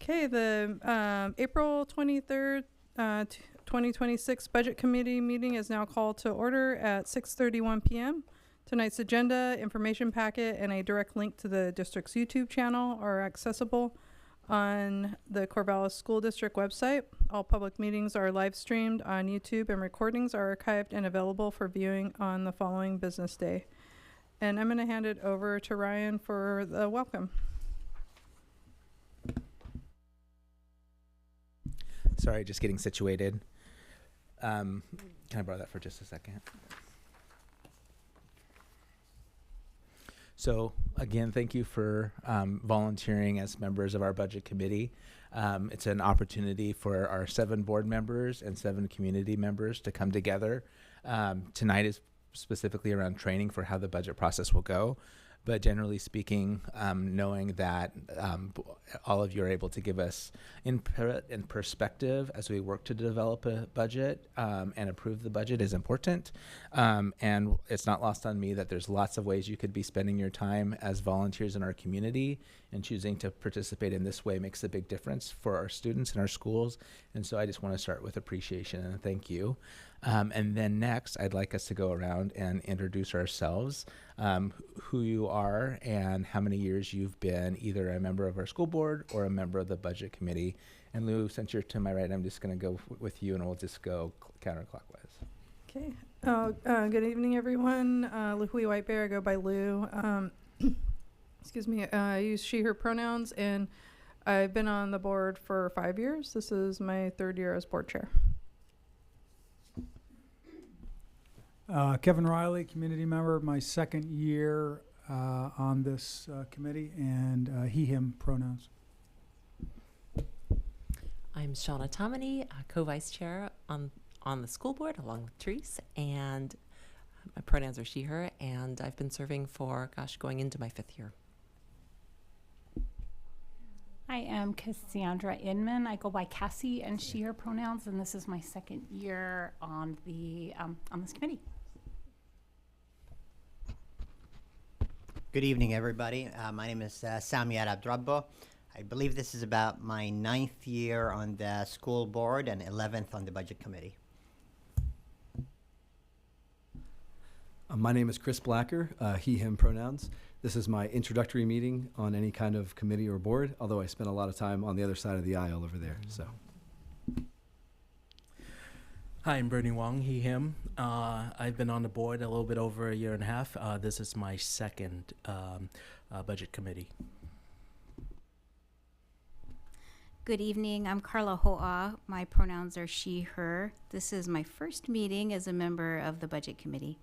Okay, the April 23rd, 2026 Budget Committee meeting is now called to order at 6:31 p.m. Tonight's agenda, information packet, and a direct link to the district's YouTube channel are accessible on the Corvallis School District website. All public meetings are live streamed on YouTube, and recordings are archived and available for viewing on the following business day. And I'm going to hand it over to Ryan for the welcome. Sorry, just getting situated. Can I borrow that for just a second? So again, thank you for volunteering as members of our budget committee. It's an opportunity for our 7 board members and 7 community members to come together. Tonight is specifically around training for how the budget process will go. But generally speaking, knowing that all of you are able to give us input and perspective as we work to develop a budget and approve the budget is important. And it's not lost on me that there's lots of ways you could be spending your time as volunteers in our community, and choosing to participate in this way makes a big difference for our students and our schools. And so I just want to start with appreciation and thank you. And then next, I'd like us to go around and introduce ourselves, who you are and how many years you've been either a member of our school board or a member of the budget committee. And Lou, since you're to my right, I'm just going to go with you, and we'll just go counterclockwise. Okay. Good evening, everyone. Lou White Bear. I go by Lou. Excuse me. I use she, her pronouns, and I've been on the board for 5 years. This is my 3rd year as board chair. Kevin Riley, community member, my 2nd year on this committee, and he, him pronouns. I'm Shauna Tomini, co-vice chair on the school board along with Therese, and my pronouns are she, her, and I've been serving for, going into my 5th year. I am Cassandra Inman. I go by Cassie and she, her pronouns, and this is my 2nd year on this committee. Good evening, everybody. My name is Samir Abdrabbo. I believe this is about my 9th year on the school board and 11th on the budget committee. My name is Chris Blacker, he, him pronouns. This is my introductory meeting on any kind of committee or board, although I spent a lot of time on the other side of the aisle over there. So. Hi, I'm Bernie Wong, he, him. I've been on the board a little bit over a year and a half. This is my 2nd budget committee. Good evening, I'm Carla Ho'a. My pronouns are she, her. This is my 1st meeting as a member of the budget committee.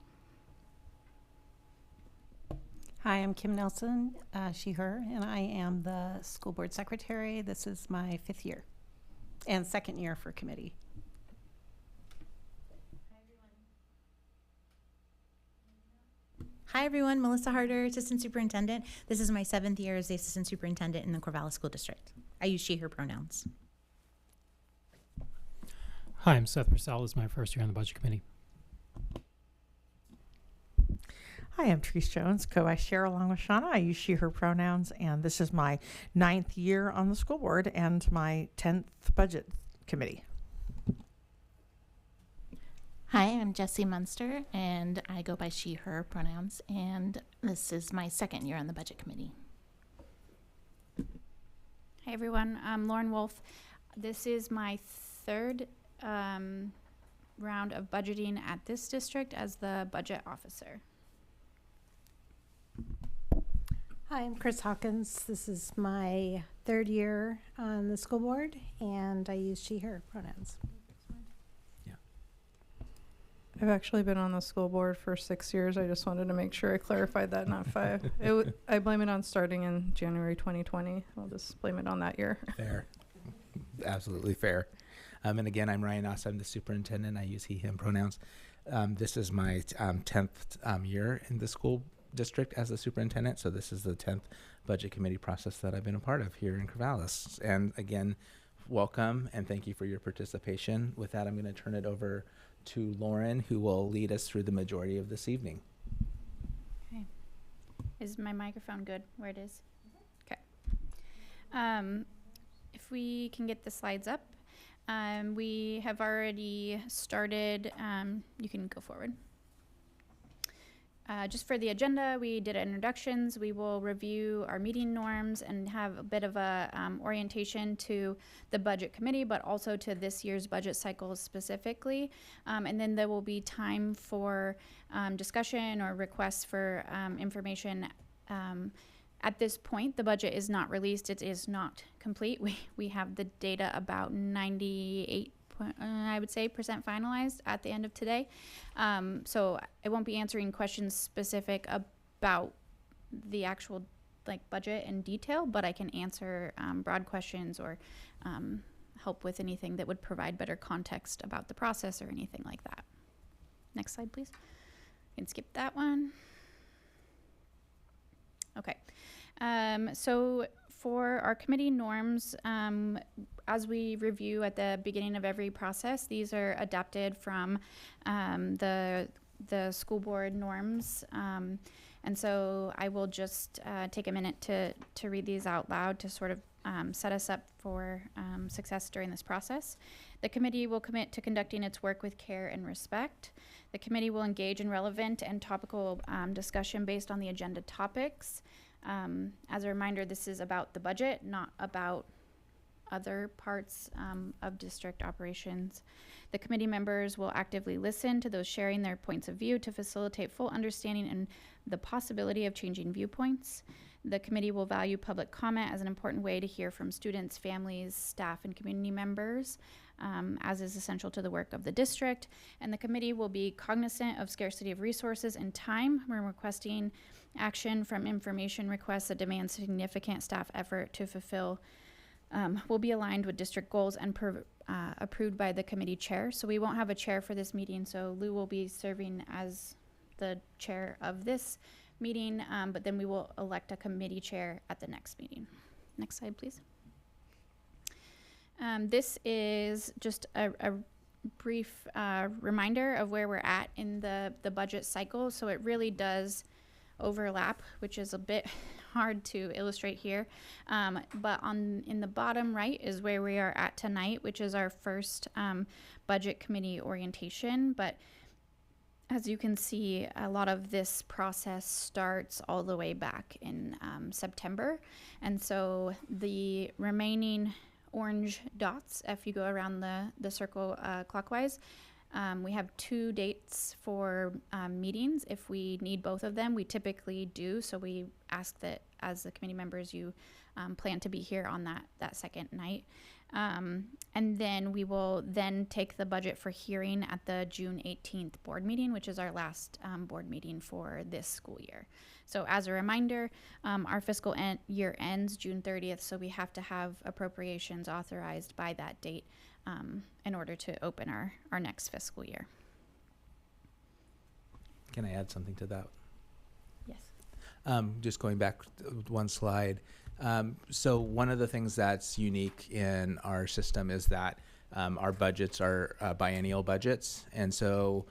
Hi, I'm Kim Nelson, she, her, and I am the school board secretary. This is my 5th year and 2nd year for committee. Hi everyone, Melissa Harder, Assistant Superintendent. This is my 7th year as the Assistant Superintendent in the Corvallis School District. I use she, her pronouns. Hi, I'm Seth Purcell. This is my 1st year on the Budget Committee. Hi, I'm Therese Jones, co-vice chair along with Shauna. I use she, her pronouns, and this is my 9th year on the school board and my 10th budget committee. Hi, I'm Jessie Munster, and I go by she, her pronouns, and this is my 2nd year on the budget committee. Hi everyone, I'm Lauren Wolf. This is my 3rd round of budgeting at this district as the budget officer. Hi, I'm Chris Hawkins. This is my 3rd year on the school board, and I use she, her pronouns. I've actually been on the school board for 6 years. I just wanted to make sure I clarified that, not 5. I blame it on starting in January 2020. I'll just blame it on that year. Fair. Absolutely fair. And again, I'm Ryan Oss. I'm the superintendent. I use he, him pronouns. This is my 10th year in the school district as the superintendent. So this is the 10th budget committee process that I've been a part of here in Corvallis. And again, welcome and thank you for your participation. With that, I'm going to turn it over to Lauren, who will lead us through the majority of this evening. Okay. Is my microphone good where it is? Okay. if we can get the slides up. We have already started, you can go forward. Just for the agenda, we did introductions. We will review our meeting norms and have a bit of a orientation to the budget committee, but also to this year's budget cycle specifically. And then there will be time for discussion or requests for information. At this point, the budget is not released. It is not complete. We have the data about 98%, I would say, percent finalized at the end of today. So I won't be answering questions specific about the actual budget in detail, but I can answer broad questions or help with anything that would provide better context about the process or anything like that. Next slide, please. You can skip that one. Okay. So for our committee norms, as we review at the beginning of every process, these are adapted from the school board norms. And so I will just take a minute to read these out loud to sort of set us up for success during this process. The committee will commit to conducting its work with care and respect. The committee will engage in relevant and topical discussion based on the agenda topics. As a reminder, this is about the budget, not about other parts of district operations. The committee members will actively listen to those sharing their points of view to facilitate full understanding and the possibility of changing viewpoints. The committee will value public comment as an important way to hear from students, families, staff, and community members, as is essential to the work of the district. And the committee will be cognizant of scarcity of resources and time when requesting action from information requests that demand significant staff effort to fulfill, will be aligned with district goals and approved by the committee chair. So we won't have a chair for this meeting, so Lou will be serving as the chair of this meeting, but then we will elect a committee chair at the next meeting. Next slide, please. This is just a brief reminder of where we're at in the budget cycle. So it really does overlap, which is a bit hard to illustrate here. But in the bottom right is where we are at tonight, which is our first budget committee orientation. But as you can see, a lot of this process starts all the way back in September. And so the remaining orange dots, if you go around the circle clockwise, we have 2 dates for meetings. If we need both of them, we typically do. So we ask that as the committee members, you plan to be here on that second night. And then we will then take the budget for hearing at the June 18th board meeting, which is our last board meeting for this school year. So as a reminder, our fiscal year ends June 30th, so we have to have appropriations authorized by that date in order to open our next fiscal year. Can I add something to that? Yes. Just going back one slide. So one of the things that's unique in our system is that our budgets are biennial budgets. And so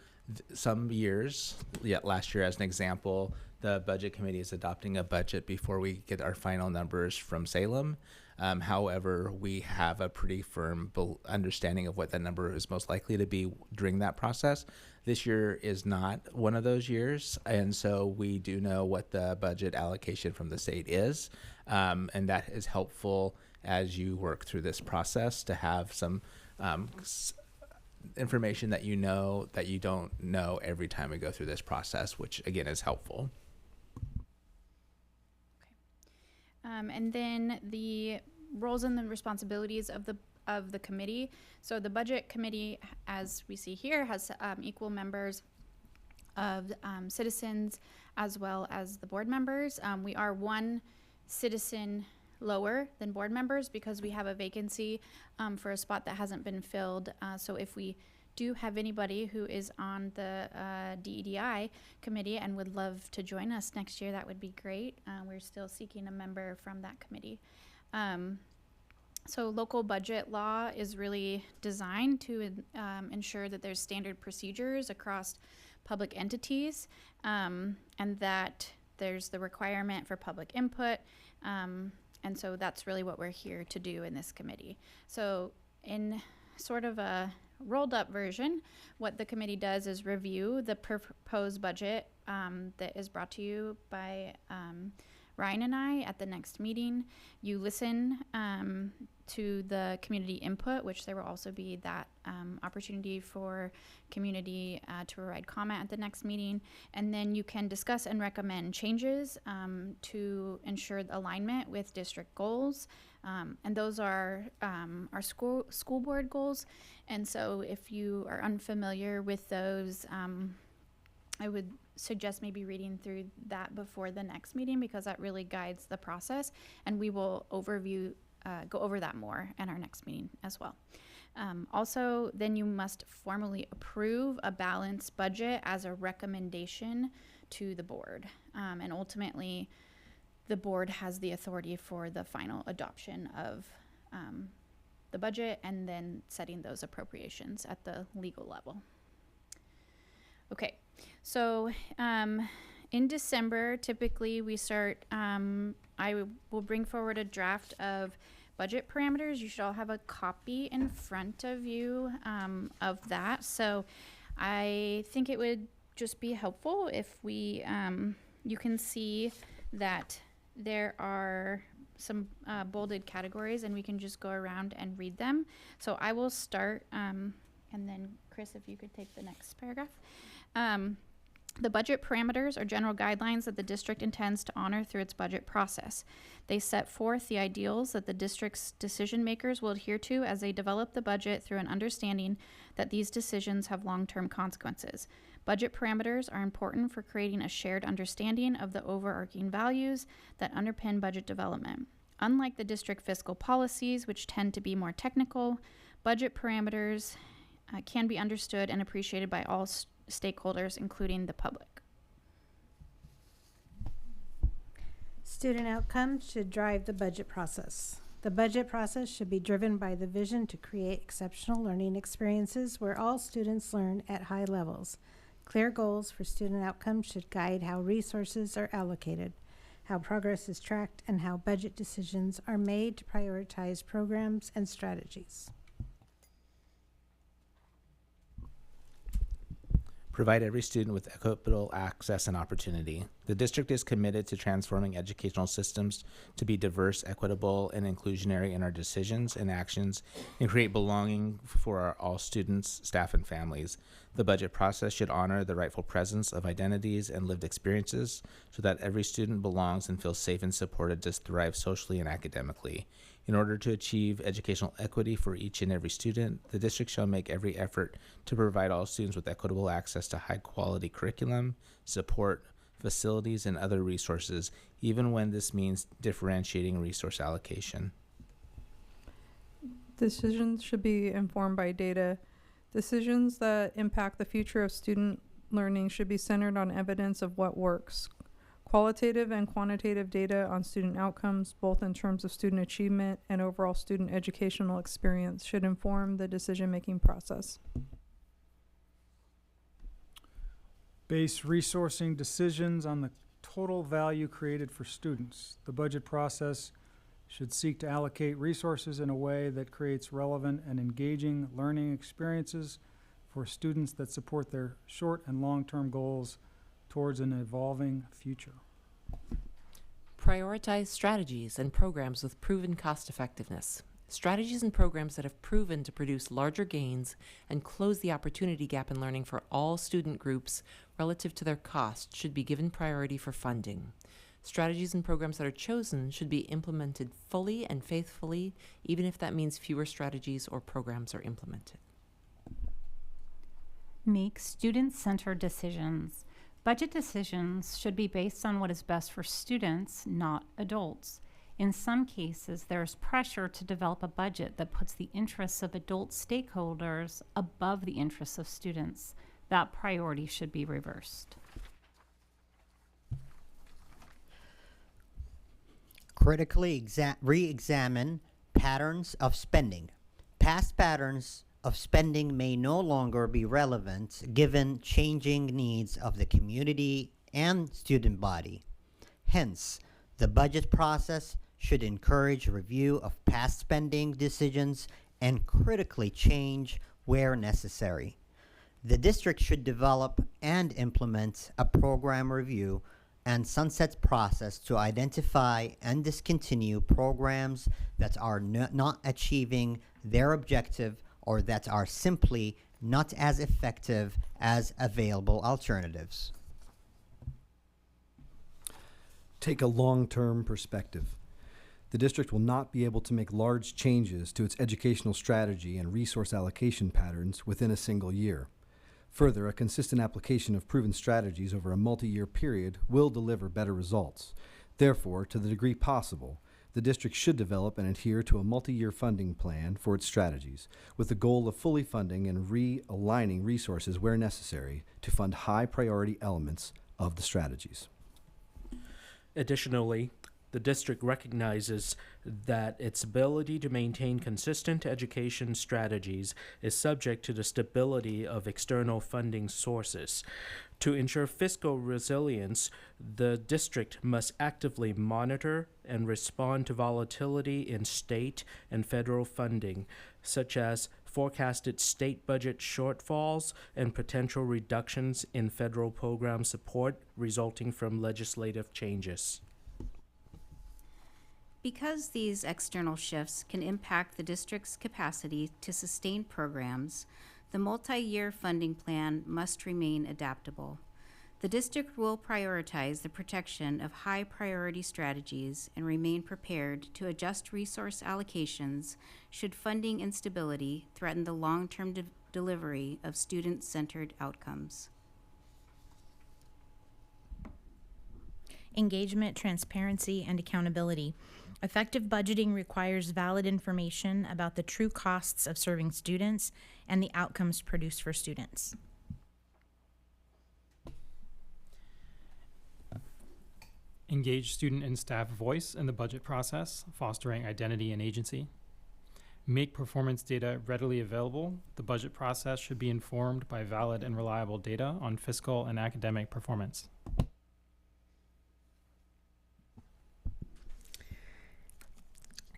some years, last year as an example, the budget committee is adopting a budget before we get our final numbers from Salem. However, we have a pretty firm understanding of what that number is most likely to be during that process. This year is not one of those years, and so we do know what the budget allocation from the state is, and that is helpful as you work through this process to have some information that you know that you don't know every time we go through this process, which again is helpful. And then the roles and the responsibilities of the committee. So the budget committee, as we see here, has equal members of citizens as well as the board members. We are one citizen lower than board members because we have a vacancy for a spot that hasn't been filled. So if we do have anybody who is on the DEDI committee and would love to join us next year, that would be great. We're still seeking a member from that committee. So local budget law is really designed to ensure that there's standard procedures across public entities, and that there's the requirement for public input, And so that's really what we're here to do in this committee. So in sort of a rolled up version, what the committee does is review the proposed budget that is brought to you by Ryan and I at the next meeting. You listen to the community input, which there will also be that opportunity for community to provide comment at the next meeting. And then you can discuss and recommend changes to ensure alignment with district goals. And those are our school board goals. And so if you are unfamiliar with those, I would suggest maybe reading through that before the next meeting, because that really guides the process, and we will go over that more in our next meeting as well. Also, then you must formally approve a balanced budget as a recommendation to the board, and ultimately the board has the authority for the final adoption of the budget and then setting those appropriations at the legal level. Okay, so in December, typically we start, I will bring forward a draft of budget parameters. You should all have a copy in front of you of that. So I think it would just be helpful if we, you can see that there are some bolded categories, and we can just go around and read them. So I will start, and then Chris, if you could take the next paragraph. The budget parameters are general guidelines that the district intends to honor through its budget process. They set forth the ideals that the district's decision makers will adhere to as they develop the budget, through an understanding that these decisions have long-term consequences. Budget parameters are important for creating a shared understanding of the overarching values that underpin budget development. Unlike the district fiscal policies, which tend to be more technical, budget parameters can be understood and appreciated by all stakeholders, including the public. Student outcomes should drive the budget process. The budget process should be driven by the vision to create exceptional learning experiences where all students learn at high levels. Clear goals for student outcomes should guide how resources are allocated, how progress is tracked, and how budget decisions are made to prioritize programs and strategies. Provide every student with equitable access and opportunity. The district is committed to transforming educational systems to be diverse, equitable, and inclusionary in our decisions and actions, and create belonging for all students, staff, and families. The budget process should honor the rightful presence of identities and lived experiences so that every student belongs and feels safe and supported to thrive socially and academically. In order to achieve educational equity for each and every student, the district shall make every effort to provide all students with equitable access to high-quality curriculum, support, facilities, and other resources, even when this means differentiating resource allocation. Decisions should be informed by data. Decisions that impact the future of student learning should be centered on evidence of what works. Qualitative and quantitative data on student outcomes, both in terms of student achievement and overall student educational experience, should inform the decision-making process. Base resourcing decisions on the total value created for students. The budget process should seek to allocate resources in a way that creates relevant and engaging learning experiences for students that support their short and long-term goals towards an evolving future. Prioritize strategies and programs with proven cost effectiveness. Strategies and programs that have proven to produce larger gains and close the opportunity gap in learning for all student groups relative to their cost should be given priority for funding. Strategies and programs that are chosen should be implemented fully and faithfully, even if that means fewer strategies or programs are implemented. Make student-centered decisions. Budget decisions should be based on what is best for students, not adults. In some cases, there's pressure to develop a budget that puts the interests of adult stakeholders above the interests of students. That priority should be reversed. Critically re-examine patterns of spending. Past patterns of spending may no longer be relevant given changing needs of the community and student body. Hence, the budget process should encourage review of past spending decisions and critically change where necessary. The district should develop and implement a program review and sunsets process to identify and discontinue programs that are not achieving their objective or that are simply not as effective as available alternatives. Take a long-term perspective. The district will not be able to make large changes to its educational strategy and resource allocation patterns within a single year. Further, a consistent application of proven strategies over a multi-year period will deliver better results. Therefore, to the degree possible, the district should develop and adhere to a multi-year funding plan for its strategies, with the goal of fully funding and realigning resources where necessary to fund high-priority elements of the strategies. Additionally, the district recognizes that its ability to maintain consistent education strategies is subject to the stability of external funding sources. To ensure fiscal resilience, the district must actively monitor and respond to volatility in state and federal funding, such as forecasted state budget shortfalls and potential reductions in federal program support resulting from legislative changes. Because these external shifts can impact the district's capacity to sustain programs, the multi-year funding plan must remain adaptable. The district will prioritize the protection of high-priority strategies and remain prepared to adjust resource allocations should funding instability threaten the long-term delivery of student-centered outcomes. Engagement, transparency, and accountability. Effective budgeting requires valid information about the true costs of serving students and the outcomes produced for students. Engage student and staff voice in the budget process, fostering identity and agency. Make performance data readily available. The budget process should be informed by valid and reliable data on fiscal and academic performance.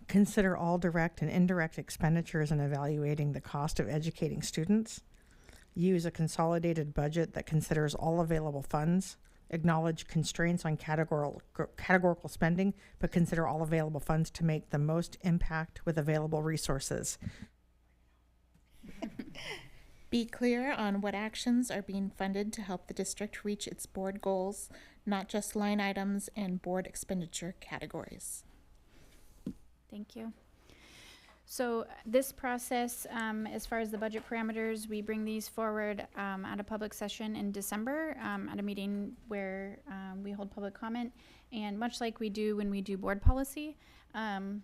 Consider all direct and indirect expenditures in evaluating the cost of educating students. Use a consolidated budget that considers all available funds. Acknowledge constraints on categorical spending, but consider all available funds to make the most impact with available resources. Be clear on what actions are being funded to help the district reach its board goals, not just line items and board expenditure categories. Thank you. So this process, as far as the budget parameters, we bring these forward at a public session in December at a meeting where we hold public comment, and much like we do when we do board policy. And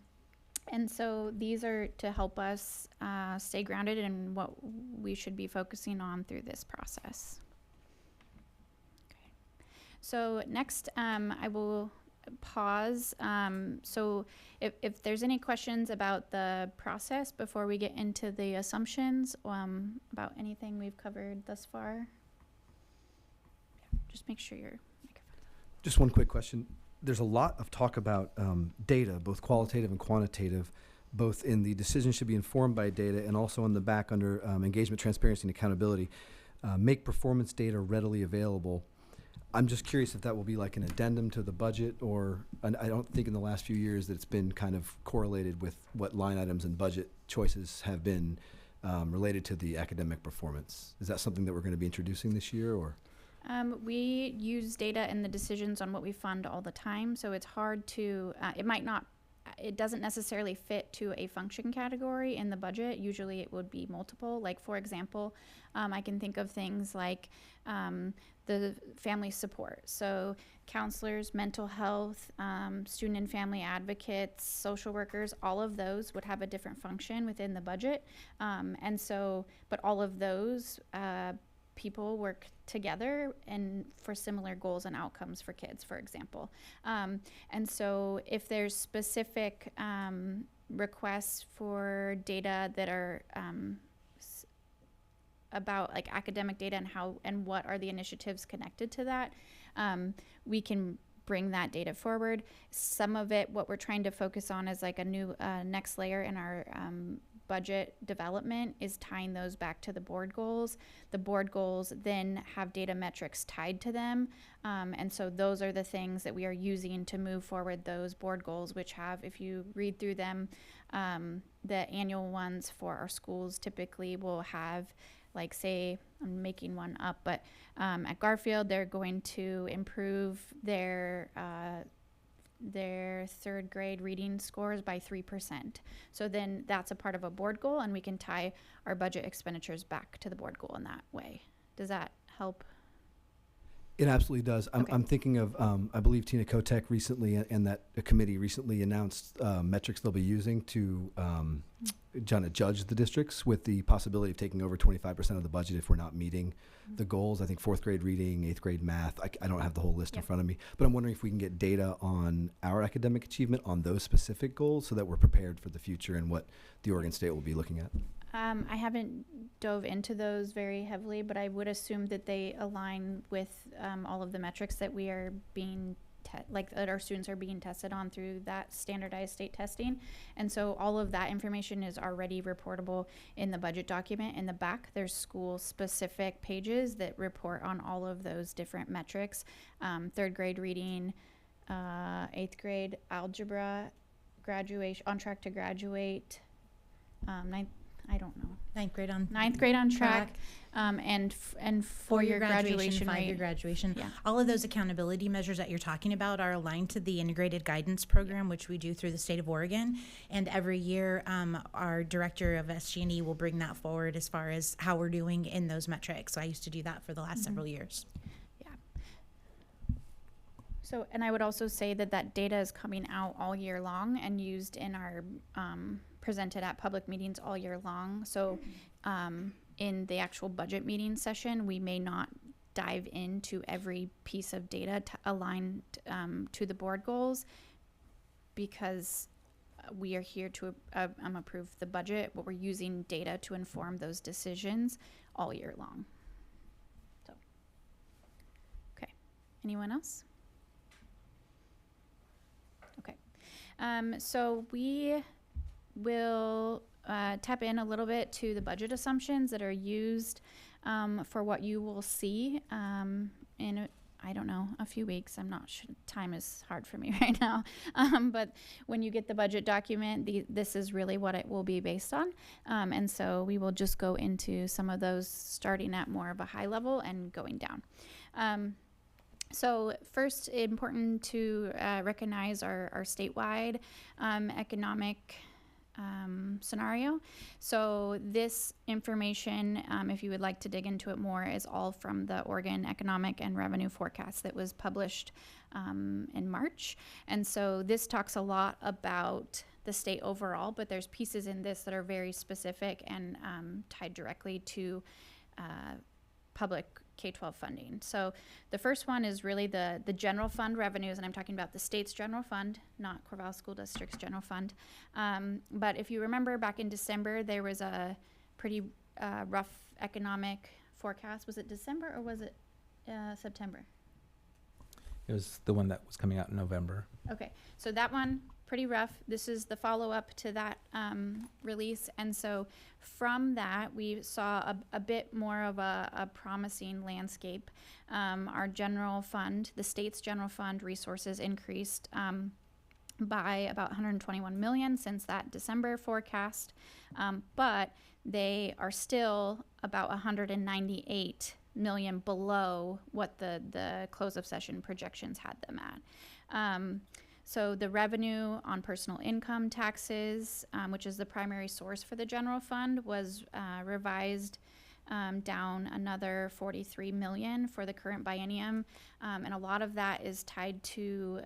so these are to help us stay grounded in what we should be focusing on through this process. Okay. So next, I will pause. So if there's any questions about the process before we get into the assumptions about anything we've covered thus far, just make sure your microphone's on. Just one quick question. There's a lot of talk about data, both qualitative and quantitative, both in the decision should be informed by data and also on the back under engagement, transparency, and accountability. Make performance data readily available. I'm just curious if that will be like an addendum to the budget, or I don't think in the last few years that it's been kind of correlated with what line items and budget choices have been related to the academic performance. Is that something that we're going to be introducing this year, or? We use data in the decisions on what we fund all the time, so it's hard to, it doesn't necessarily fit to a function category in the budget. Usually it would be multiple. Like, for example, I can think of things like the family support. So counselors, mental health, student and family advocates, social workers, all of those would have a different function within the budget. And so, but all of those people work together and for similar goals and outcomes for kids, for example. And so if there's specific requests for data that are about like academic data and how and what are the initiatives connected to that, we can bring that data forward. Some of it, what we're trying to focus on is like a new next layer in our budget development is tying those back to the board goals. The board goals then have data metrics tied to them. And so those are the things that we are using to move forward those board goals, which have, if you read through them, the annual ones for our schools typically will have, like, say, I'm making one up, but at Garfield, they're going to improve their third grade reading scores by 3%. So then that's a part of a board goal, and we can tie our budget expenditures back to the board goal in that way. Does that help? It absolutely does. I'm thinking of, I believe Tina Kotek recently and that committee recently announced metrics they'll be using to judge the districts, with the possibility of taking over 25% of the budget if we're not meeting the goals. I think 4th grade reading, 8th grade math. I don't have the whole list in front of me, but I'm wondering if we can get data on our academic achievement on those specific goals so that we're prepared for the future and what the Oregon State will be looking at. I haven't dove into those very heavily, but I would assume that they align with all of the metrics that we are being that our students are being tested on through that standardized state testing. And so all of that information is already reportable in the budget document. In the back, there's school-specific pages that report on all of those different metrics. 3rd grade reading, 8th grade algebra, graduation, on track to graduate, 9th grade on track, and 4-year graduation 5-year rate. graduation. Yeah. All of those accountability measures that you're talking about are aligned to the integrated guidance program, which we do through the state of Oregon. And every year, our director of SG&E will bring that forward as far as how we're doing in those metrics. So I used to do that for the last several years. Yeah. So, and I would also say that data is coming out all year long and used in our presented at public meetings all year long. So in the actual budget meeting session, we may not dive into every piece of data aligned to the board goals, because we are here to approve the budget, but we're using data to inform those decisions all year long. So, okay. Anyone else? Okay. So we will tap in a little bit to the budget assumptions that are used for what you will see in, I don't know, a few weeks. I'm not sure. Time is hard for me right now. But when you get the budget document, this is really what it will be based on. And so we will just go into some of those, starting at more of a high level and going down. So first, important to recognize our statewide economic scenario. So this information, if you would like to dig into it more, is all from the Oregon Economic and Revenue Forecast that was published in March. And so this talks a lot about the state overall, but there's pieces in this that are very specific and tied directly to public K-12 funding. So the first one is really the general fund revenues, and I'm talking about the state's general fund, not Corvallis School District's general fund. But if you remember back in December, there was a pretty rough economic forecast. Was it December or was it September? It was the one that was coming out in November. Okay, so that one, pretty rough. This is the follow-up to that release. And so from that, we saw a bit more of a promising landscape. Our general fund, the state's general fund resources increased by about $121 million since that December forecast. But they are still about $198 million below what the close of session projections had them at. So the revenue on personal income taxes, which is the primary source for the general fund, was revised down another $43 million for the current biennium. And a lot of that is tied to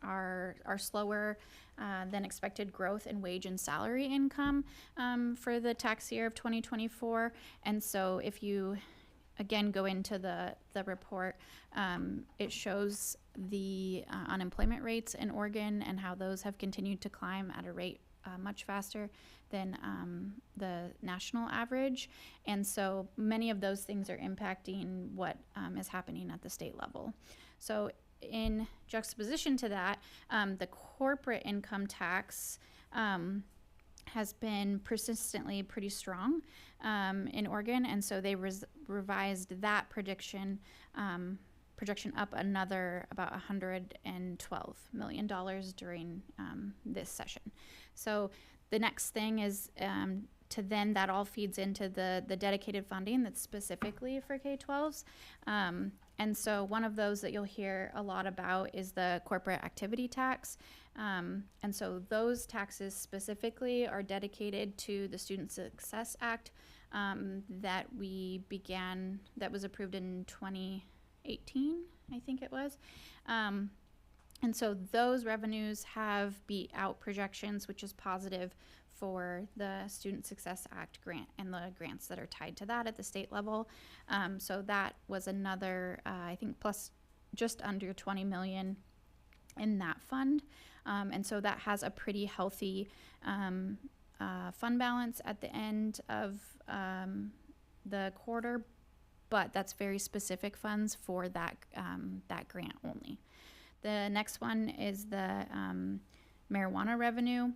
our slower than expected growth in wage and salary income for the tax year of 2024. And so if you again go into the report, it shows the unemployment rates in Oregon and how those have continued to climb at a rate much faster than the national average. And so many of those things are impacting what is happening at the state level. So in juxtaposition to that, the corporate income tax has been persistently pretty strong in Oregon, and so they revised that projection up another about $112 million during this session. So the next thing is to then that all feeds into the dedicated funding that's specifically for K-12s. And so one of those that you'll hear a lot about is the corporate activity tax. And so those taxes specifically are dedicated to the Student Success Act that was approved in 2018, I think it was. And so those revenues have beat out projections, which is positive for the Student Success Act grant and the grants that are tied to that at the state level. So that was another, I think, plus just under 20 million in that fund. And so that has a pretty healthy fund balance at the end of the quarter, but that's very specific funds for that grant only. The next one is the marijuana revenue.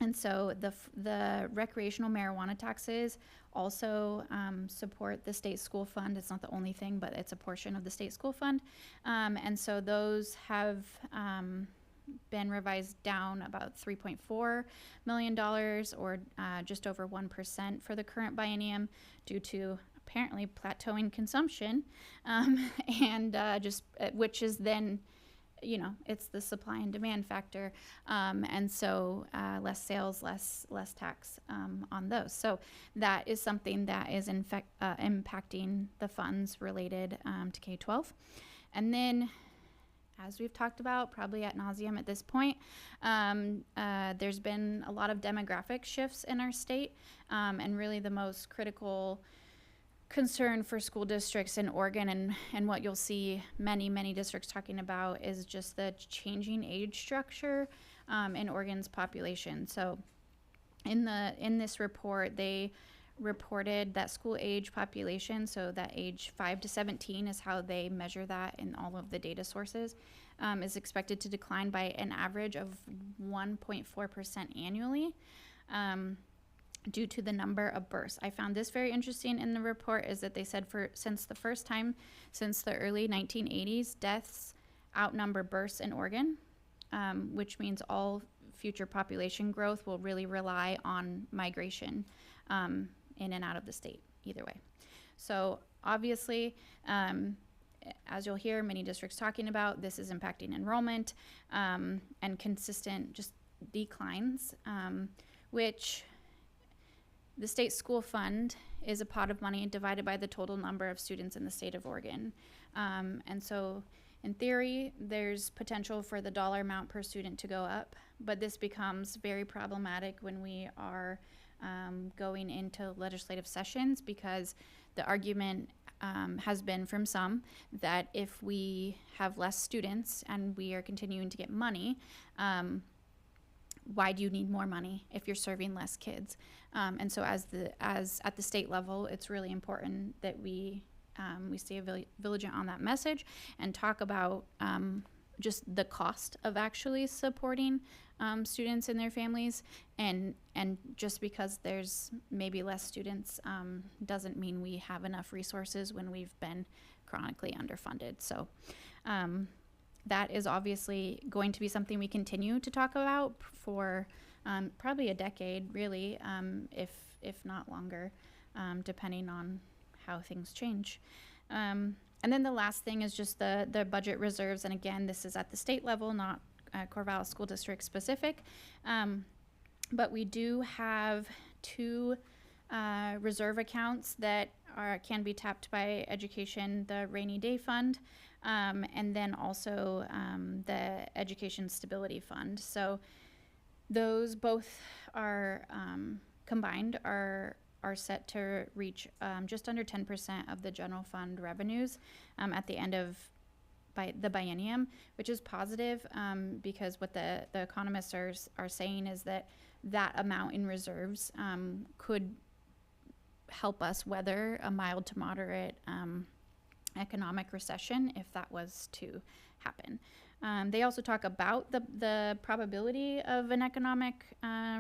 And so the recreational marijuana taxes also support the state school fund. It's not the only thing, but it's a portion of the state school fund. And so those have been revised down about $3.4 million, or just over 1% for the current biennium, due to apparently plateauing consumption, and which is then, it's the supply and demand factor, and so less sales, less tax on those. So that is something that is impacting the funds related to K-12. And then, as we've talked about probably ad nauseum at this point, there's been a lot of demographic shifts in our state, and really the most critical concern for school districts in Oregon, and what you'll see many districts talking about, is just the changing age structure in Oregon's population. So in this report, they reported that school age population, so that age 5 to 17 is how they measure that in all of the data sources, is expected to decline by an average of 1.4% annually. Due to the number of births. I found this very interesting in the report, is that they said since the early 1980s, deaths outnumber births in Oregon, which means all future population growth will really rely on migration in and out of the state, either way. So obviously, as you'll hear many districts talking about, this is impacting enrollment and consistent just declines, which the state school fund is a pot of money divided by the total number of students in the state of Oregon. And so in theory, there's potential for the dollar amount per student to go up, but this becomes very problematic when we are going into legislative sessions, because the argument has been from some that if we have less students and we are continuing to get money, why do you need more money if you're serving less kids? And so as at the state level, it's really important that we stay vigilant on that message and talk about just the cost of actually supporting students and their families, and just because there's maybe less students doesn't mean we have enough resources when we've been chronically underfunded. So that is obviously going to be something we continue to talk about for probably a decade, really, if not longer, depending on how things change. And then the last thing is just the budget reserves. And again, this is at the state level, not Corvallis School District specific. But we do have two reserve accounts that can be tapped by education, the rainy day fund, and then also the education stability fund. So those both are combined are set to reach just under 10% of the general fund revenues at the end of the biennium, which is positive, because what the economists are saying is that amount in reserves could help us weather a mild to moderate economic recession if that was to happen. They also talk about the probability of an economic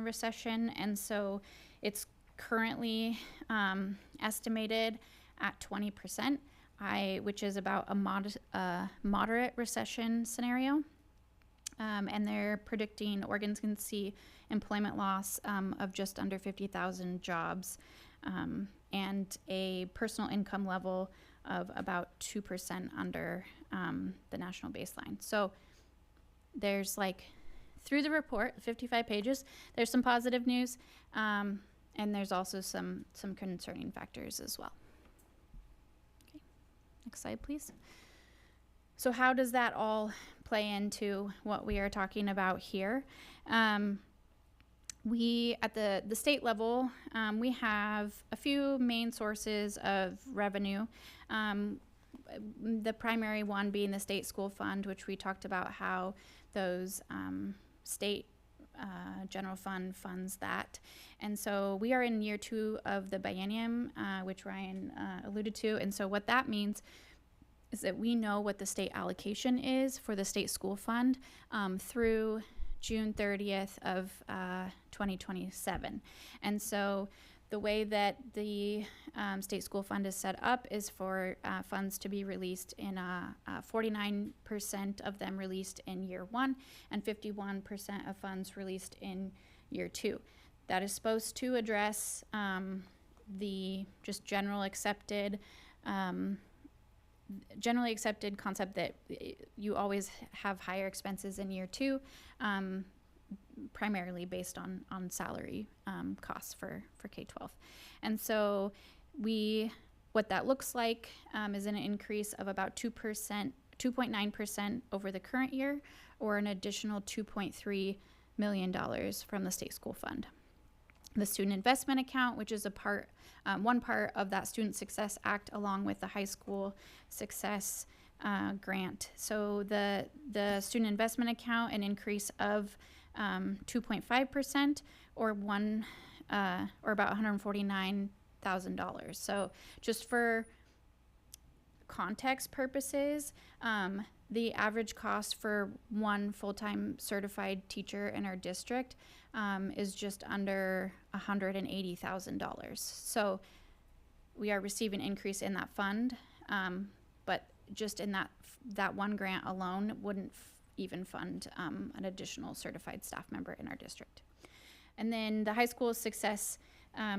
recession, and so it's currently estimated at 20%, which is about a moderate recession scenario. And they're predicting Oregon's going to see employment loss of just under 50,000 jobs and a personal income level of about 2% under the national baseline. So there's through the report, 55 pages, there's some positive news, and there's also some concerning factors as well. Okay, next slide, please. So how does that all play into what we are talking about here? We, at the state level, we have a few main sources of revenue. The primary one being the state school fund, which we talked about how those state general fund funds that. And so we are in year 2 of the biennium, which Ryan alluded to. And so what that means is that we know what the state allocation is for the state school fund through June 30th of 2027. And so the way that the state school fund is set up is for funds to be released in 49% of them released in year 1 and 51% of funds released in year 2. That is supposed to address the just generally accepted concept that you always have higher expenses in year 2, primarily based on salary costs for K-12. And so what that looks like is an increase of about 2.9% over the current year, or an additional $2.3 million from the state school fund. The student investment account, which is one part of that Student Success Act, along with the high school success grant. So the student investment account, an increase of 2.5%, or about $149,000. So just for context purposes, the average cost for one full-time certified teacher in our district is just under $180,000. So we are receiving an increase in that fund, but just in that one grant alone wouldn't even fund an additional certified staff member in our district. And then the high school success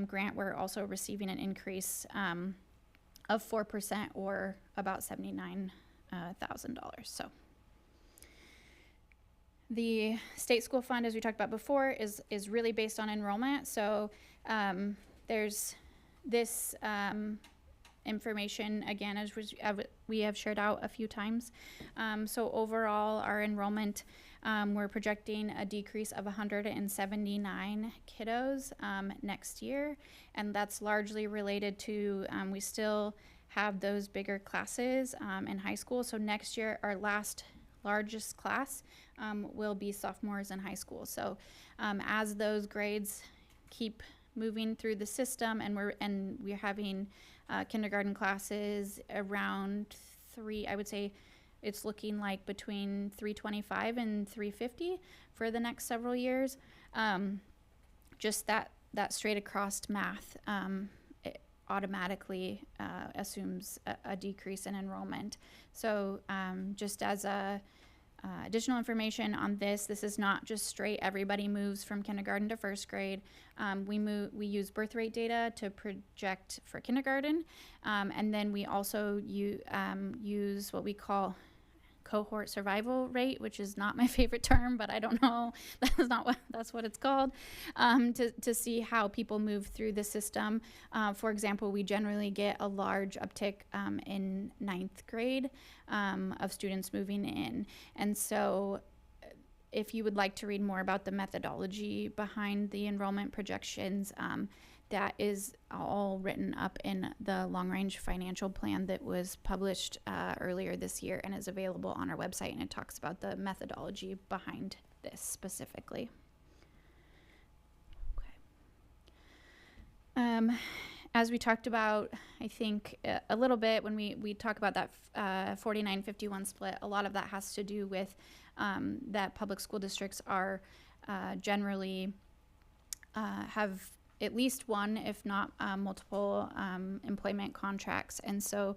grant, we're also receiving an increase of 4%, or about $79,000. So the state school fund, as we talked about before, is really based on enrollment. So there's this information, again, as we have shared out a few times. So overall, our enrollment, we're projecting a decrease of 179 kiddos next year, and that's largely related to we still have those bigger classes in high school. So next year, our largest class will be sophomores in high school. So as those grades keep moving through the system, and we're having kindergarten classes around I would say it's looking like between 325 and 350 for the next several years. Just that straight across math it automatically assumes a decrease in enrollment. So just as additional information on this is not just straight everybody moves from kindergarten to first grade. We use birth rate data to project for kindergarten, and then we also use what we call cohort survival rate, which is not my favorite term, but I don't know, that's what it's called, to see how people move through the system. For example, we generally get a large uptick in 9th grade of students moving in. And so if you would like to read more about the methodology behind the enrollment projections, that is all written up in the long-range financial plan that was published earlier this year and is available on our website, and it talks about the methodology behind this specifically. Okay. as we talked about, I think a little bit when we talk about that 49-51 split, a lot of that has to do with that public school districts are generally have at least one, if not multiple employment contracts. And so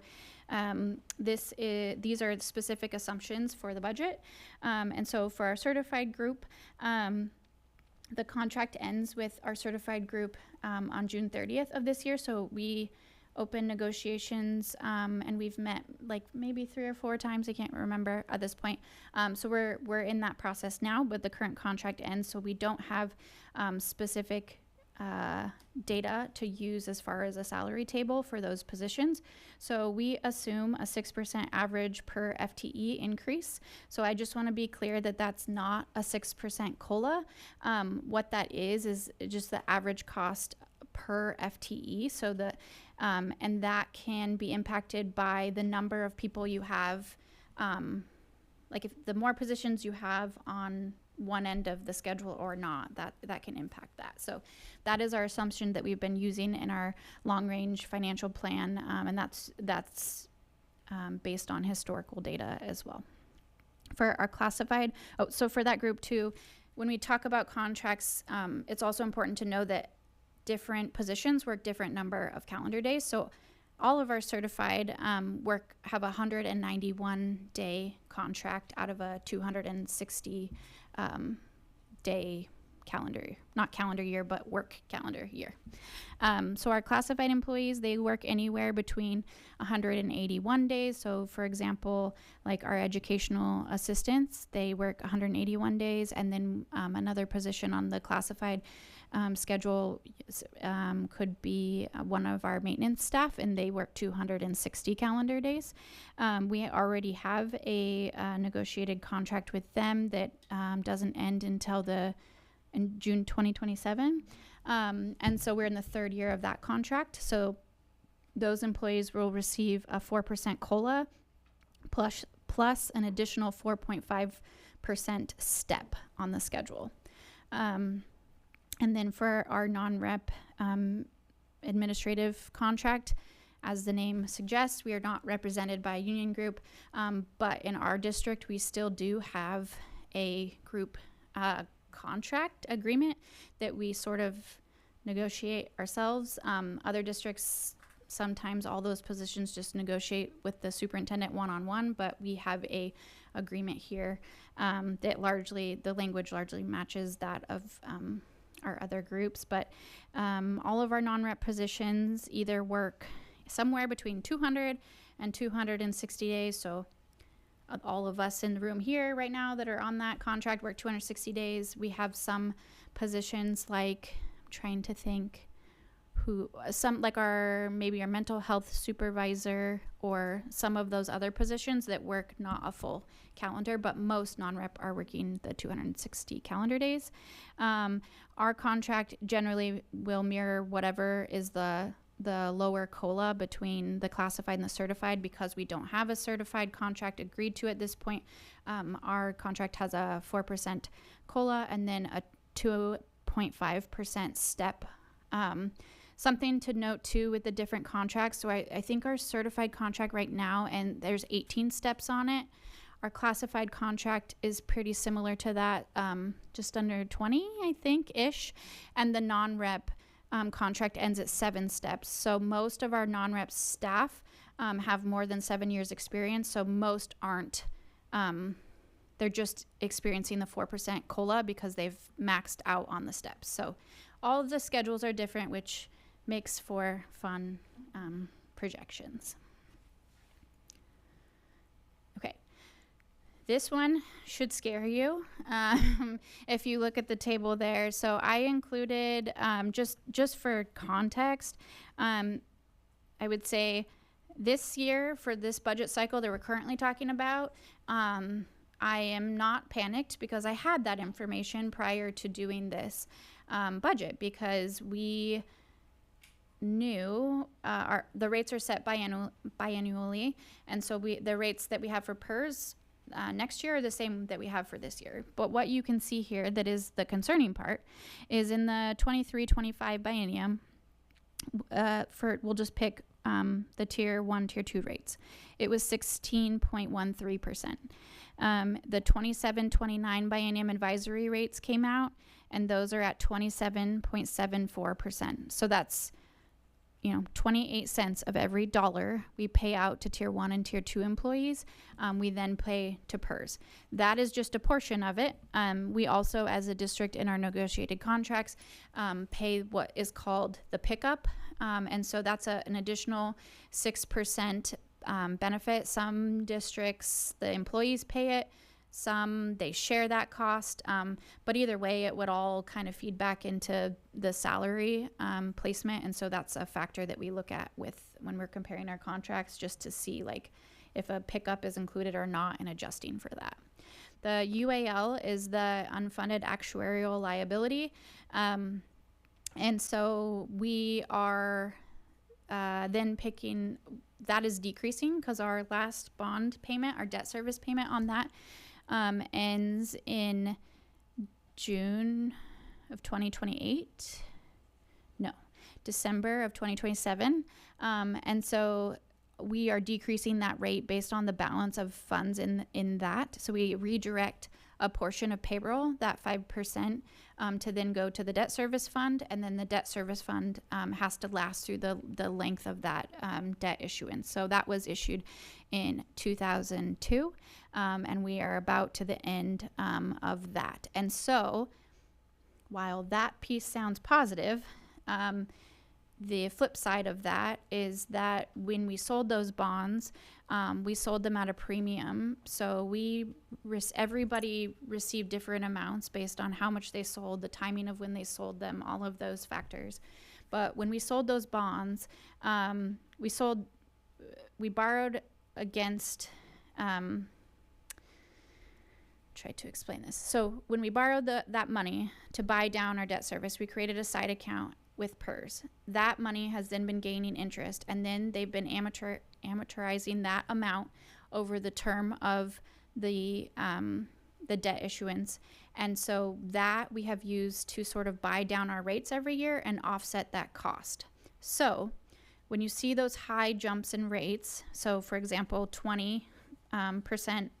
these are specific assumptions for the budget. And so for our certified group, the contract ends with our certified group on June 30th of this year. So we open negotiations and we've met like maybe 3 or 4 times. I can't remember at this point. So we're in that process now, but the current contract ends. So we don't have specific data to use as far as a salary table for those positions. So we assume a 6% average per FTE increase. So I just want to be clear that that's not a 6% COLA. What that is just the average cost per FTE. So and that can be impacted by the number of people you have. Like if the more positions you have on one end of the schedule or not, that can impact that. So that is our assumption that we've been using in our long-range financial plan, and that's based on historical data as well. For our classified, so for that group too, when we talk about contracts, it's also important to know that different positions work different number of calendar days. So all of our certified have a 191-day contract out of a 260 day calendar, not calendar year, but work calendar year. So our classified employees, they work anywhere between 181 days. So for example, like our educational assistants, they work 181 days, and then another position on the classified schedule could be one of our maintenance staff, and they work 260 calendar days. We already have a negotiated contract with them that doesn't end until in June 2027. And so we're in the 3rd year of that contract. So those employees will receive a 4% COLA plus an additional 4.5% step on the schedule. And then for our non-rep administrative contract, as the name suggests, we are not represented by a union group, but in our district, we still do have a group contract agreement that we sort of negotiate ourselves. Other districts, sometimes all those positions just negotiate with the superintendent one-on-one, but we have a agreement here that the language largely matches that of our other groups. But all of our non-rep positions either work somewhere between 200 and 260 days. So all of us in the room here right now that are on that contract work 260 days. We have some positions like, I'm trying to think like maybe our mental health supervisor or some of those other positions that work not a full calendar, but most non-rep are working the 260 calendar days. Our contract generally will mirror whatever is the lower COLA between the classified and the certified, because we don't have a certified contract agreed to at this point. Our contract has a 4% COLA and then a 2.5% step. Something to note too with the different contracts. So I think our certified contract right now, and there's 18 steps on it. Our classified contract is pretty similar to that, just under 20, I think, ish. And the non-rep contract ends at 7 steps. So most of our non-rep staff have more than 7 years experience. So most aren't, they're just experiencing the 4% COLA because they've maxed out on the steps. So all of the schedules are different, which makes for fun projections. Okay. This one should scare you if you look at the table there. So I included, just for context, I would say this year for this budget cycle that we're currently talking about, I am not panicked because I had that information prior to doing this budget, because we knew the rates are set biannually, and so the rates that we have for PERS next year are the same that we have for this year. But what you can see here that is the concerning part is in the 23-25 biennium, we'll just pick the tier 1, tier 2 rates. It was 16.13%. The 27-29 biennium advisory rates came out, and those are at 27.74%. So that's 28 cents of every dollar we pay out to tier 1 and tier 2 employees, we then pay to PERS. That is just a portion of it. We also, as a district in our negotiated contracts, pay what is called the pickup. And so that's an additional 6% benefit. Some districts, the employees pay it. Some, they share that cost. But either way, it would all kind of feed back into the salary placement. And so that's a factor that we look at when we're comparing our contracts, just to see like if a pickup is included or not and adjusting for that. The UAL is the unfunded actuarial liability. And so we are then picking, that is decreasing because our last bond payment, our debt service payment on that ends in June of 2028. No, December of 2027. And so we are decreasing that rate based on the balance of funds in that. So we redirect a portion of payroll, that 5%, to then go to the debt service fund, and then the debt service fund has to last through the length of that debt issuance. So that was issued in 2002, and we are about to the end of that. And so while that piece sounds positive, the flip side of that is that when we sold those bonds, we sold them at a premium. So everybody received different amounts based on how much they sold, the timing of when they sold them, all of those factors. But when we sold those bonds, we borrowed against, try to explain this. So when we borrowed that money to buy down our debt service, we created a side account with PERS. That money has then been gaining interest, and then they've been amortizing that amount over the term of the debt issuance. And so that we have used to sort of buy down our rates every year and offset that cost. So when you see those high jumps in rates, so for example, 20%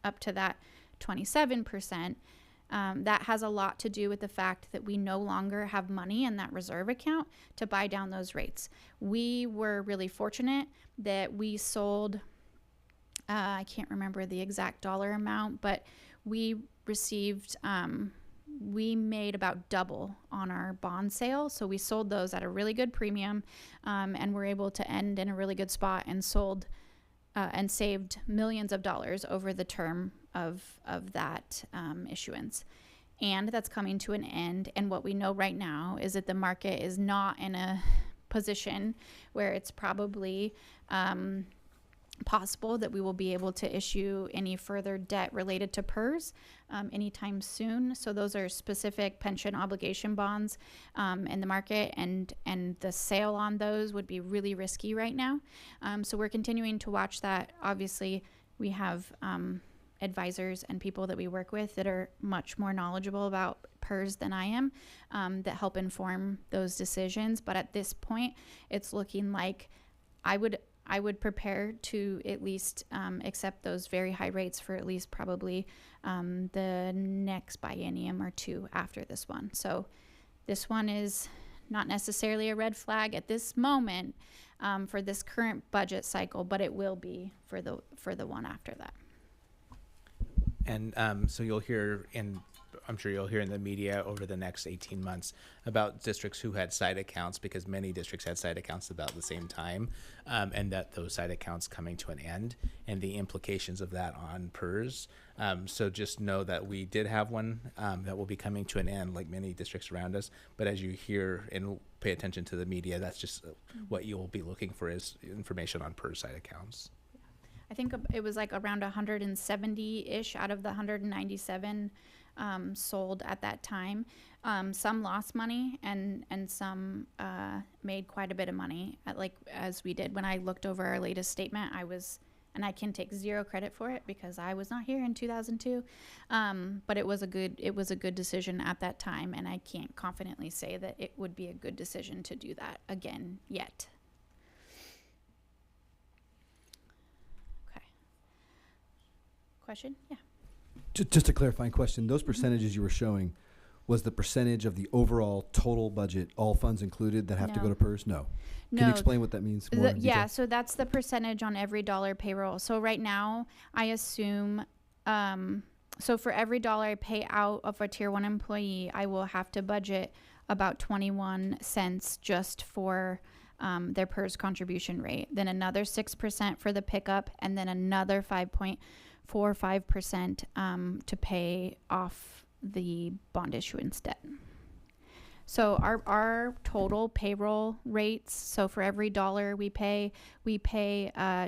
up to that 27%, that has a lot to do with the fact that we no longer have money in that reserve account to buy down those rates. We were really fortunate that we sold, I can't remember the exact dollar amount, but we received, we made about double on our bond sale. So we sold those at a really good premium, and were able to end in a really good spot and sold and saved millions of dollars over the term of that issuance. And that's coming to an end. And what we know right now is that the market is not in a position where it's probably possible that we will be able to issue any further debt related to PERS anytime soon. So those are specific pension obligation bonds in the market, and the sale on those would be really risky right now. So we're continuing to watch that. Obviously, we have advisors and people that we work with that are much more knowledgeable about PERS than I am, that help inform those decisions. But at this point, it's looking like I would prepare to at least accept those very high rates for at least probably the next biennium or two after this one. So this one is not necessarily a red flag at this moment for this current budget cycle, but it will be for the one after that. And so you'll hear I'm sure you'll hear in the media over the next 18 months about districts who had side accounts, because many districts had side accounts about the same time, and that those side accounts coming to an end and the implications of that on PERS. So just know that we did have one that will be coming to an end, like many districts around us. But as you hear and pay attention to the media, that's just what you'll be looking for, is information on PERS side accounts. I think it was like around 170-ish out of the 197 sold at that time. Some lost money, and some made quite a bit of money. Like as we did when I looked over our latest statement, I was And I can take zero credit for it because I was not here in 2002. But it was a good decision at that time, and I can't confidently say that it would be a good decision to do that again yet. Okay. Question? Yeah. Just a clarifying question. Those percentages you were showing was the percentage of the overall total budget, all funds included, that have to go No. to PERS? No. Can you explain what that means more in Yeah, detail? so that's the percentage on every dollar payroll. So right now, I assume, so for every dollar I pay out of a tier 1 employee, I will have to budget about 21 cents just for their PERS contribution rate. Then another 6% for the pickup, and then another 5.45% to pay off the bond issuance debt. So our total payroll rates, so for every dollar we pay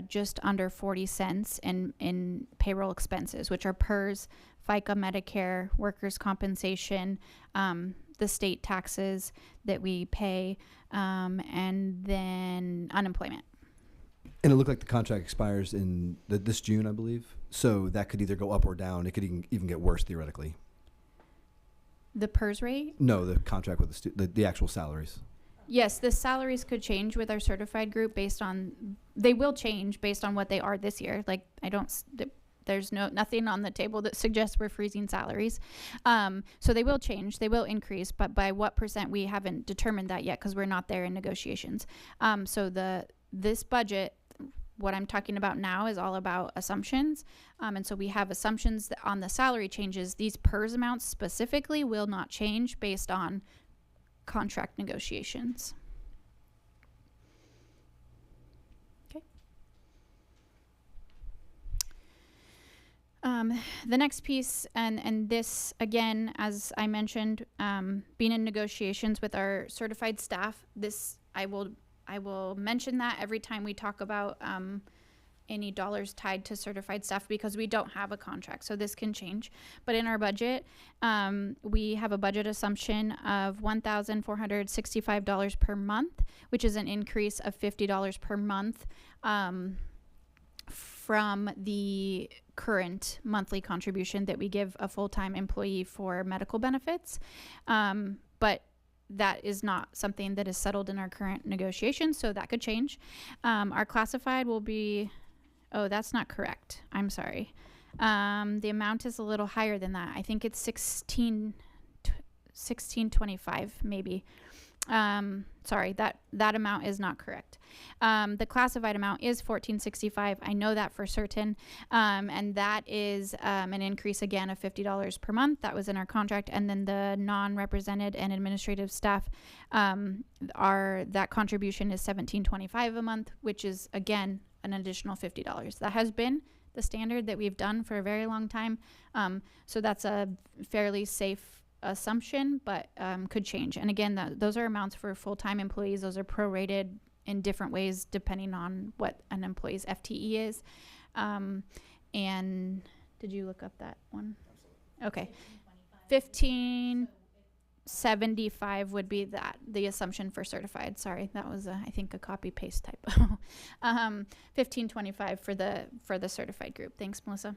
just under 40 cents in payroll expenses, which are PERS, FICA, Medicare, workers' compensation, the state taxes that we pay, and then unemployment. And it looked like the contract expires in this June, I believe. So that could either go up or down. It could even get worse theoretically. The PERS rate? No, the contract with the actual salaries. Yes, the salaries could change with our certified group they will change based on what they are this year. Like there's nothing on the table that suggests we're freezing salaries. So they will change, they will increase, but by what percent we haven't determined that yet because we're not there in negotiations. So this budget, what I'm talking about now is all about assumptions. And so we have assumptions that on the salary changes. These PERS amounts specifically will not change based on contract negotiations. Okay. The next piece, and this, again, as I mentioned, being in negotiations with our certified staff, I will mention that every time we talk about any dollars tied to certified staff because we don't have a contract, so this can change. But in our budget, we have a budget assumption of $1,465 per month, which is an increase of $50 per month from the current monthly contribution that we give a full-time employee for medical benefits. But that is not something that is settled in our current negotiations, so that could change. Our classified will be, oh, that's not correct. I'm sorry. The amount is a little higher than that. I think it's $16.25 maybe. Sorry, that amount is not correct. The classified amount is $14.65. I know that for certain. And that is an increase again of $50 per month. That was in our contract. And then the non-represented and administrative staff, that contribution is $17.25 a month, which is again an additional $50. That has been the standard that we've done for a very long time. So that's a fairly safe assumption, but could change. And again, those are amounts for full-time employees. Those are prorated in different ways depending on what an employee's FTE is. And did you look up that one? Okay. 1575 would be the assumption for certified. Sorry, that was I think a copy paste typo. 1525 for the certified group. Thanks, Melissa.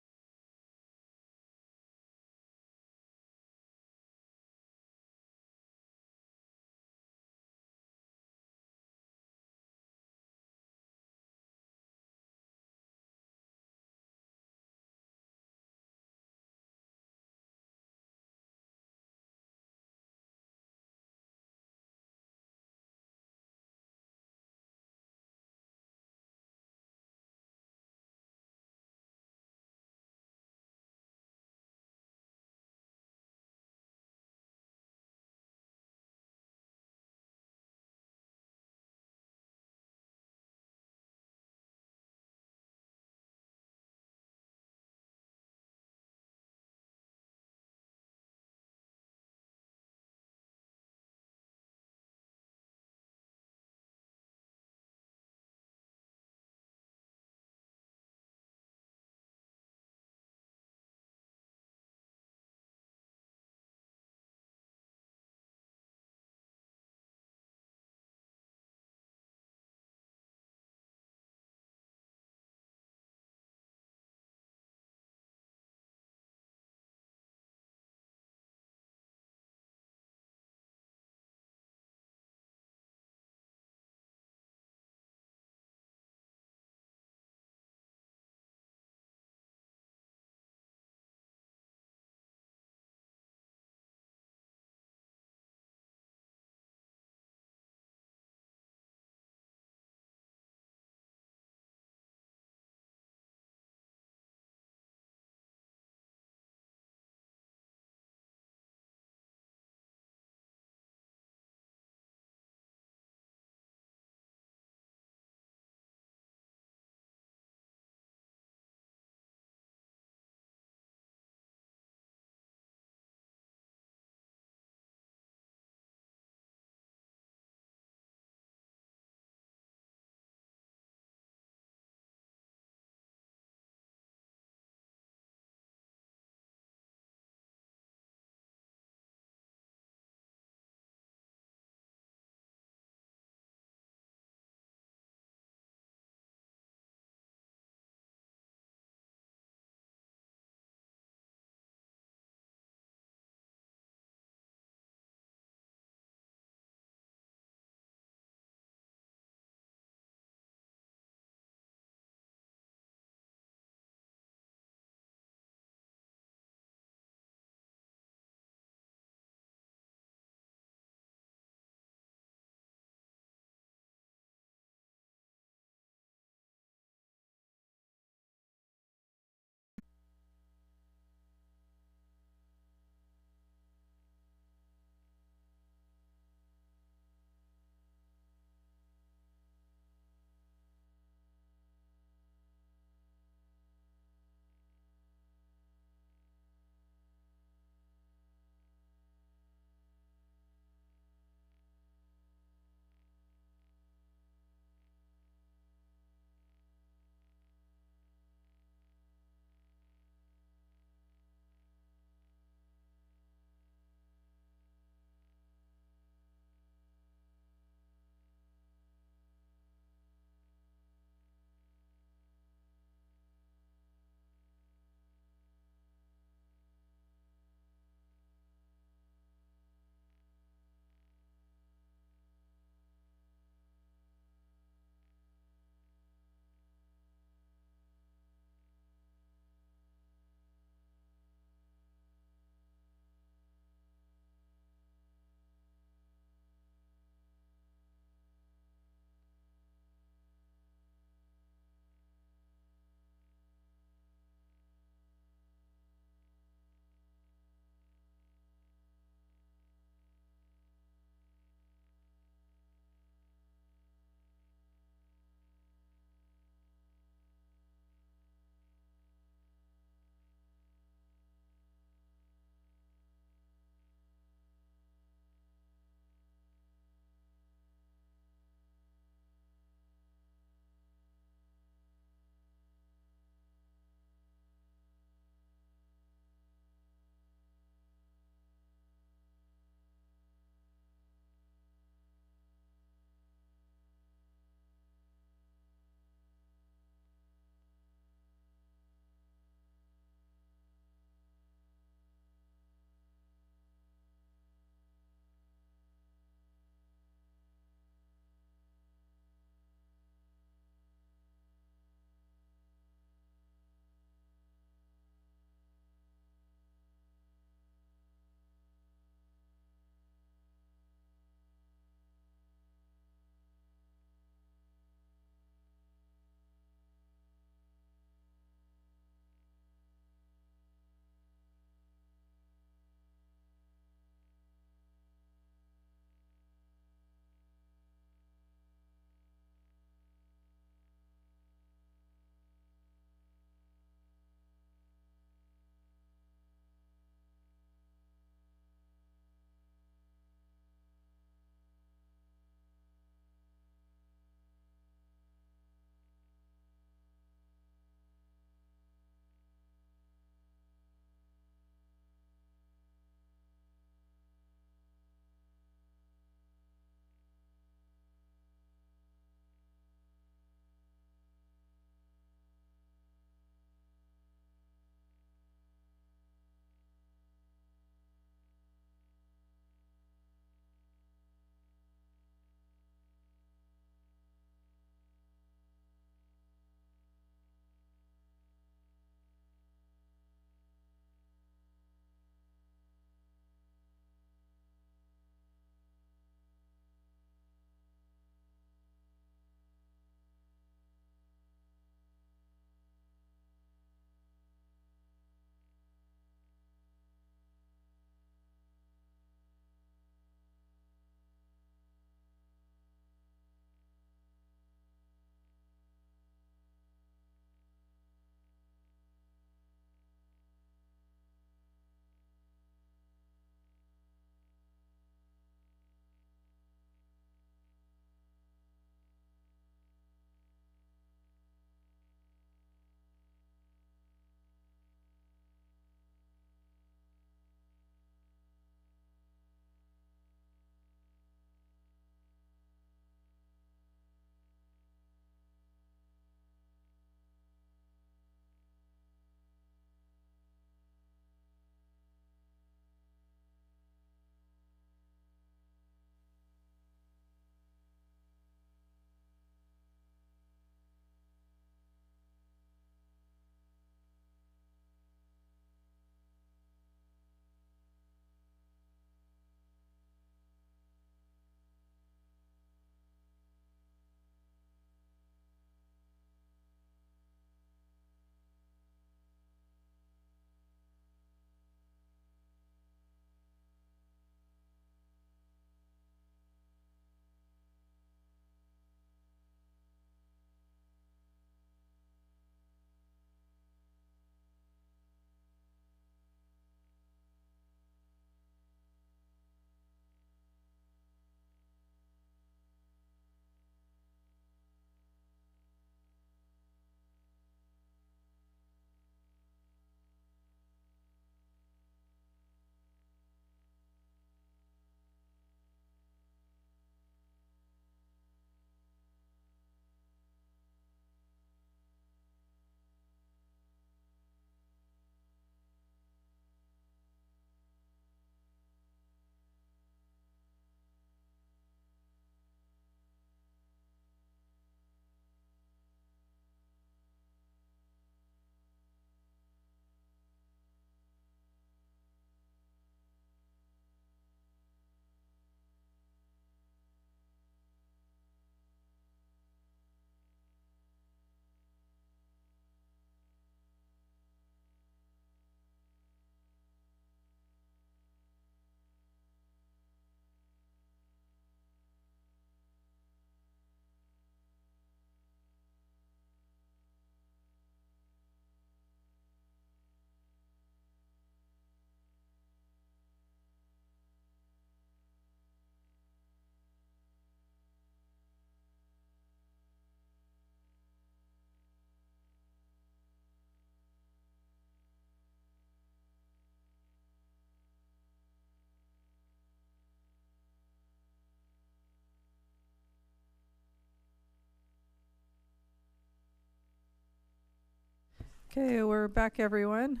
Okay, we're back, everyone.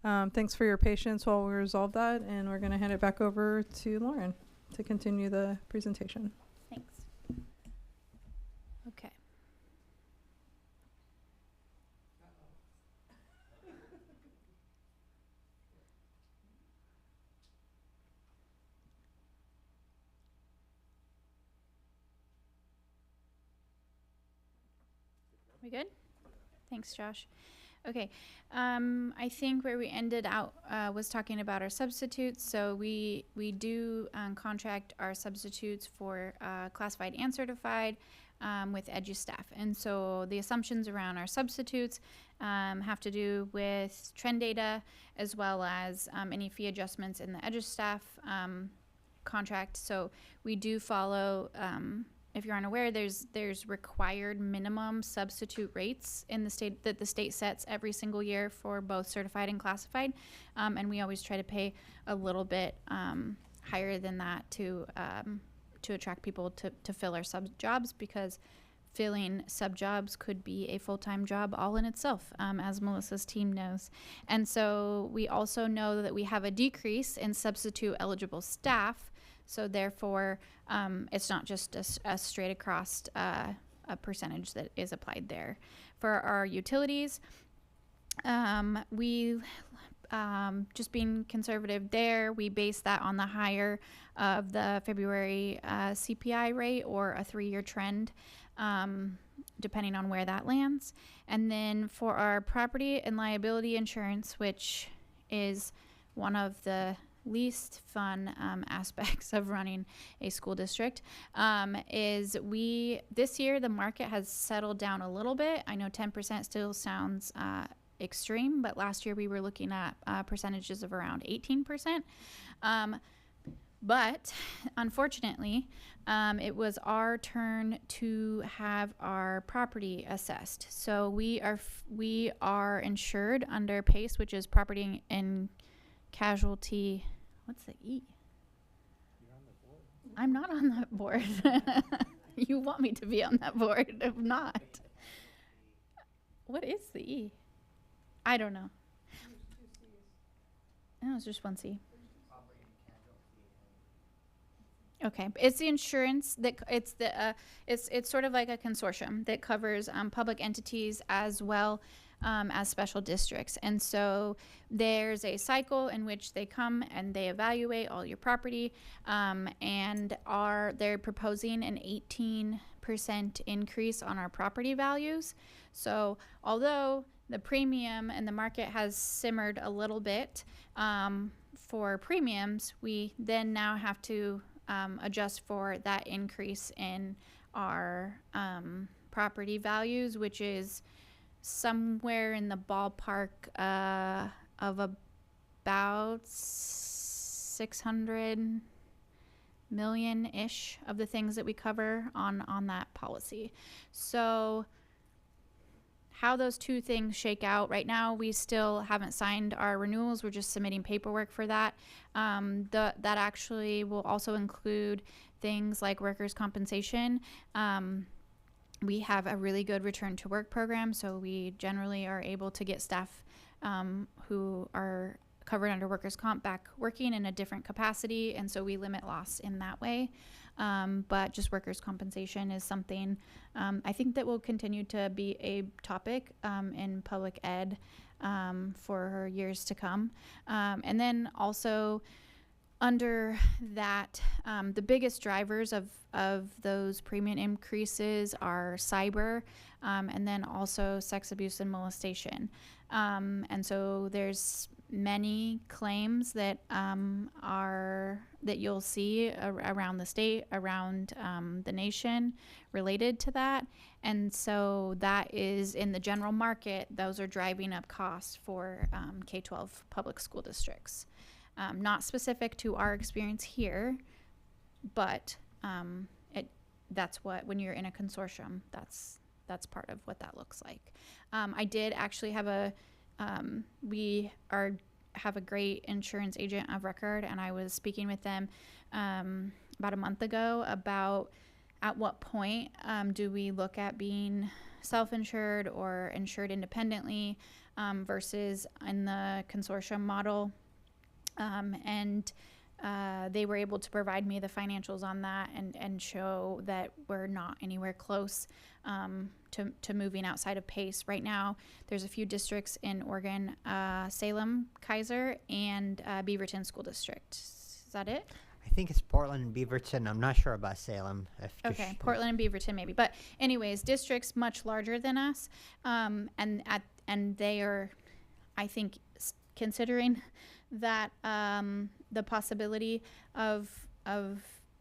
Thanks for your patience while we resolve that, and we're going to hand it back over to Lauren to continue the presentation. Thanks. Okay. We good? Thanks, Josh. Okay, I think where we ended out was talking about our substitutes. So we do contract our substitutes for classified and certified with EduStaff. And so the assumptions around our substitutes have to do with trend data as well as any fee adjustments in the EduStaff contract. So we do follow if you're unaware, there's required minimum substitute rates in the state that the state sets every single year for both certified and classified, and we always try to pay a little bit higher than that to attract people to fill our sub jobs, because filling sub jobs could be a full-time job all in itself, as Melissa's team knows. And so we also know that we have a decrease in substitute eligible staff. So therefore, it's not just a straight across a percentage that is applied there. For our utilities, we just being conservative there, we base that on the higher of the February CPI rate or a 3-year trend, depending on where that lands. And then for our property and liability insurance, which is one of the least fun aspects of running a school district, is this year the market has settled down a little bit. I know 10% still sounds extreme, but last year we were looking at percentages of around 18%. But unfortunately, it was our turn to have our property assessed. So we are insured under PACE, which is property and casualty. What's the E? You're on the board. I'm not on that board. You want me to be on that board. I'm not. What is the E? I don't know. No, it's just one C. Okay, it's the insurance that it's sort of like a consortium that covers public entities as well as special districts. And so there's a cycle in which they come and they evaluate all your property, and they're proposing an 18% increase on our property values. So although the premium and the market has simmered a little bit for premiums, we then now have to adjust for that increase in our property values, which is somewhere in the ballpark of about 600 million-ish of the things that we cover on that policy. So how those two things shake out right now, we still haven't signed our renewals. We're just submitting paperwork for that. That actually will also include things like workers' compensation. We have a really good return to work program, so we generally are able to get staff who are covered under workers' comp back working in a different capacity, and so we limit loss in that way. But just workers' compensation is something I think that will continue to be a topic in public ed for years to come. And then also under that, the biggest drivers of those premium increases are cyber, and then also sex abuse and molestation. And so there's many claims that that you'll see around the state, around the nation related to that. And so that is in the general market, those are driving up costs for K-12 public school districts. Not specific to our experience here, but that's what, when you're in a consortium, that's part of what that looks like. I did actually have we have a great insurance agent of record, and I was speaking with them about a month ago about at what point do we look at being self-insured or insured independently versus in the consortium model. They were able to provide me the financials on that and show that we're not anywhere close to moving outside of PACE. Right now, there's a few districts in Oregon, Salem, Kaiser, and Beaverton School District. Is that it? I think it's Portland and Beaverton. I'm not sure about Salem. Okay, Portland and Beaverton maybe. But anyways, districts much larger than us, and they are, I think, considering that the possibility of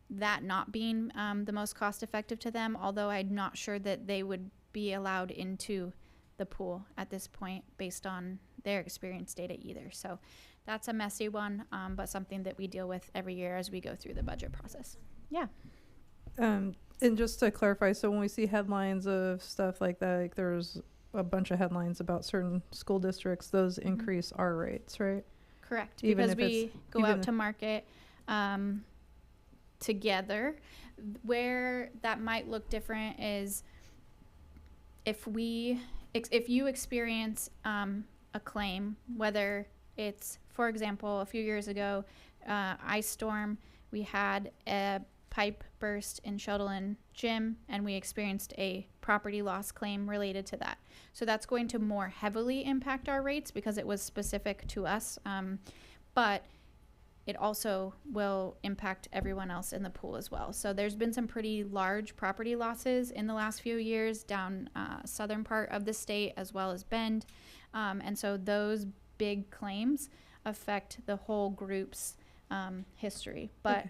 that not being the most cost effective to them, although I'm not sure that they would be allowed into the pool at this point based on their experience data either. So that's a messy one, but something that we deal with every year as we go through the budget process. Yeah. And just to clarify, so when we see headlines of stuff like that, like there's a bunch of headlines about certain school districts, those increase our rates, right? Correct, Even because if we it's- go even out if- to market together. Where that might look different is if you experience a claim, whether it's, for example, a few years ago, ice storm, we had a pipe burst in Sheltland Gym, and we experienced a property loss claim related to that. So that's going to more heavily impact our rates because it was specific to us, but it also will impact everyone else in the pool as well. So there's been some pretty large property losses in the last few years down southern part of the state as well as Bend, and so those big claims affect the whole group's history. But Okay.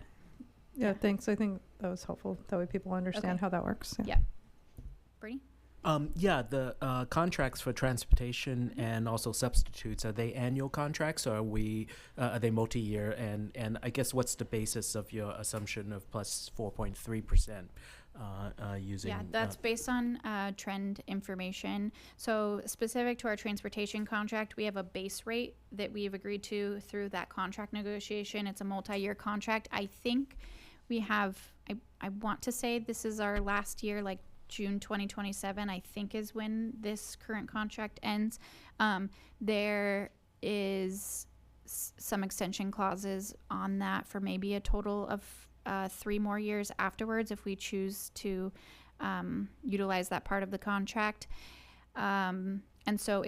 Yeah, thanks. I think that was helpful. That way people understand Okay. how that works. Yeah. Brittany? The contracts for transportation and also substitutes, are they annual contracts or are they multi-year? And I guess what's the basis of your assumption of plus 4.3% using? Yeah, that's based on trend information. So specific to our transportation contract, we have a base rate that we've agreed to through that contract negotiation. It's a multi-year contract. I think we have, I want to say this is our last year, like June 2027, I think is when this current contract ends. There is some extension clauses on that for maybe a total of 3 more years afterwards if we choose to utilize that part of the contract. And so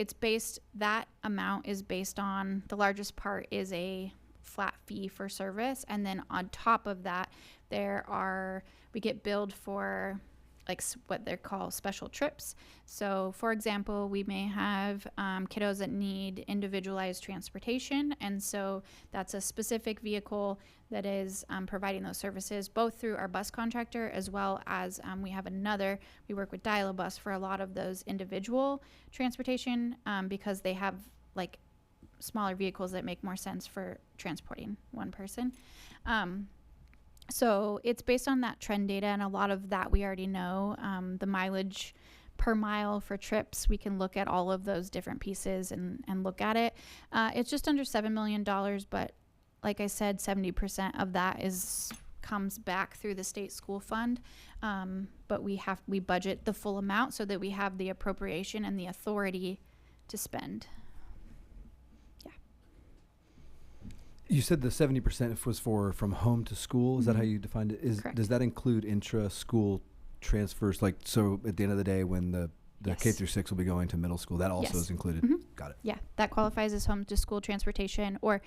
that amount is based on, the largest part is a flat fee for service. And then on top of that, we get billed for like what they're called special trips. So for example, we may have kiddos that need individualized transportation. And so that's a specific vehicle that is providing those services both through our bus contractor as well as we work with Dial-A-Bus for a lot of those individual transportation because they have like smaller vehicles that make more sense for transporting one person. So it's based on that trend data, and a lot of that we already know. The mileage per mile for trips, we can look at all of those different pieces and look at it. It's just under $7 million, but like I said, 70% of that comes back through the state school fund. But we budget the full amount so that we have the appropriation and the authority to spend. You said the 70% was from home to school. Is that how you defined it? Correct. Does that include intra-school transfers? Like, so at the end of the day, when the Yes. K through 6 will be going to middle school, that also Yes. is included. Mhm. Got it. Yeah, that qualifies as home to school transportation. Or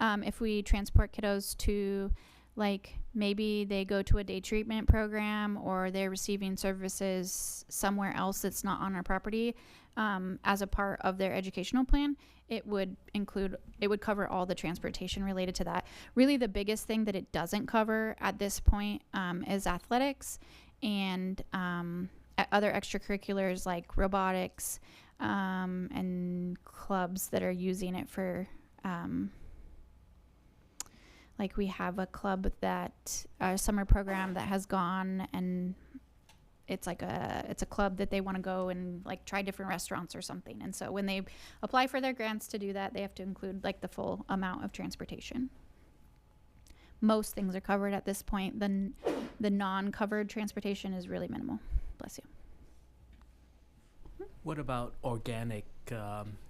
if we transport kiddos to, like, maybe they go to a day treatment program or they're receiving services somewhere else that's not on our property as a part of their educational plan, it would cover all the transportation related to that. Really, the biggest thing that it doesn't cover at this point is athletics and other extracurriculars like robotics and clubs that are using it for like we have a club that a summer program that has gone, and it's a club that they want to go and like try different restaurants or something. And so when they apply for their grants to do that, they have to include like the full amount of transportation. Most things are covered at this point. The non-covered transportation is really minimal. Bless you. What about organic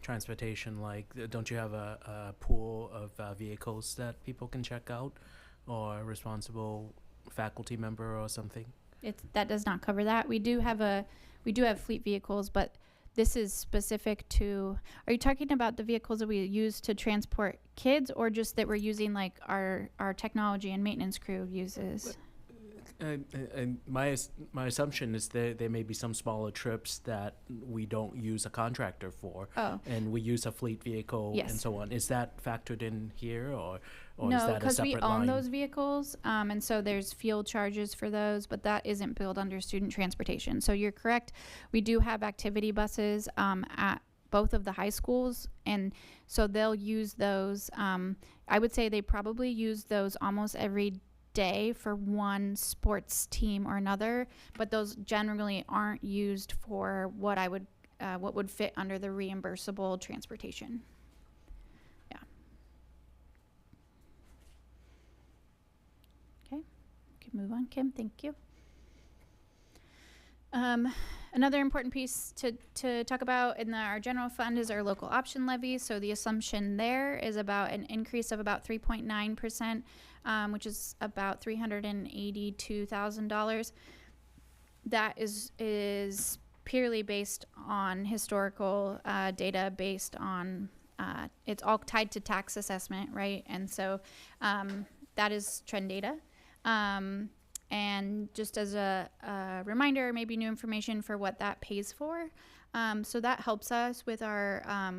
transportation? Like, don't you have a pool of vehicles that people can check out, or a responsible faculty member or something? That does not cover that. We do have fleet vehicles, but this is specific to. Are you talking about the vehicles that we use to transport kids, or just that we're using like our technology and maintenance crew uses? And my assumption is there may be some smaller trips that we don't use a contractor for, and we use a fleet vehicle and so on. Is that factored in here, or no, is that a because we separate own line? those vehicles, and so there's fuel charges for those, but that isn't billed under student transportation. So you're correct. We do have activity buses at both of the high schools, and so they'll use those. I would say they probably use those almost every day for one sports team or another, but those generally aren't used for what would fit under the reimbursable transportation. Yeah. Okay, we can move on, Kim. Thank you. Another important piece to talk about in our general fund is our local option levy. So the assumption there is about an increase of about 3.9%, which is about $382,000. That is purely based on historical data, based on it's all tied to tax assessment, right? And so that is trend data. And just as a reminder, maybe new information for what that pays for. So that helps us with our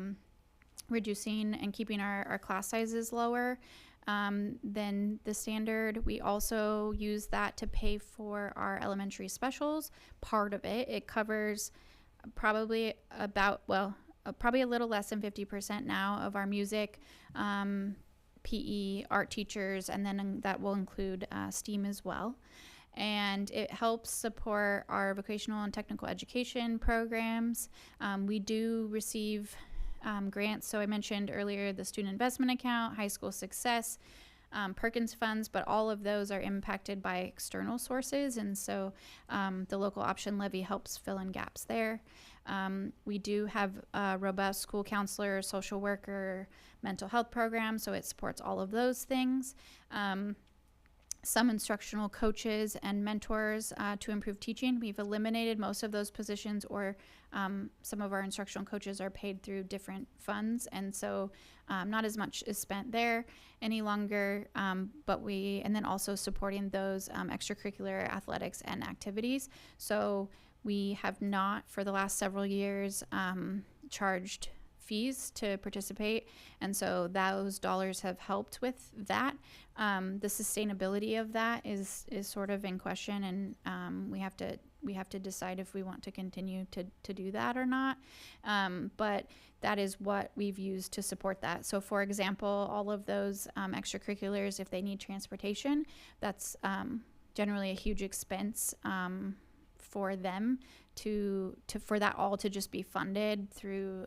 reducing and keeping our class sizes lower than the standard. We also use that to pay for our elementary specials. Part of it covers probably probably a little less than 50% now of our music, PE, art teachers, and then that will include STEAM as well. And it helps support our vocational and technical education programs. We do receive grants. So I mentioned earlier the student investment account, high school success, Perkins funds, but all of those are impacted by external sources. And so the local option levy helps fill in gaps there. We do have a robust school counselor, social worker, mental health program, so it supports all of those things. Some instructional coaches and mentors to improve teaching. We've eliminated most of those positions, or some of our instructional coaches are paid through different funds, and so not as much is spent there any longer. And then also supporting those extracurricular athletics and activities. So we have not, for the last several years, charged fees to participate, and so those dollars have helped with that. The sustainability of that is sort of in question, and we have to decide if we want to continue to do that or not. But that is what we've used to support that. So, for example, all of those extracurriculars, if they need transportation, that's generally a huge expense for them for that all to just be funded through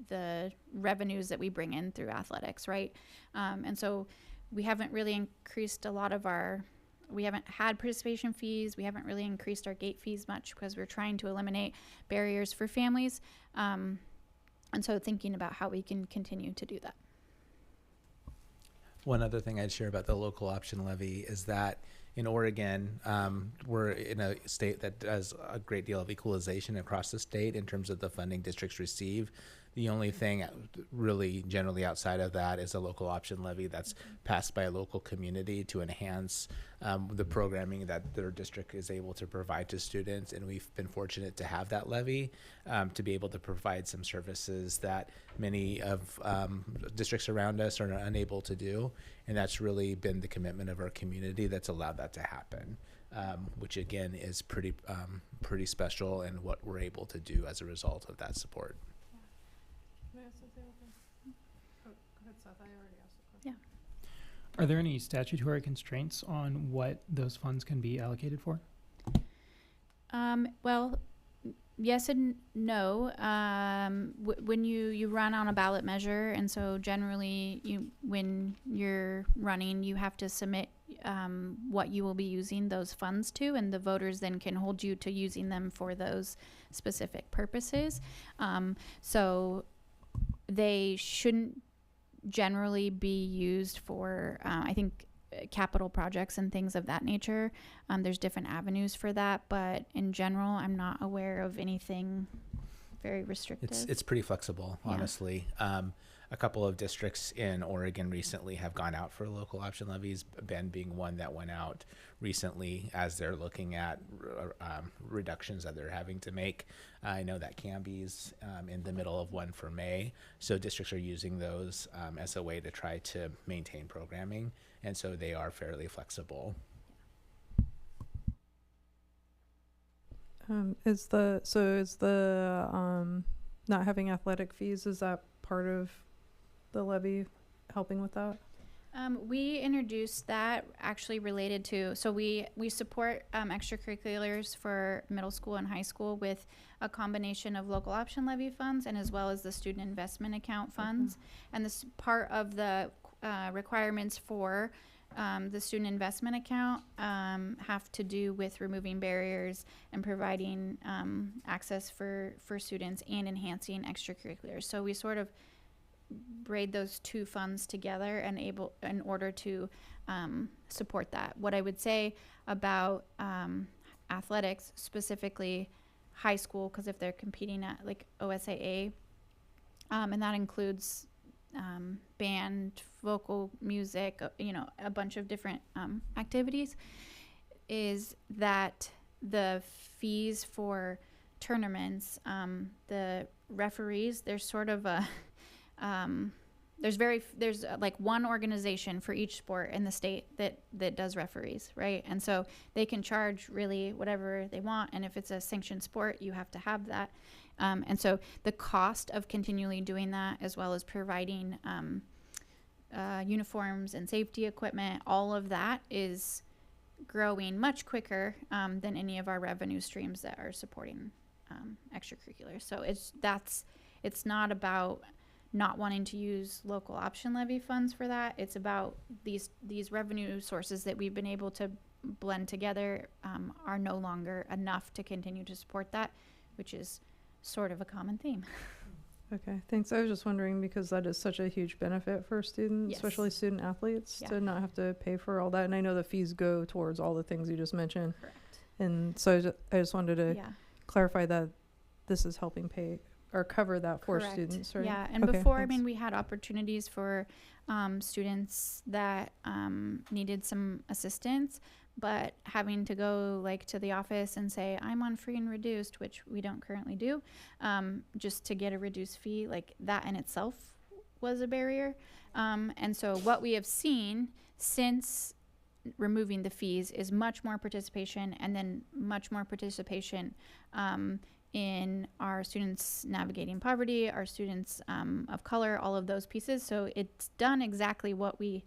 the revenues that we bring in through athletics, right? And so we haven't really increased we haven't had participation fees. We haven't really increased our gate fees much because we're trying to eliminate barriers for families. And so thinking about how we can continue to do that. One other thing I'd share about the local option levy is that in Oregon, we're in a state that does a great deal of equalization across the state in terms of the funding districts receive. The only thing really generally outside of that is a local option levy that's passed by a local community to enhance the programming that their district is able to provide to students. And we've been fortunate to have that levy to be able to provide some services that many of districts around us are unable to do. And that's really been the commitment of our community that's allowed that to happen, which again is pretty special, and what we're able to do as a result of that support. Are there any statutory constraints on what those funds can be allocated for? Well, yes and no. When you run on a ballot measure, and so generally when you're running, you have to submit what you will be using those funds to, and the voters then can hold you to using them for those specific purposes. So they shouldn't generally be used for, I think, capital projects and things of that nature. There's different avenues for that, but in general, I'm not aware of anything very restrictive. It's pretty flexible, Yeah. honestly. A couple of districts in Oregon recently have gone out for local option levies, Bend being one that went out recently as they're looking at reductions that they're having to make. I know that Canby's in the middle of one for May, so districts are using those as a way to try to maintain programming, and so they are fairly flexible. Is the not having athletic fees, is that part of the levy helping with that? We introduced that actually related to, so we support extracurriculars for middle school and high school with a combination of local option levy funds and as well as the student investment account funds. And this part of the requirements for the student investment account have to do with removing barriers and providing access for students and enhancing extracurriculars. So we sort of braid those two funds together and in order to support that. What I would say about athletics, specifically high school, because if they're competing at like OSAA, and that includes band, vocal, music, a bunch of different activities, is that the fees for tournaments, the referees, there's sort of a there's like one organization for each sport in the state that does referees, right? And so they can charge really whatever they want, and if it's a sanctioned sport, you have to have that. And so the cost of continually doing that, as well as providing uniforms and safety equipment, all of that is growing much quicker than any of our revenue streams that are supporting extracurriculars. So it's not about not wanting to use local option levy funds for that. It's about these revenue sources that we've been able to blend together are no longer enough to continue to support that, which is sort of a common theme. Okay, thanks. I was just wondering because that is such a huge benefit for students, Yes. especially student athletes, Yeah. to not have to pay for all that. And I know the fees go towards all the things you just mentioned. Correct. And so I just wanted to Yeah. clarify that this is helping pay or cover that for Correct. students, right? Yeah, and Okay, before, thanks. I mean, we had opportunities for students that needed some assistance, but having to go like to the office and say, I'm on free and reduced, which we don't currently do, just to get a reduced fee, like that in itself was a barrier. And so what we have seen since removing the fees is much more participation, and then much more participation in our students navigating poverty, our students of color, all of those pieces. So it's done exactly what we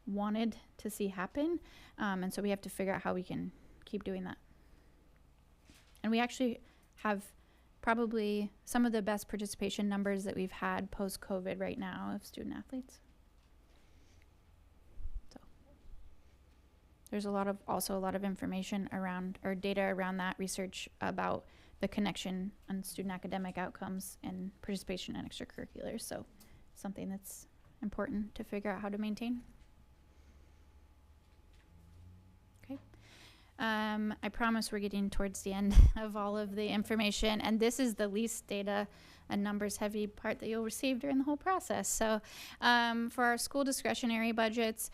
wanted to see happen. And so we have to figure out how we can keep doing that. And we actually have probably some of the best participation numbers that we've had post-COVID right now of student athletes. So there's also a lot of information around, or data around that research about the connection on student academic outcomes and participation in extracurriculars. So something that's important to figure out how to maintain. Okay. I promise we're getting towards the end of all of the information, and this is the least data and numbers heavy part that you'll receive during the whole process. So for our school discretionary budgets,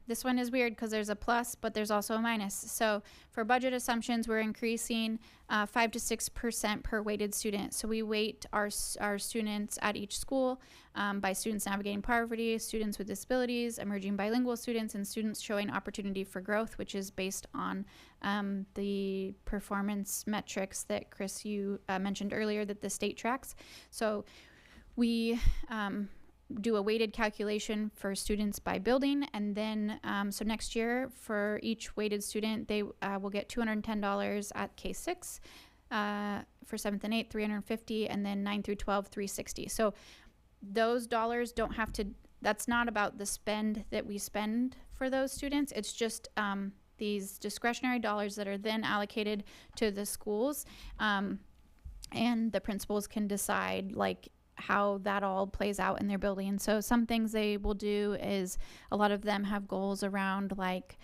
this one is weird because there's a plus, but there's also a minus. So for budget assumptions, we're increasing 5 to 6% per weighted student. So we weight our students at each school by students navigating poverty, students with disabilities, emerging bilingual students, and students showing opportunity for growth, which is based on the performance metrics that Chris, you mentioned earlier that the state tracks. So we do a weighted calculation for students by building, and then so next year for each weighted student, they will get $210 at K6, for 7th and 8th, $350, and then 9 through 12, $360. So those dollars don't have to that's not about the spend that we spend for those students. It's just these discretionary dollars that are then allocated to the schools, and the principals can decide like how that all plays out in their building. So some things they will do is, a lot of them have goals around like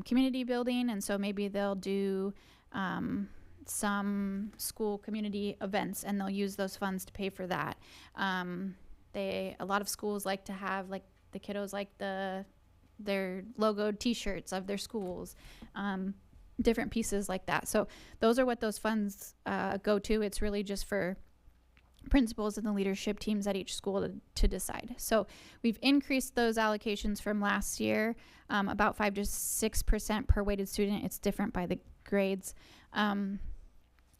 community building, and so maybe they'll do some school community events, and they'll use those funds to pay for that. A lot of schools like to have, like, the kiddos like their logoed T-shirts of their schools, different pieces like that. So those are what those funds go to. It's really just for principals and the leadership teams at each school to decide. So we've increased those allocations from last year, about 5 to 6% per weighted student. It's different by the grades.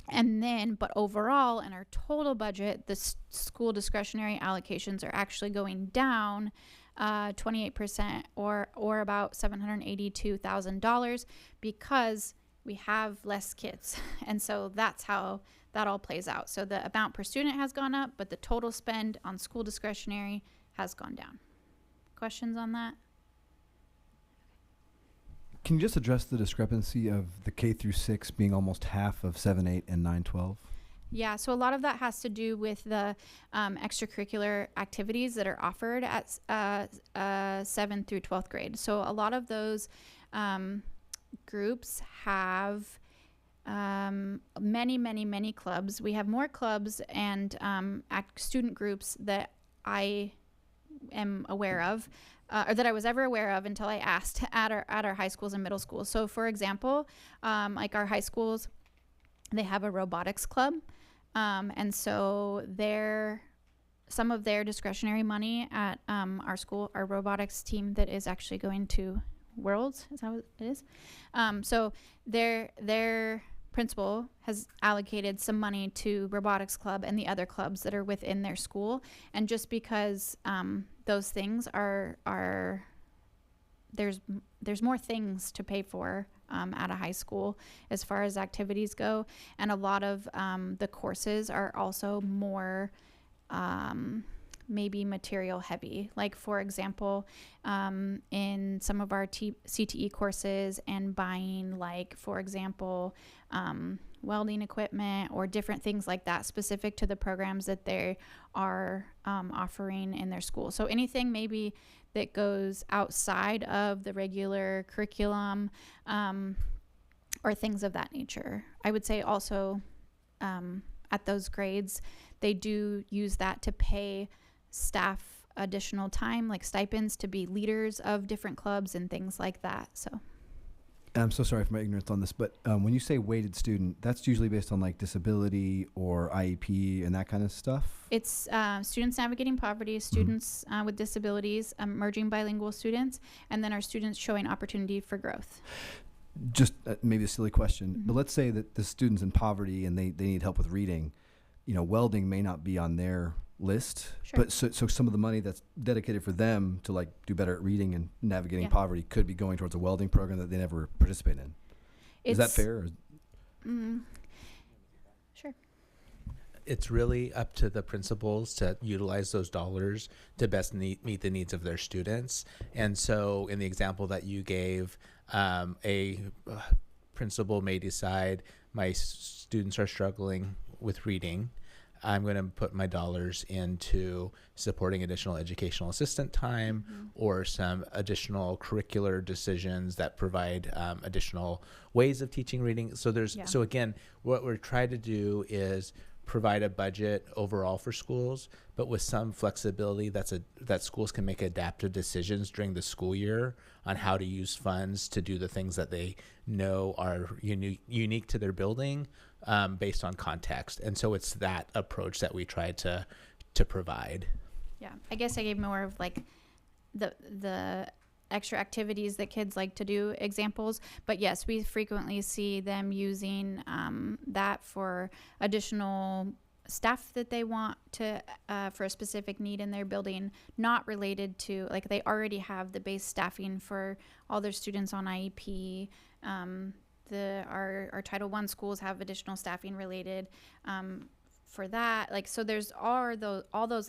And then, but overall, in our total budget, the school discretionary allocations are actually going down 28%, or about $782,000, because we have less kids. And so that's how that all plays out. So the amount per student has gone up, but the total spend on school discretionary has gone down. Questions on that? Can you just address the discrepancy of the K through 6 being almost half of 7, 8, and 9, 12? Yeah, so a lot of that has to do with the extracurricular activities that are offered at 7th through 12th grade. So a lot of those groups have many clubs. We have more clubs and student groups that I am aware of, or that I was ever aware of until I asked at our high schools and middle schools. So for example, like our high schools, they have a robotics club, and so some of their discretionary money at our school, our robotics team that is actually going to Worlds, is that what it is? So their principal has allocated some money to robotics club and the other clubs that are within their school. And just because those things are there's more things to pay for at a high school as far as activities go, and a lot of the courses are also more maybe material heavy. Like for example, in some of our CTE courses, and buying, like for example, welding equipment or different things like that specific to the programs that they are offering in their school. So anything maybe that goes outside of the regular curriculum, or things of that nature. I would say also at those grades, they do use that to pay staff additional time, like stipends, to be leaders of different clubs and things like that. So I'm so sorry for my ignorance on this, but when you say weighted student, that's usually based on like disability or IEP and that kind of stuff? It's students navigating poverty, students with disabilities, emerging bilingual students, and then our students showing opportunity for growth. Just maybe a silly question, but let's say that the student's in poverty and they need help with reading. You know, welding may not be on their list, Sure. but so some of the money that's dedicated for them to like do better at reading and navigating poverty could be going towards a welding program that they never participate in. Is that fair? Sure. It's really up to the principals to utilize those dollars to best meet the needs of their students. And so in the example that you gave, a principal may decide, my students are struggling with reading, I'm going to put my dollars into supporting additional educational assistant time, or some additional curricular decisions that provide additional ways of teaching reading. So so again, what we're trying to do is provide a budget overall for schools, but with some flexibility that schools can make adaptive decisions during the school year on how to use funds to do the things that they know are unique to their building, based on context. And so it's that approach that we try to provide. Yeah, I guess I gave more of like the extra activities that kids like to do examples, but yes, we frequently see them using that for additional staff that they want to for a specific need in their building, not related to, like, they already have the base staffing for all their students on IEP. Our Title I schools have additional staffing related for that. Like, so there's all those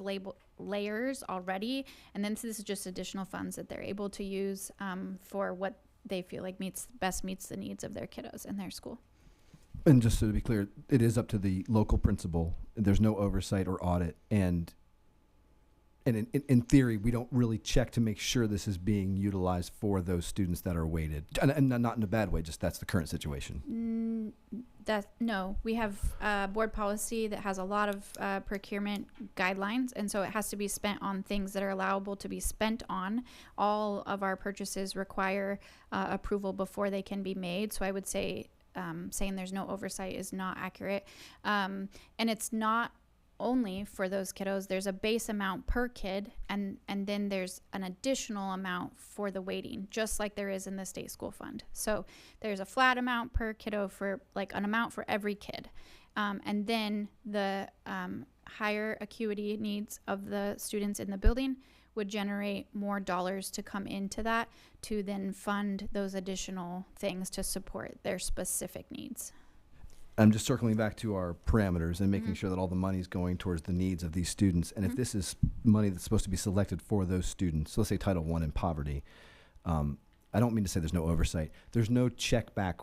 layers already, and then this is just additional funds that they're able to use for what they feel like best meets the needs of their kiddos in their school. And just to be clear, it is up to the local principal. There's no oversight or audit, and in theory, we don't really check to make sure this is being utilized for those students that are weighted, and not in a bad way. Just that's the current situation. No, we have a board policy that has a lot of procurement guidelines, and so it has to be spent on things that are allowable to be spent on. All of our purchases require approval before they can be made. So I would say saying there's no oversight is not accurate, and it's not only for those kiddos. There's a base amount per kid, and then there's an additional amount for the weighting, just like there is in the state school fund. So there's a flat amount per kiddo for like an amount for every kid, and then the higher acuity needs of the students in the building would generate more dollars to come into that to then fund those additional things to support their specific needs. I'm just circling back to our parameters and making sure that all the money is going towards the needs of these students. And if this is money that's supposed to be selected for those students, so let's say Title I in poverty, I don't mean to say there's no oversight. There's no check back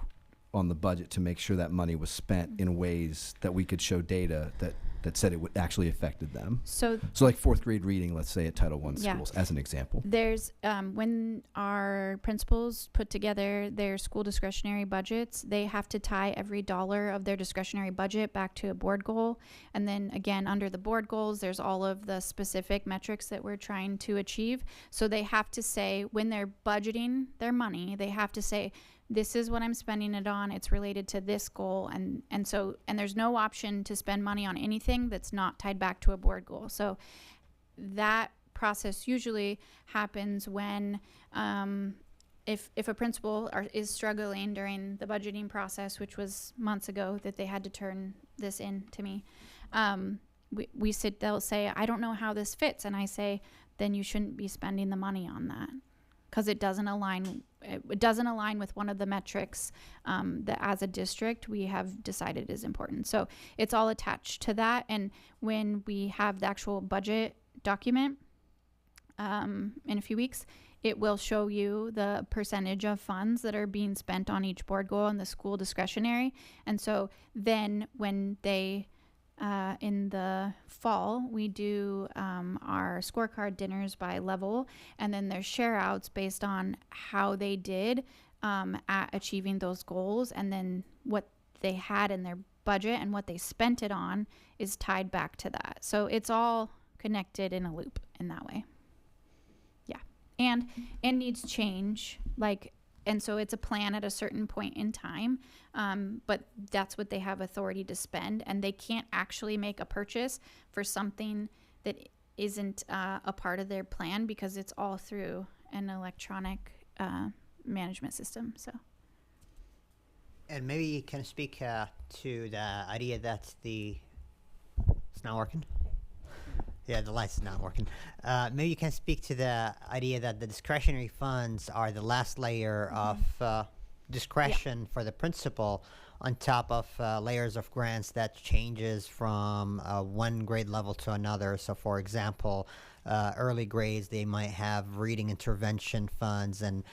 on the budget to make sure that money was spent in ways that we could show data that said it would actually affected them. So like fourth grade reading, let's say at Title I schools, as an example. There's when our principals put together their school discretionary budgets, they have to tie every dollar of their discretionary budget back to a board goal. And then again, under the board goals, there's all of the specific metrics that we're trying to achieve. So they have to say, when they're budgeting their money, they have to say, this is what I'm spending it on. It's related to this goal. And there's no option to spend money on anything that's not tied back to a board goal. So that process usually happens when if a principal is struggling during the budgeting process, which was months ago that they had to turn this in to me, they'll say, I don't know how this fits. And I say, then you shouldn't be spending the money on that, because it doesn't align with one of the metrics that as a district we have decided is important. So it's all attached to that. And when we have the actual budget document in a few weeks, it will show you the percentage of funds that are being spent on each board goal and the school discretionary. And so then when they in the fall, we do our scorecard dinners by level, and then there's share outs based on how they did at achieving those goals, and then what they had in their budget and what they spent it on is tied back to that. So it's all connected in a loop in that way. Yeah. And needs change, and so it's a plan at a certain point in time, but that's what they have authority to spend, and they can't actually make a purchase for something that isn't a part of their plan, because it's all through an electronic management system. So. And maybe you can speak to the idea that it's not working? Yeah, the lights is not working. Maybe you can speak to the idea that the discretionary funds are the last layer of discretion for the principal, on top of layers of grants that changes from one grade level to another. So for example, early grades, they might have reading intervention funds, and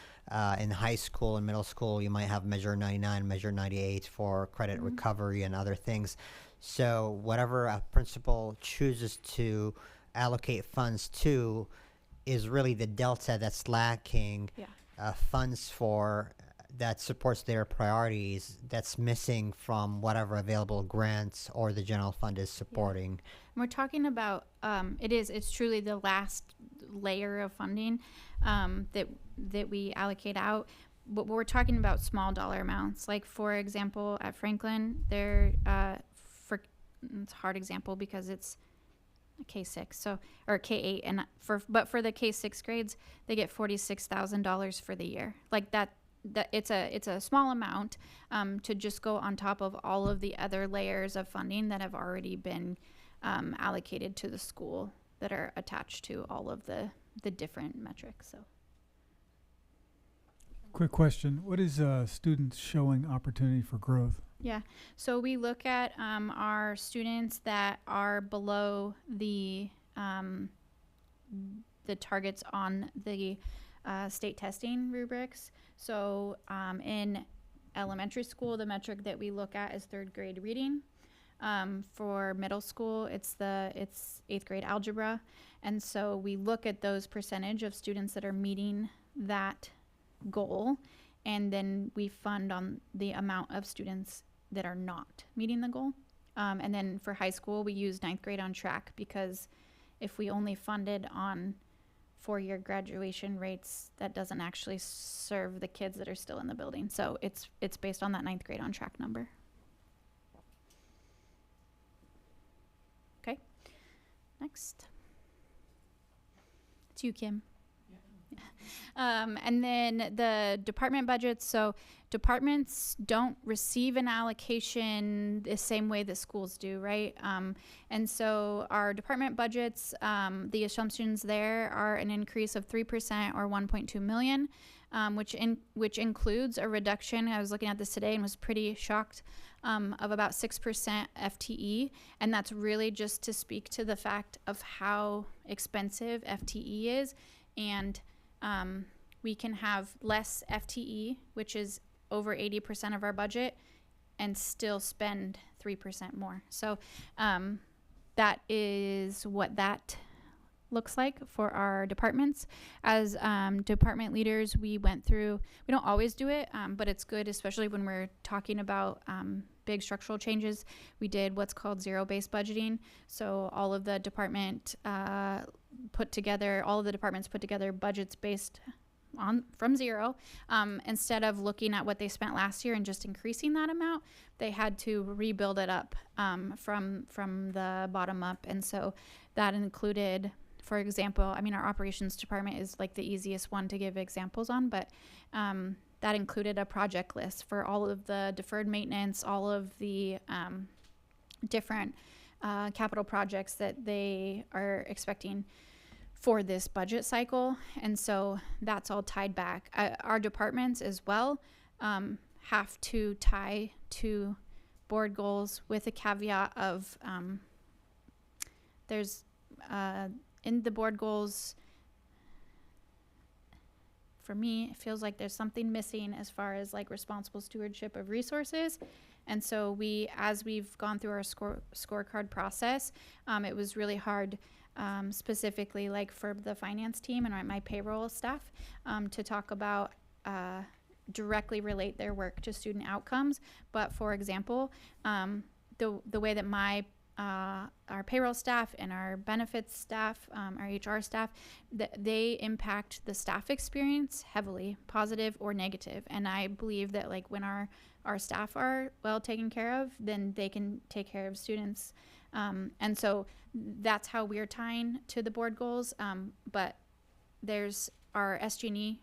in high school and middle school, you might have Measure 99, Measure 98 for credit recovery and other things. So whatever a principal chooses to allocate funds to is really the delta that's lacking funds for, that supports their priorities, that's missing from whatever available grants or the general fund is supporting. And we're talking about, it's truly the last layer of funding that we allocate out. But we're talking about small dollar amounts. Like, for example, at Franklin, it's a hard example because it's K6, or K8, and for the K6 grades, they get $46,000 for the year. Like that it's a small amount to just go on top of all of the other layers of funding that have already been allocated to the school that are attached to all of the different metrics. So. Quick question. What is students showing opportunity for growth? Yeah, so we look at our students that are below the the targets on the state testing rubrics. So in elementary school, the metric that we look at is third grade reading. For middle school, it's 8th grade algebra. And so we look at those percentage of students that are meeting that goal, and then we fund on the amount of students that are not meeting the goal. And then for high school, we use 9th grade on track, because if we only funded on 4-year graduation rates, that doesn't actually serve the kids that are still in the building. So it's based on that 9th grade on track number. Okay, next. It's you, Kim. And then the department budgets. So departments don't receive an allocation the same way that schools do, right? And so our department budgets, the assumptions there are an increase of 3% or 1.2 million, which includes a reduction. I was looking at this today and was pretty shocked, of about 6% FTE. And that's really just to speak to the fact of how expensive FTE is. And we can have less FTE, which is over 80% of our budget, and still spend 3% more. So that is what that looks like for our departments. As department leaders, we went through, we don't always do it, but it's good, especially when we're talking about big structural changes. We did what's called zero-based budgeting. So all of the departments put together budgets based on from zero. Instead of looking at what they spent last year and just increasing that amount, they had to rebuild it up from the bottom up. And so that included, for example, I mean, our operations department is like the easiest one to give examples on, but that included a project list for all of the deferred maintenance, all of the different capital projects that they are expecting for this budget cycle. And so that's all tied back. Our departments as well have to tie to board goals, with a caveat of there's in the board goals, for me, it feels like there's something missing as far as like responsible stewardship of resources. And so as we've gone through our scorecard process, it was really hard, specifically like for the finance team and my payroll staff, to talk about directly relate their work to student outcomes. But for example, the way that our payroll staff and our benefits staff, our HR staff, they impact the staff experience heavily, positive or negative. And I believe that like when our staff are well taken care of, then they can take care of students. And so that's how we're tying to the board goals. But there's our SG&E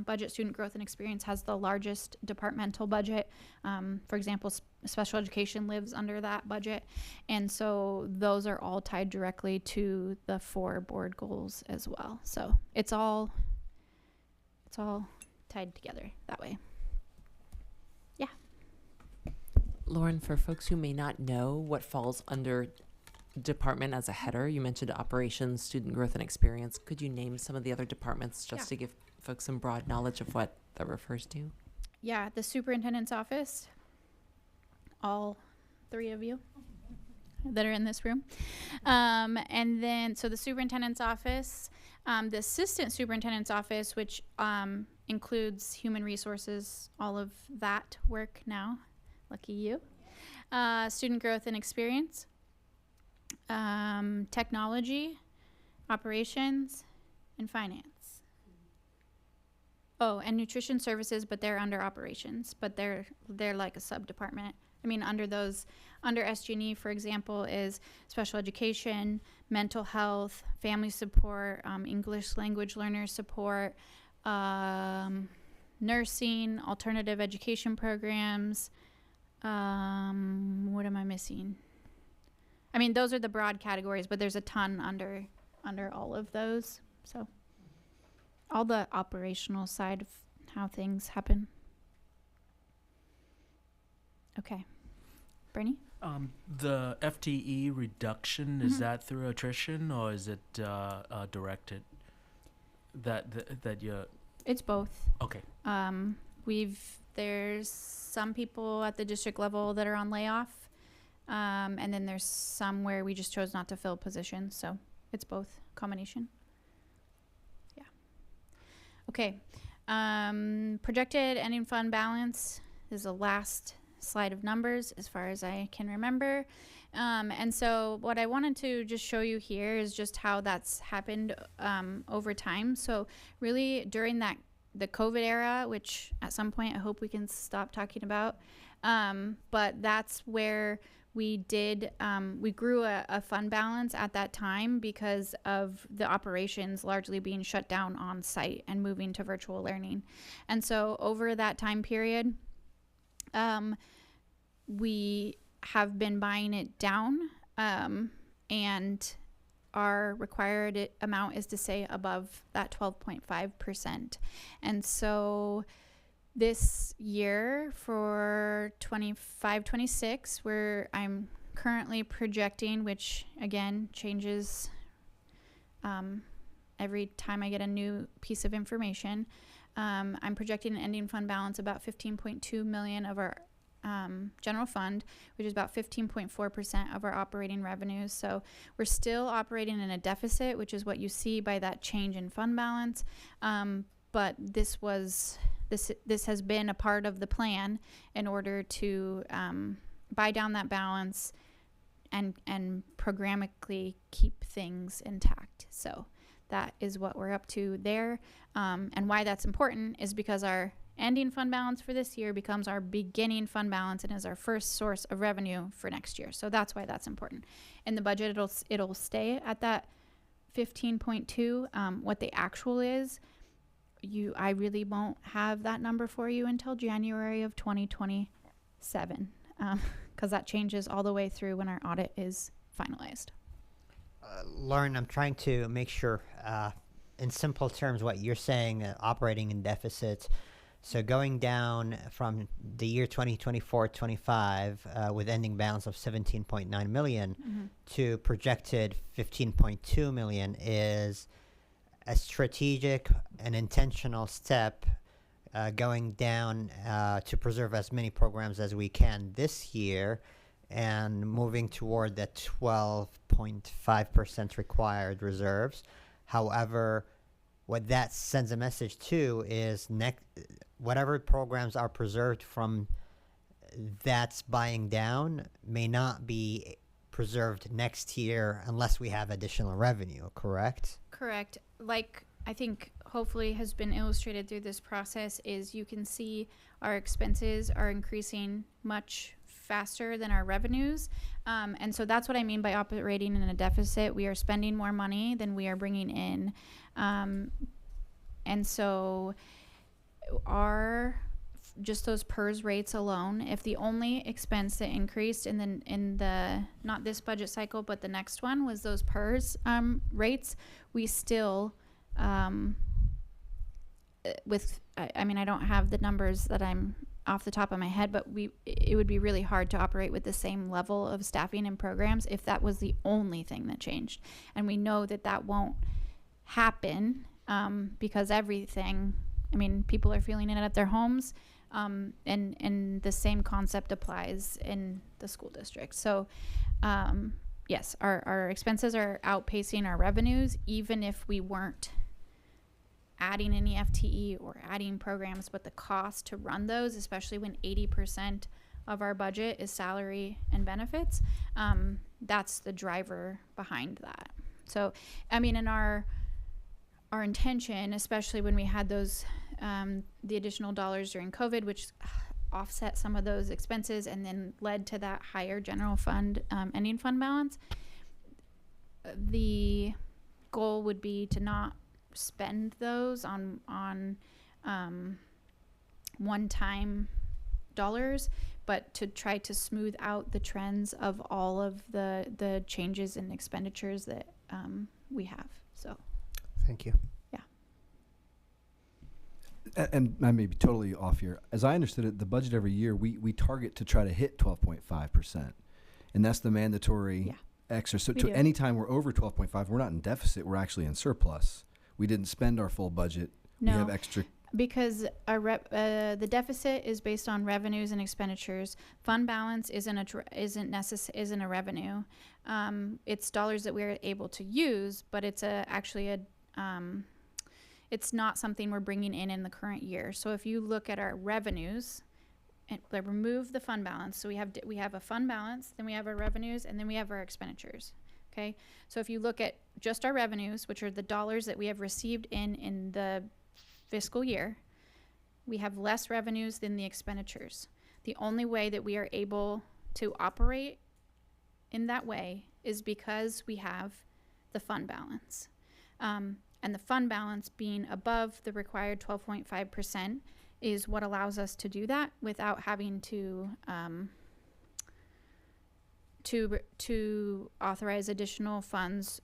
budget. Student growth and experience has the largest departmental budget. For example, special education lives under that budget. And so those are all tied directly to the 4 board goals as well. So it's all tied together that way. Yeah. Lauren, for folks who may not know what falls under department as a header, you mentioned operations, student growth and experience. Could you name some of the other departments just to give folks some broad knowledge of what that refers to? Yeah, the superintendent's office, all 3 of you that are in this room. And then, so the superintendent's office, the assistant superintendent's office, which includes human resources, all of that work now, lucky you. Student growth and experience, technology, operations, and finance. Oh, and nutrition services, but they're under operations, but they're like a sub-department. I mean, under SG&E, for example, is special education, mental health, family support, English language learner support, nursing, alternative education programs. What am I missing? I mean, those are the broad categories, but there's a ton under all of those. So all the operational side of how things happen. Okay. Bernie? The FTE reduction, is that through attrition or is it directed? That you. It's both. Okay. There's some people at the district level that are on layoff, and then there's some where we just chose not to fill positions. So it's both combination. Yeah. Okay. Projected ending fund balance is the last slide of numbers as far as I can remember. And so what I wanted to just show you here is just how that's happened over time. So really during the COVID era, which at some point I hope we can stop talking about, but that's where we grew a fund balance at that time because of the operations largely being shut down on site and moving to virtual learning. And so over that time period, we have been buying it down, and our required amount is to stay above that 12.5%. And so this year for 25-26, where I'm currently projecting, which again changes every time I get a new piece of information, I'm projecting an ending fund balance about 15.2 million of our general fund, which is about 15.4% of our operating revenues. So we're still operating in a deficit, which is what you see by that change in fund balance. But this has been a part of the plan in order to buy down that balance and programmatically keep things intact. So that is what we're up to there. And why that's important is because our ending fund balance for this year becomes our beginning fund balance and is our first source of revenue for next year. So that's why that's important. In the budget, it'll stay at that 15.2. What the actual is, I really won't have that number for you until January of 2027, because that changes all the way through when our audit is finalized. Lauren, I'm trying to make sure, in simple terms, what you're saying, operating in deficits. So going down from the year 2024-25 with ending balance of 17.9 million to projected 15.2 million is a strategic and intentional step going down to preserve as many programs as we can this year and moving toward the 12.5% required reserves. However, what that sends a message to is whatever programs are preserved from that's buying down may not be preserved next year unless we have additional revenue, correct? Correct. Like I think hopefully has been illustrated through this process is you can see our expenses are increasing much faster than our revenues. And so that's what I mean by operating in a deficit. We are spending more money than we are bringing in. And so just those PERS rates alone, if the only expense that increased in the not this budget cycle but the next one was those PERS rates, we still I don't have the numbers that I'm off the top of my head, but it would be really hard to operate with the same level of staffing and programs if that was the only thing that changed. And we know that won't happen because everything, people are feeling it at their homes, and the same concept applies in the school district. So yes, our expenses are outpacing our revenues, even if we weren't adding any FTE or adding programs, but the cost to run those, especially when 80% of our budget is salary and benefits, that's the driver behind that. So, in our intention, especially when we had those, the additional dollars during COVID, which offset some of those expenses and then led to that higher general fund ending fund balance, the goal would be to not spend those on one-time dollars, but to try to smooth out the trends of all of the changes in expenditures that we have. So thank you. Yeah. And I may be totally off here. As I understood it, the budget every year, we target to try to hit 12.5%. And that's the mandatory Yeah. extra. So We to do. any time we're over 12.5, we're not in deficit, we're actually in surplus. We didn't spend our full budget. We No. have extra. Because the deficit is based on revenues and expenditures. Fund balance isn't a revenue. It's dollars that we're able to use, but it's it's not something we're bringing in the current year. So if you look at our revenues and like remove the fund balance, so we have a fund balance, then we have our revenues, and then we have our expenditures. Okay, so if you look at just our revenues, which are the dollars that we have received in the fiscal year, we have less revenues than the expenditures. The only way that we are able to operate in that way is because we have the fund balance. And the fund balance being above the required 12.5% is what allows us to do that without having to authorize additional funds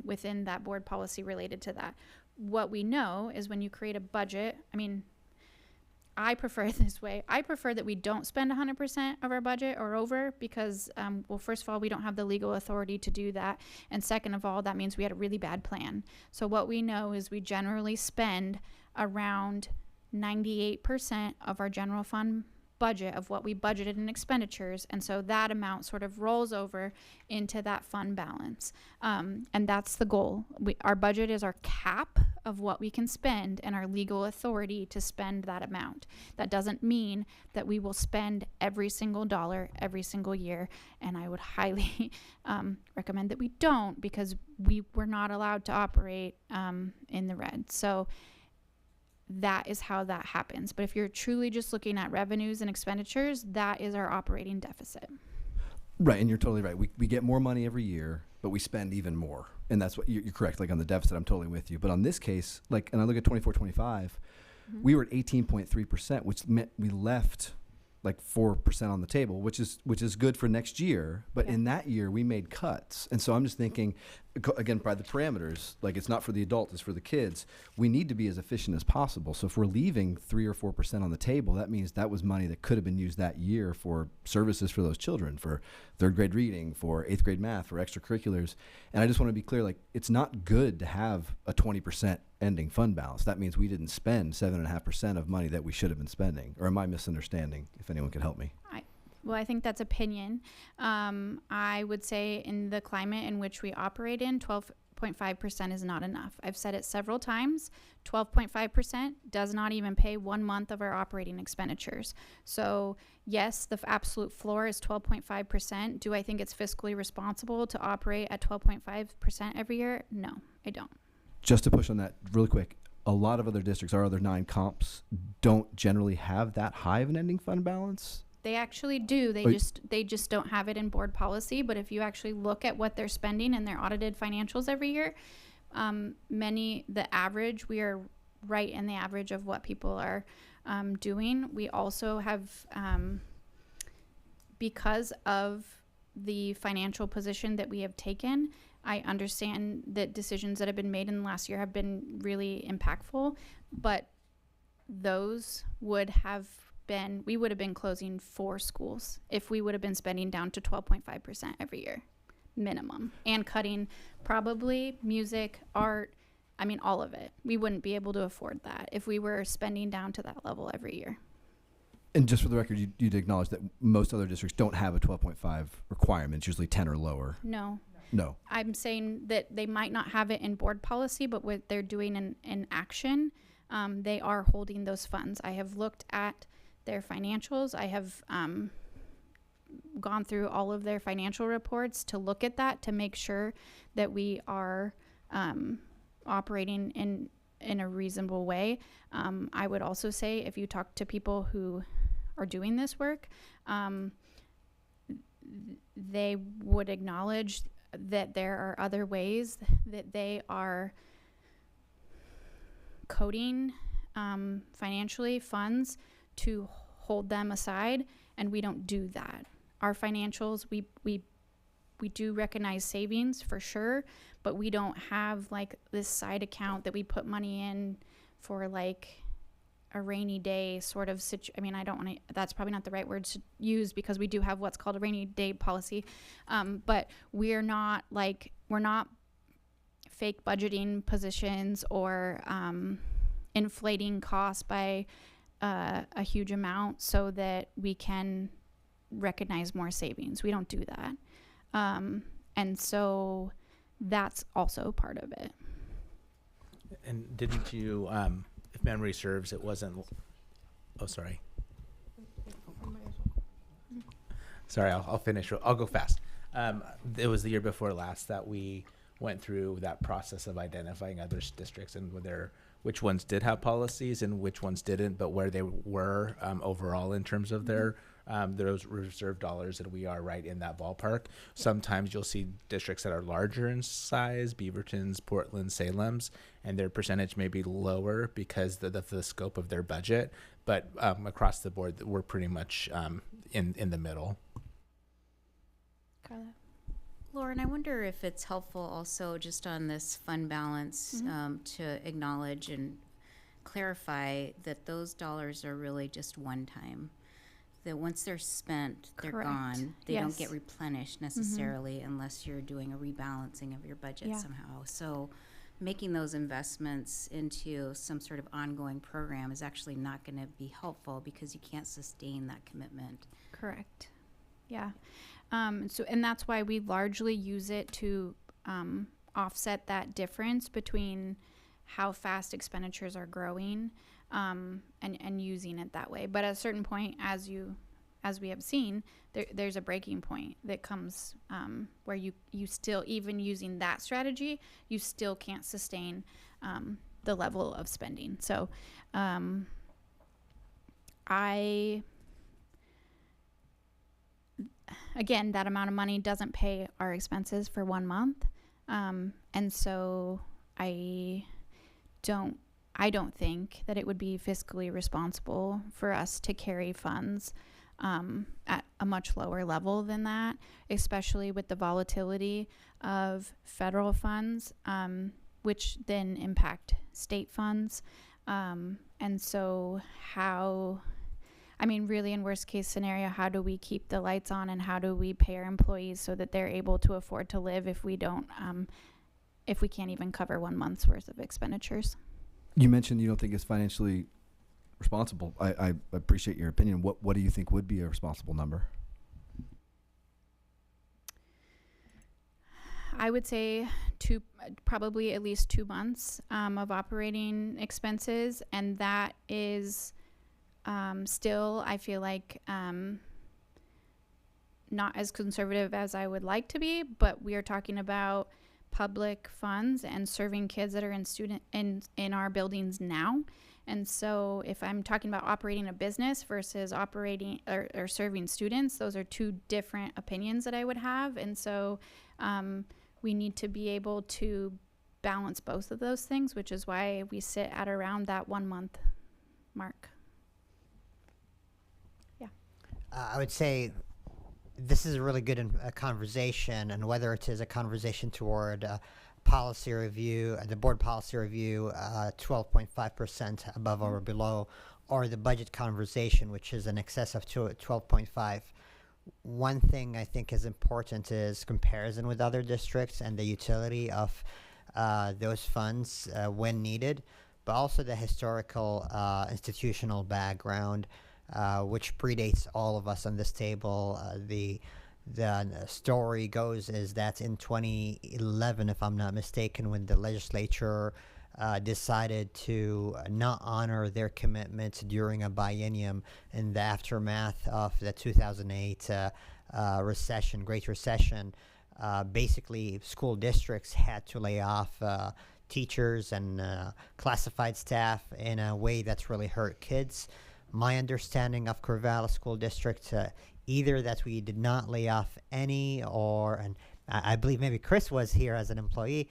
within that board policy related to that. What we know is when you create a budget, I mean, I prefer it this way. I prefer that we don't spend 100% of our budget or over because, well, first of all, we don't have the legal authority to do that. And second of all, that means we had a really bad plan. So what we know is we generally spend around 98% of our general fund budget of what we budgeted in expenditures, and so that amount sort of rolls over into that fund balance, and that's the goal. Our budget is our cap of what we can spend and our legal authority to spend that amount. That doesn't mean that we will spend every single dollar every single year, and I would highly recommend that we don't, because we're not allowed to operate in the red. So that is how that happens. But if you're truly just looking at revenues and expenditures, that is our operating deficit. Right, and you're totally right. We get more money every year, but we spend even more. And that's what you're correct. Like on the deficit, I'm totally with you. But on this case, like, and I look at 24-25, we were at 18.3%, which meant we left like 4% on the table, which is good for next year. But in that year, we made cuts. And so I'm just thinking, again, by the parameters, like it's not for the adults, it's for the kids. We need to be as efficient as possible. So if we're leaving 3 or 4% on the table, that means that was money that could have been used that year for services for those children, for third grade reading, for 8th grade math, for extracurriculars. And I just want to be clear, like, it's not good to have a 20% ending fund balance. That means we didn't spend 7.5% of money that we should have been spending. Or am I misunderstanding? If anyone can help me. Well, I think that's opinion. I would say in the climate in which we operate in, 12.5% is not enough. I've said it several times. 12.5% does not even pay 1 month of our operating expenditures. So yes, the absolute floor is 12.5%. Do I think it's fiscally responsible to operate at 12.5% every year? No, I don't. Just to push on that really quick, a lot of other districts, our other 9 comps, don't generally have that high of an ending fund balance. They actually do. They just don't have it in board policy. But if you actually look at what they're spending in their audited financials every year, the average, we are right in the average of what people are doing. We also have, because of the financial position that we have taken, I understand that decisions that have been made in the last year have been really impactful, but those would have been, we would have been closing 4 schools if we would have been spending down to 12.5% every year minimum, and cutting probably music, art, I mean, all of it. We wouldn't be able to afford that if we were spending down to that level every year. And just for the record, you'd acknowledge that most other districts don't have a 12.5 requirement. It's usually 10 or lower. No. No. I'm saying that they might not have it in board policy, but what they're doing in action, they are holding those funds. I have looked at their financials. I have gone through all of their financial reports to look at that, to make sure that we are operating in a reasonable way. I would also say, if you talk to people who are doing this work, they would acknowledge that there are other ways that they are coding financially funds to hold them aside, and we don't do that. Our financials, we do recognize savings for sure, but we don't have like this side account that we put money in for like a rainy day sort of I mean, I don't want to, that's probably not the right word to use because we do have what's called a rainy day policy. But we're not fake budgeting positions or inflating costs by a huge amount so that we can recognize more savings. We don't do that. And so that's also part of it. And didn't you, if memory serves, it wasn't, oh, sorry. Sorry, I'll finish. I'll go fast. It was the year before last that we went through that process of identifying other districts and which ones did have policies and which ones didn't, but where they were overall in terms of their those reserve dollars, and we are right in that ballpark. Sometimes you'll see districts that are larger in size, Beaverton's, Portland, Salem's, and their percentage may be lower because of the scope of their budget, but across the board, we're pretty much in the middle. Carla? Lauren, I wonder if it's helpful also just on this fund balance to acknowledge and clarify that those dollars are really just one time. That once they're spent, they're Correct. gone. They Yes. don't get replenished necessarily unless you're doing a rebalancing of your budget Yeah. somehow. So making those investments into some sort of ongoing program is actually not going to be helpful because you can't sustain that commitment. Correct. Yeah. And that's why we largely use it to offset that difference between how fast expenditures are growing and using it that way. But at a certain point, as we have seen, there's a breaking point that comes where you still, even using that strategy, you still can't sustain the level of spending. So again, that amount of money doesn't pay our expenses for 1 month. And so I don't think that it would be fiscally responsible for us to carry funds at a much lower level than that, especially with the volatility of federal funds, which then impact state funds. And so really in worst case scenario, how do we keep the lights on and how do we pay our employees so that they're able to afford to live if we don't, if we can't even cover 1 month's worth of expenditures? You mentioned you don't think it's financially responsible. I appreciate your opinion. What do you think would be a responsible number? I would say probably at least 2 months of operating expenses, and that is still, I feel like, not as conservative as I would like to be, but we are talking about public funds and serving kids that are in our buildings now. And so if I'm talking about operating a business versus operating or serving students, those are two different opinions that I would have. And so we need to be able to balance both of those things, which is why we sit at around that 1 month mark. Yeah. I would say this is a really good conversation, and whether it is a conversation toward policy review, the board policy review, 12.5% above or below, or the budget conversation, which is in excess of 12.5. One thing I think is important is comparison with other districts and the utility of those funds when needed, but also the historical institutional background, which predates all of us on this table. The story goes is that in 2011, if I'm not mistaken, when the legislature decided to not honor their commitments during a biennium in the aftermath of the 2008 recession, Great Recession, basically school districts had to lay off teachers and classified staff in a way that's really hurt kids. My understanding of Corvallis School District, either that we did not lay off any, and I believe maybe Chris was here as an employee,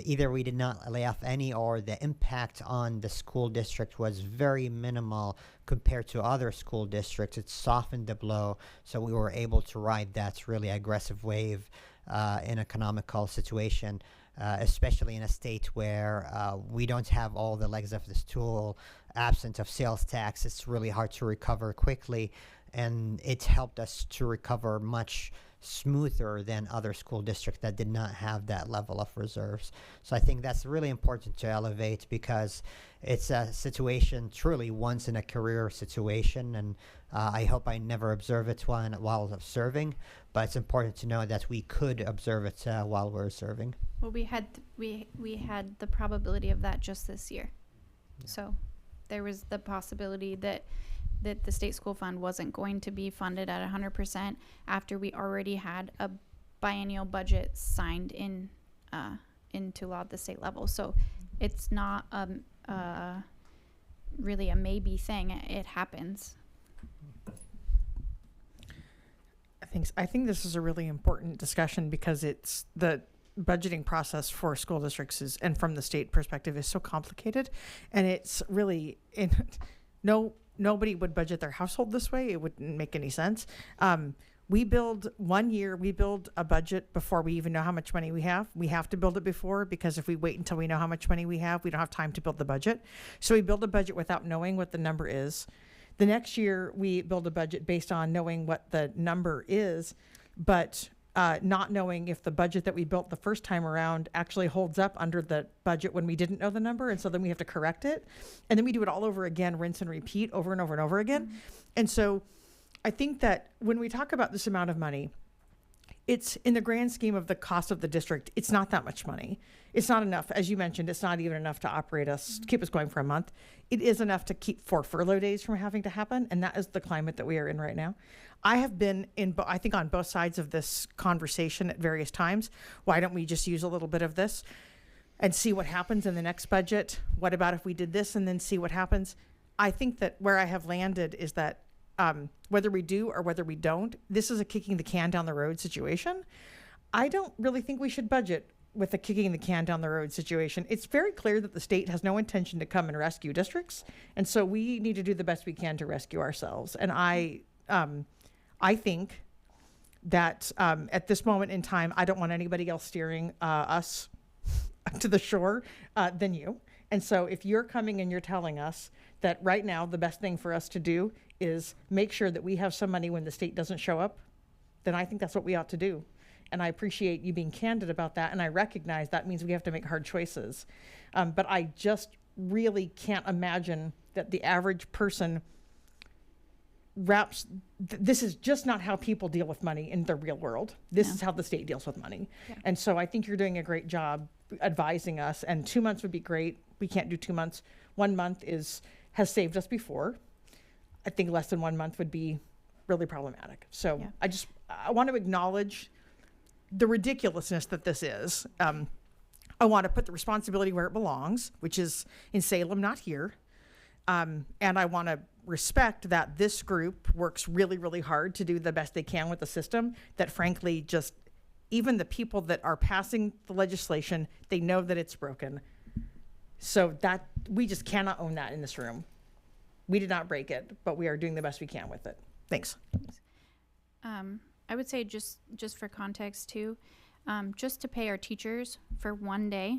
either we did not lay off any or the impact on the school district was very minimal compared to other school districts. It softened the blow, so we were able to ride that really aggressive wave in economical situation, especially in a state where we don't have all the legs of the stool. Absent of sales tax, it's really hard to recover quickly, and it helped us to recover much smoother than other school districts that did not have that level of reserves. So I think that's really important to elevate, because it's a situation truly once in a career situation, and I hope I never observe it while serving, but it's important to know that we could observe it while we're serving. Well, we had the probability of that just this year. So there was the possibility that the state school fund wasn't going to be funded at 100% after we already had a biennial budget signed into law at the state level. So it's not really a maybe thing. It happens. I think this is a really important discussion, because it's the budgeting process for school districts and from the state perspective is so complicated, and it's really nobody would budget their household this way. It wouldn't make any sense. We build a budget before we even know how much money we have. We have to build it before, because if we wait until we know how much money we have, we don't have time to build the budget. So we build a budget without knowing what the number is. The next year we build a budget based on knowing what the number is, but not knowing if the budget that we built the first time around actually holds up under the budget when we didn't know the number. And so then we have to correct it. And then we do it all over again, rinse and repeat over and over and over again. Mm-hmm. And so I think that when we talk about this amount of money, it's in the grand scheme of the cost of the district, it's not that much money. It's not enough. As you mentioned, it's not even enough to operate us, keep us going for a month. It is enough to keep 4 furlough days from having to happen. And that is the climate that we are in right now. I have been I think on both sides of this conversation at various times. Why don't we just use a little bit of this and see what happens in the next budget? What about if we did this and then see what happens? I think that where I have landed is that whether we do or whether we don't, this is a kicking the can down the road situation. I don't really think we should budget with a kicking the can down the road situation. It's very clear that the state has no intention to come and rescue districts. And so we need to do the best we can to rescue ourselves. And I think that at this moment in time, I don't want anybody else steering us to the shore than you. And so if you're coming and you're telling us that right now the best thing for us to do is make sure that we have some money when the state doesn't show up, then I think that's what we ought to do. And I appreciate you being candid about that. And I recognize that means we have to make hard choices. But I just really can't imagine that the average person this is just not how people deal with money in the real world. This is how the state deals with money. Yeah. And so I think you're doing a great job advising us, and 2 months would be great. We can't do 2 months. 1 month has saved us before. I think less than 1 month would be really problematic. So yeah. I want to acknowledge the ridiculousness that this is. I want to put the responsibility where it belongs, which is in Salem, not here. And I want to respect that this group works really, really hard to do the best they can with the system, that frankly, just even the people that are passing the legislation, they know that it's broken. So that we just cannot own that in this room. We did not break it, but we are doing the best we can with it. Thanks. I would say just for context too, just to pay our teachers for 1 day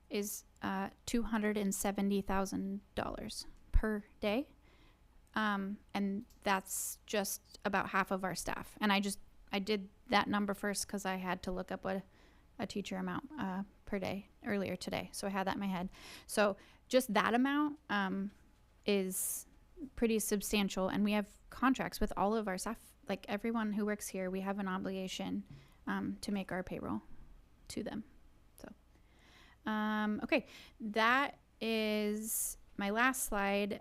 is $270,000 per day. And that's just about half of our staff. And I did that number first because I had to look up what a teacher amount per day earlier today. So I had that in my head. So just that amount is pretty substantial. And we have contracts with all of our staff, like everyone who works here. We have an obligation to make our payroll to them. So, okay, that is my last slide.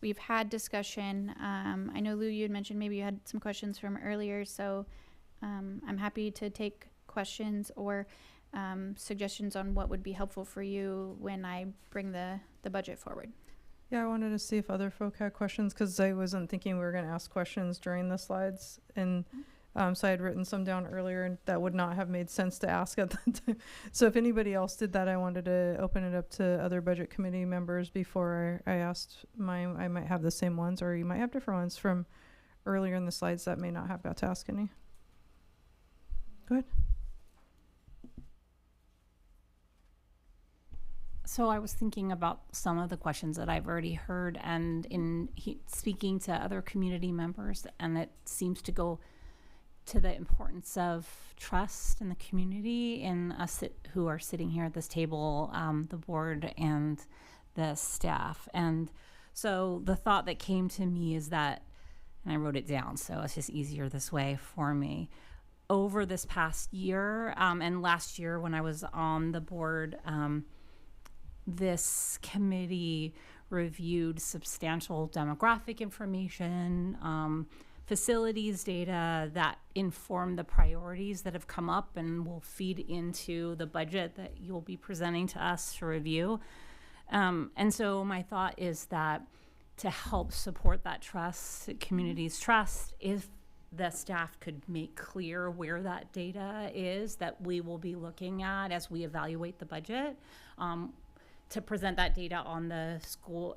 We've had discussion. I know, Lou, you had mentioned maybe you had some questions from earlier, so I'm happy to take questions or suggestions on what would be helpful for you when I bring the budget forward. Yeah, I wanted to see if other folk had questions, because I wasn't thinking we were going to ask questions during the slides. And so I had written some down earlier, and that would not have made sense to ask at the time. So if anybody else did that, I wanted to open it up to other budget committee members before I asked mine. I might have the same ones, or you might have different ones from earlier in the slides that may not have got to ask any. Good. So I was thinking about some of the questions that I've already heard, and speaking to other community members, and it seems to go to the importance of trust in the community, in us who are sitting here at this table, the board and the staff. And so the thought that came to me is that, and I wrote it down, so it's just easier this way for me. Over this past year, and last year when I was on the board, this committee reviewed substantial demographic information, facilities data that inform the priorities that have come up and will feed into the budget that you'll be presenting to us to review. And so my thought is that to help support that trust, community's trust, if the staff could make clear where that data is that we will be looking at as we evaluate the budget, to present that data on the school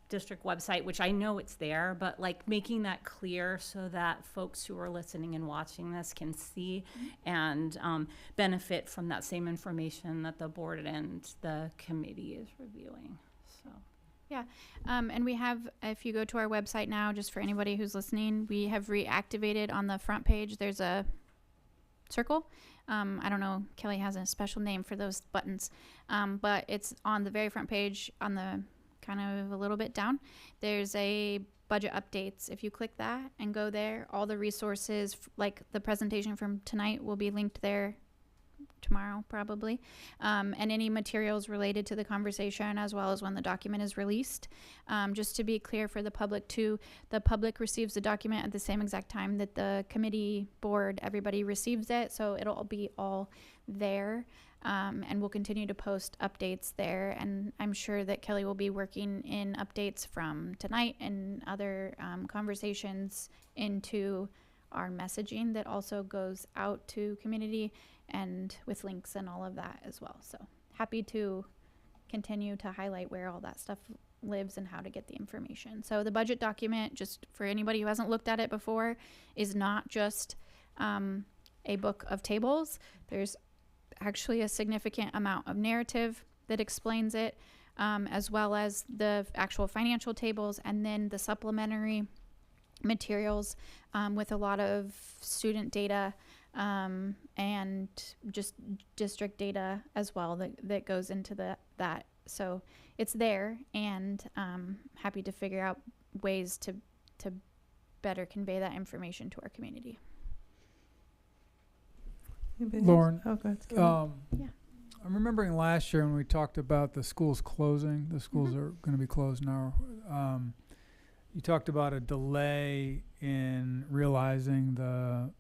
district website, which I know it's there, but like making that clear so that folks who are listening and watching this can see and benefit from that same information that the board and the committee is reviewing. So. Yeah, and we have, if you go to our website now, just for anybody who's listening, we have reactivated on the front page, there's a circle. I don't know, Kelly has a special name for those buttons, but it's on the very front page, on the kind of a little bit down. There's a budget updates. If you click that and go there, all the resources, like the presentation from tonight, will be linked there tomorrow probably, and any materials related to the conversation, as well as when the document is released. Just to be clear for the public too, the public receives the document at the same exact time that the committee, board, everybody receives it, so it'll be all there, and we'll continue to post updates there, and I'm sure that Kelly will be working in updates from tonight and other conversations into our messaging that also goes out to community, and with links and all of that as well. So happy to continue to highlight where all that stuff lives and how to get the information. So the budget document, just for anybody who hasn't looked at it before, is not just a book of tables. There's actually a significant amount of narrative that explains it, as well as the actual financial tables, and then the supplementary materials with a lot of student data, and just district data as well that goes into that. So it's there, and happy to figure out ways to better convey that information to our community. Lauren, Oh, good. Yeah. I'm remembering last year when we talked about the schools closing. The schools are going to be closed now. You talked about a delay in realizing the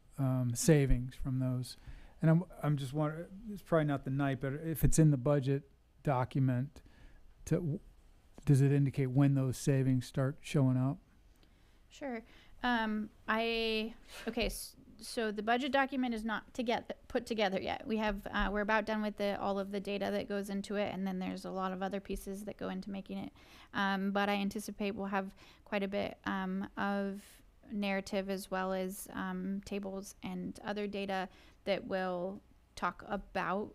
savings from those, and I'm just wondering. It's probably not the night, but if it's in the budget document, does it indicate when those savings start showing up? Sure. So the budget document is not put together yet. We have we're about done with all of the data that goes into it, and then there's a lot of other pieces that go into making it. But I anticipate we'll have quite a bit of narrative, as well as tables and other data that will talk about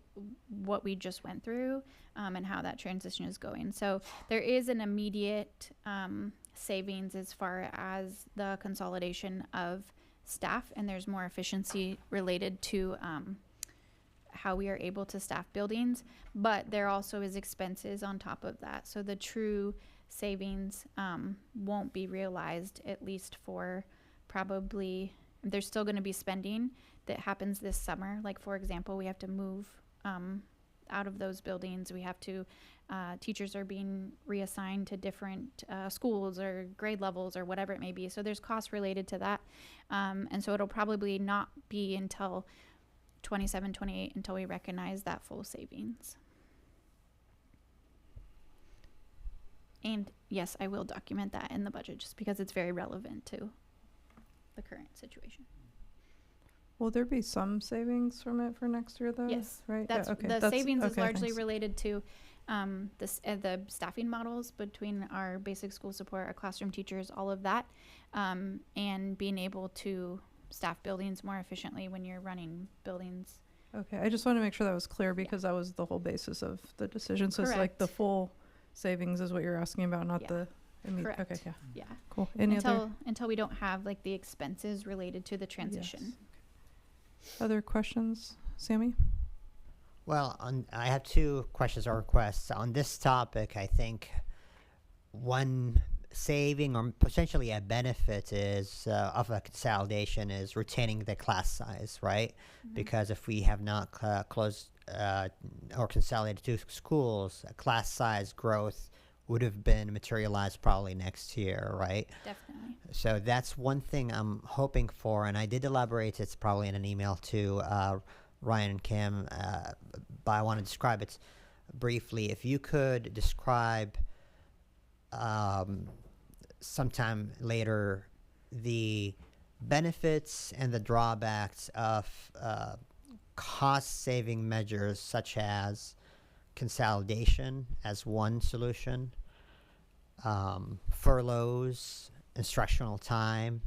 what we just went through, and how that transition is going. So there is an immediate savings as far as the consolidation of staff, and there's more efficiency related to how we are able to staff buildings, but there also is expenses on top of that. So the true savings won't be realized, at least for probably, there's still going to be spending that happens this summer. Like, for example, we have to move out of those buildings. We have to, teachers are being reassigned to different schools or grade levels or whatever it may be. So there's costs related to that. And so it'll probably not be until 27, 28 until we recognize that full savings. And yes, I will document that in the budget just because it's very relevant to the current situation. Will there be some savings from it for next year, though? Yes, right. That's yeah, okay. the savings is okay, largely thanks. related to the staffing models between our basic school support, our classroom teachers, all of that, and being able to staff buildings more efficiently when you're running buildings. Okay, I just want to make sure that was clear because that was the whole basis of the decision. So it's like the Correct. full savings is what you're asking about, not Yeah. the immediate. Correct. Okay, yeah, Yeah. cool. Any other Until we don't have like the expenses related to the transition. other questions, Sammy? Well, I have two questions or requests. On this topic, I think one saving or potentially a benefit is of a consolidation is retaining the class size, right? Because if we have not closed or consolidated two schools, class size growth would have been materialized probably next year, right? Definitely. So that's one thing I'm hoping for, and I did elaborate. It's probably in an email to Ryan and Kim, but I want to describe it briefly. If you could describe sometime later the benefits and the drawbacks of cost-saving measures such as consolidation as one solution, furloughs, instructional time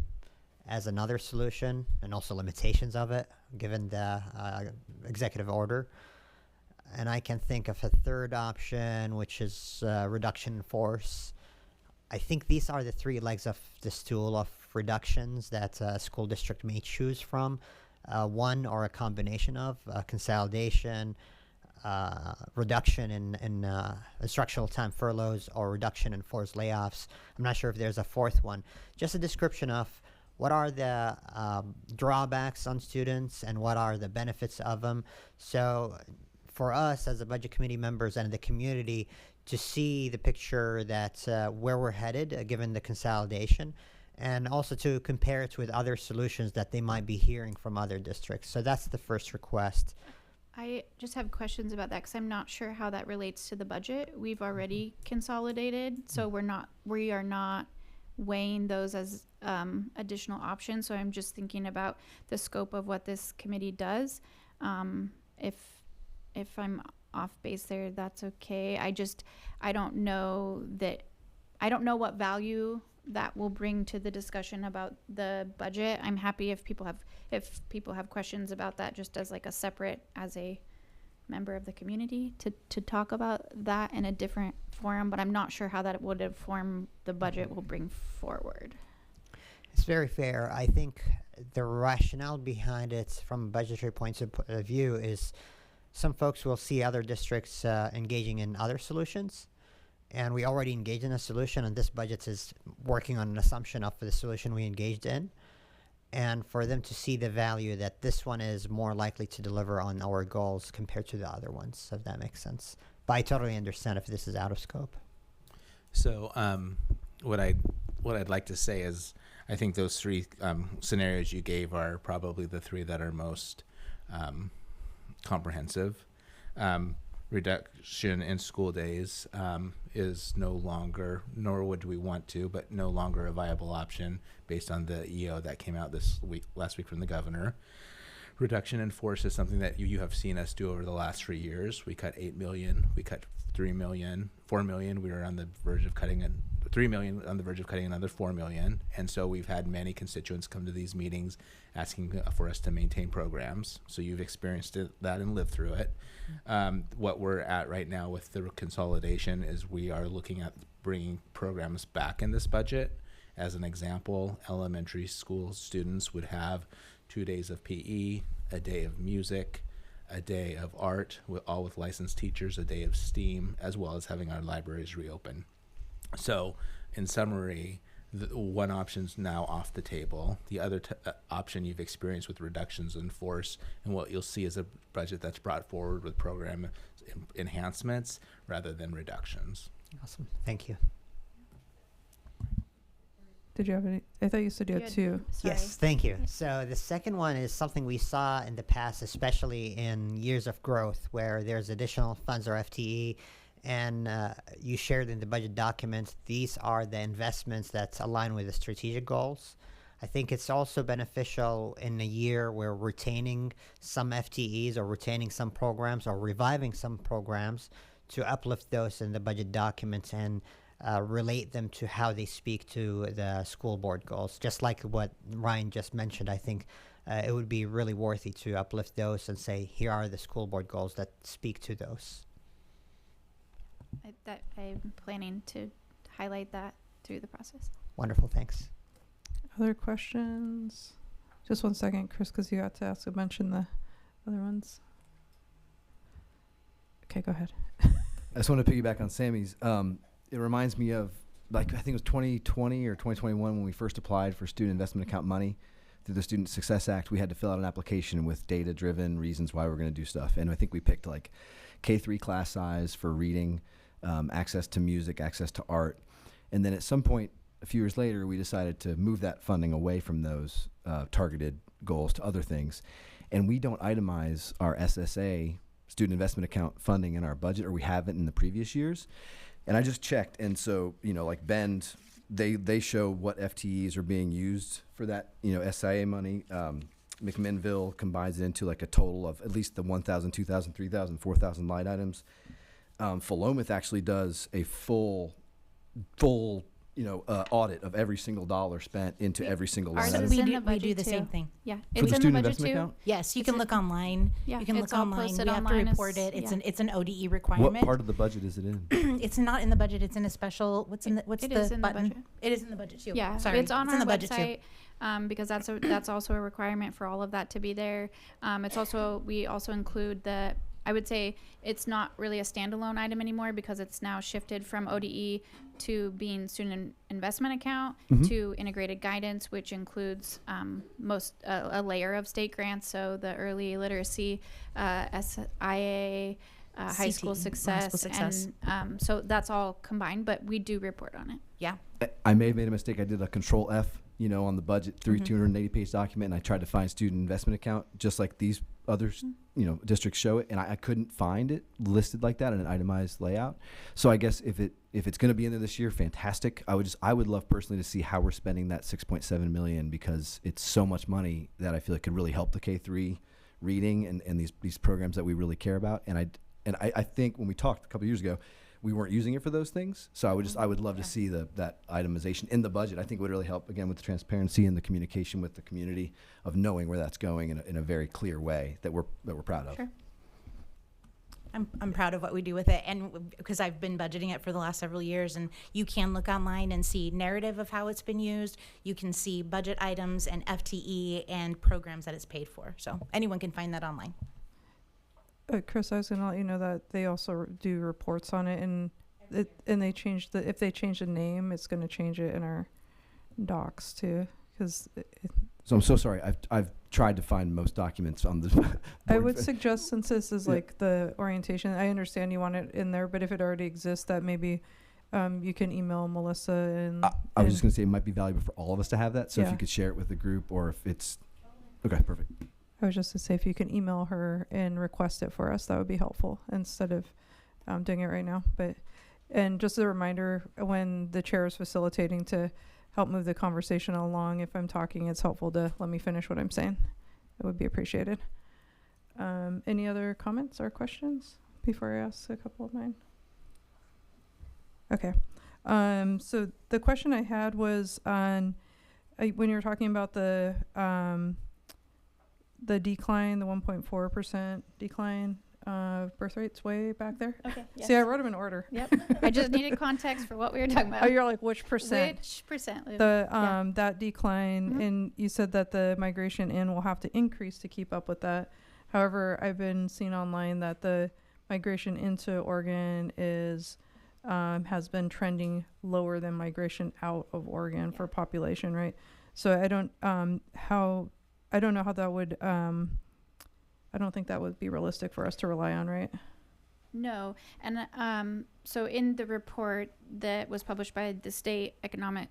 as another solution, and also limitations of it given the executive order. And I can think of a third option, which is reduction in force. I think these are the three legs of the stool of reductions that a school district may choose from. One or a combination of consolidation, reduction in instructional time furloughs, or reduction in forced layoffs. I'm not sure if there's a fourth one. Just a description of what are the drawbacks on students and what are the benefits of them. So for us as the budget committee members and the community to see the picture that where we're headed given the consolidation, and also to compare it with other solutions that they might be hearing from other districts. So that's the first request. I just have questions about that because I'm not sure how that relates to the budget. We've already consolidated, so we are not weighing those as additional options. So I'm just thinking about the scope of what this committee does. If I'm off base there, that's okay. I don't know what value that will bring to the discussion about the budget. I'm happy if people have questions about that, just as like as a member of the community to talk about that in a different forum, but I'm not sure how that would inform the budget we'll bring forward. It's very fair. I think the rationale behind it from a budgetary point of view is some folks will see other districts engaging in other solutions, and we already engaged in a solution, and this budget is working on an assumption of the solution we engaged in, and for them to see the value that this one is more likely to deliver on our goals compared to the other ones, if that makes sense. But I totally understand if this is out of scope. So what I'd like to say is I think those three scenarios you gave are probably the three that are most comprehensive. Reduction in school days is no longer, nor would we want to, but no longer a viable option based on the EO that came out last week from the governor. Reduction in force is something that you have seen us do over the last 3 years. We cut 8 million, we cut 3 million, 4 million. We were on the verge of cutting 3 million, on the verge of cutting another 4 million. And so we've had many constituents come to these meetings asking for us to maintain programs. So you've experienced that and lived through it. What we're at right now with the consolidation is we are looking at bringing programs back in this budget. As an example, elementary school students would have 2 days of PE, a day of music, a day of art, all with licensed teachers, a day of STEAM, as well as having our libraries reopen. So in summary, one option's now off the table. The other option you've experienced with reductions in force, and what you'll see is a budget that's brought forward with program enhancements rather than reductions. Awesome. Thank you. Did you have any? I thought you said you had two. Yes, thank you. So the second one is something we saw in the past, especially in years of growth where there's additional funds or FTE, and you shared in the budget document, these are the investments that align with the strategic goals. I think it's also beneficial in a year where retaining some FTEs or retaining some programs or reviving some programs to uplift those in the budget documents and relate them to how they speak to the school board goals. Just like what Ryan just mentioned, I think it would be really worthy to uplift those and say, here are the school board goals that speak to those. I'm planning to highlight that through the process. Wonderful, thanks. Other questions? Just one second, Chris, because you got to mention the other ones. Okay, go ahead. I just want to piggyback on Sammy's. It reminds me of, like, I think it was 2020 or 2021 when we first applied for student investment account money through the Student Success Act. We had to fill out an application with data-driven reasons why we're going to do stuff. And I think we picked like K3 class size for reading, access to music, access to art. And then at some point, a few years later, we decided to move that funding away from those targeted goals to other things. And we don't itemize our SSA, student investment account funding, in our budget, or we haven't in the previous years. And I just checked, and so, like Bend, they show what FTEs are being used for that, SIA money. McMinnville combines it into like a total of at least the 1,000, 2,000, 3,000, 4,000 line items. Philomath actually does a full audit of every single dollar spent into every single line Ours item. is in the budget. We do the too. same thing. Yeah, For it's the in student the budget investment too. account? Yes, you It's can a- look online. Yeah, You can it's look all online. posted We have to online as- report it. It's yeah. it's an ODE What requirement. part of the budget is it in? It's not in the budget. It's in a special. What's It the is in the button? budget. It is in the budget too. Yeah, Sorry, it's on in our the budget website too. because that's also a requirement for all of that to be there. It's also, we also include the, I would say it's not really a standalone item anymore because it's now shifted from ODE to being student investment account to integrated guidance, which includes a layer of state grants. So the early literacy, SIA, high school CTE, success, high school success. and so that's all combined, but we do report on it. Yeah. I may have made a mistake. I did a Control F, on the budget, 280-page document, and I tried to find student investment account, just like these others, districts show it, and I couldn't find it listed like that in an itemized layout. So I guess if it's going to be in there this year, fantastic. I would love personally to see how we're spending that $6.7 million, because it's so much money that I feel it could really help the K3 reading and these programs that we really care about. And I think when we talked a couple years ago, we weren't using it for those things. So I would love to see that itemization in the budget. I think it would really help, again, with the transparency and the communication with the community of knowing where that's going in a very clear way that we're proud of. Sure. I'm proud of what we do with it, and because I've been budgeting it for the last several years, and you can look online and see narrative of how it's been used. You can see budget items and FTE and programs that it's paid for. So anyone can find that online. Chris, I was going to let you know that they also do reports on it, and they change if they change the name, it's going to change it in our docs too. Because so I'm so sorry. I've tried to find most documents on the board. I would suggest, since this is like the orientation, I understand you want it in there, but if it already exists, that maybe you can email Melissa and. I was just going to say it might be valuable for all of us to have that. So if Yeah. you could share it with the group, or if it's okay, perfect. I was just to say, if you can email her and request it for us, that would be helpful instead of doing it right now. And just a reminder, when the chair is facilitating, to help move the conversation along. If I'm talking, it's helpful to let me finish what I'm saying. It would be appreciated. Any other comments or questions before I ask a couple of mine? Okay. So the question I had was on when you were talking about the decline, the 1.4% decline of birth rates way back there. Okay. Yes. See, I wrote them in order. Yep. I just needed context for what we were talking about. Oh, you're like, which percent? Which percent? Lou? That decline, Mhm. and you said that the migration in will have to increase to keep up with that. However, I've been seeing online that the migration into Oregon is has been trending lower than migration out of Oregon for population, right? So I don't know how that would. I don't think that would be realistic for us to rely on, right? No. And so in the report that was published by the state economic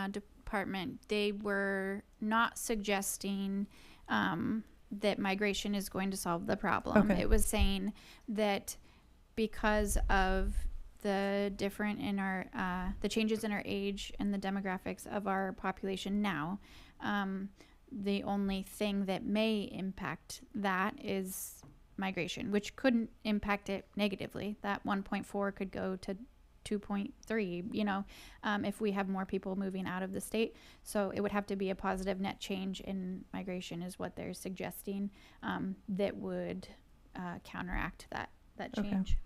department, they were not suggesting that migration is going to solve the problem. Okay. It was saying that because of the different in our the changes in our age and the demographics of our population now, the only thing that may impact that is migration, which couldn't impact it negatively. That 1.4 could go to 2.3, you know, if we have more people moving out of the state. So it would have to be a positive net change in migration is what they're suggesting, that would counteract that Okay. change.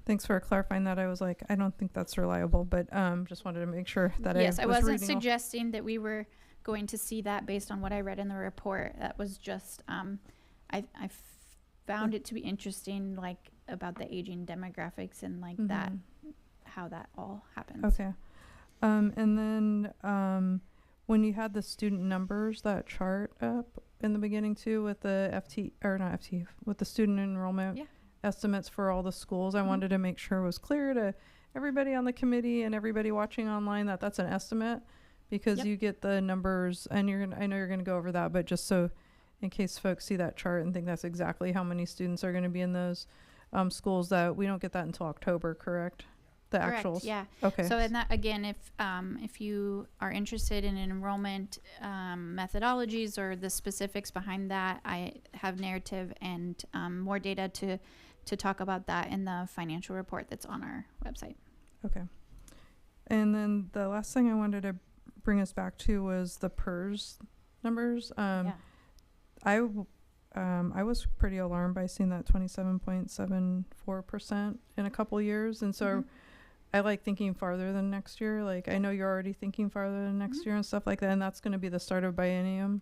Thanks for clarifying that. I was like, I don't think that's reliable, but just wanted to make sure that Yes, I was wasn't reading all- suggesting that we were going to see that based on what I read in the report. That was just, I found it to be interesting, like about the aging demographics and like that, how that all happens. Okay. And then when you had the student numbers, that chart up in the beginning too with the with the student enrollment estimates for all the schools, I wanted to make sure it was clear to everybody on the committee and everybody watching online that that's an estimate, because you get the numbers and I know you're gonna go over that, but just so in case folks see that chart and think that's exactly how many students are gonna be in those schools, that we don't get that until October, correct? The Correct, actuals. yeah. Okay. So, and that again, if you are interested in enrollment methodologies or the specifics behind that, I have narrative and more data to talk about that in the financial report that's on our website. Okay. And then the last thing I wanted to bring us back to was the PERS numbers. I was pretty alarmed by seeing that 27.74% in a couple years, and so I like thinking farther than next year. Like, I know you're already thinking farther than next year and stuff like that, and that's going to be the start of biennium,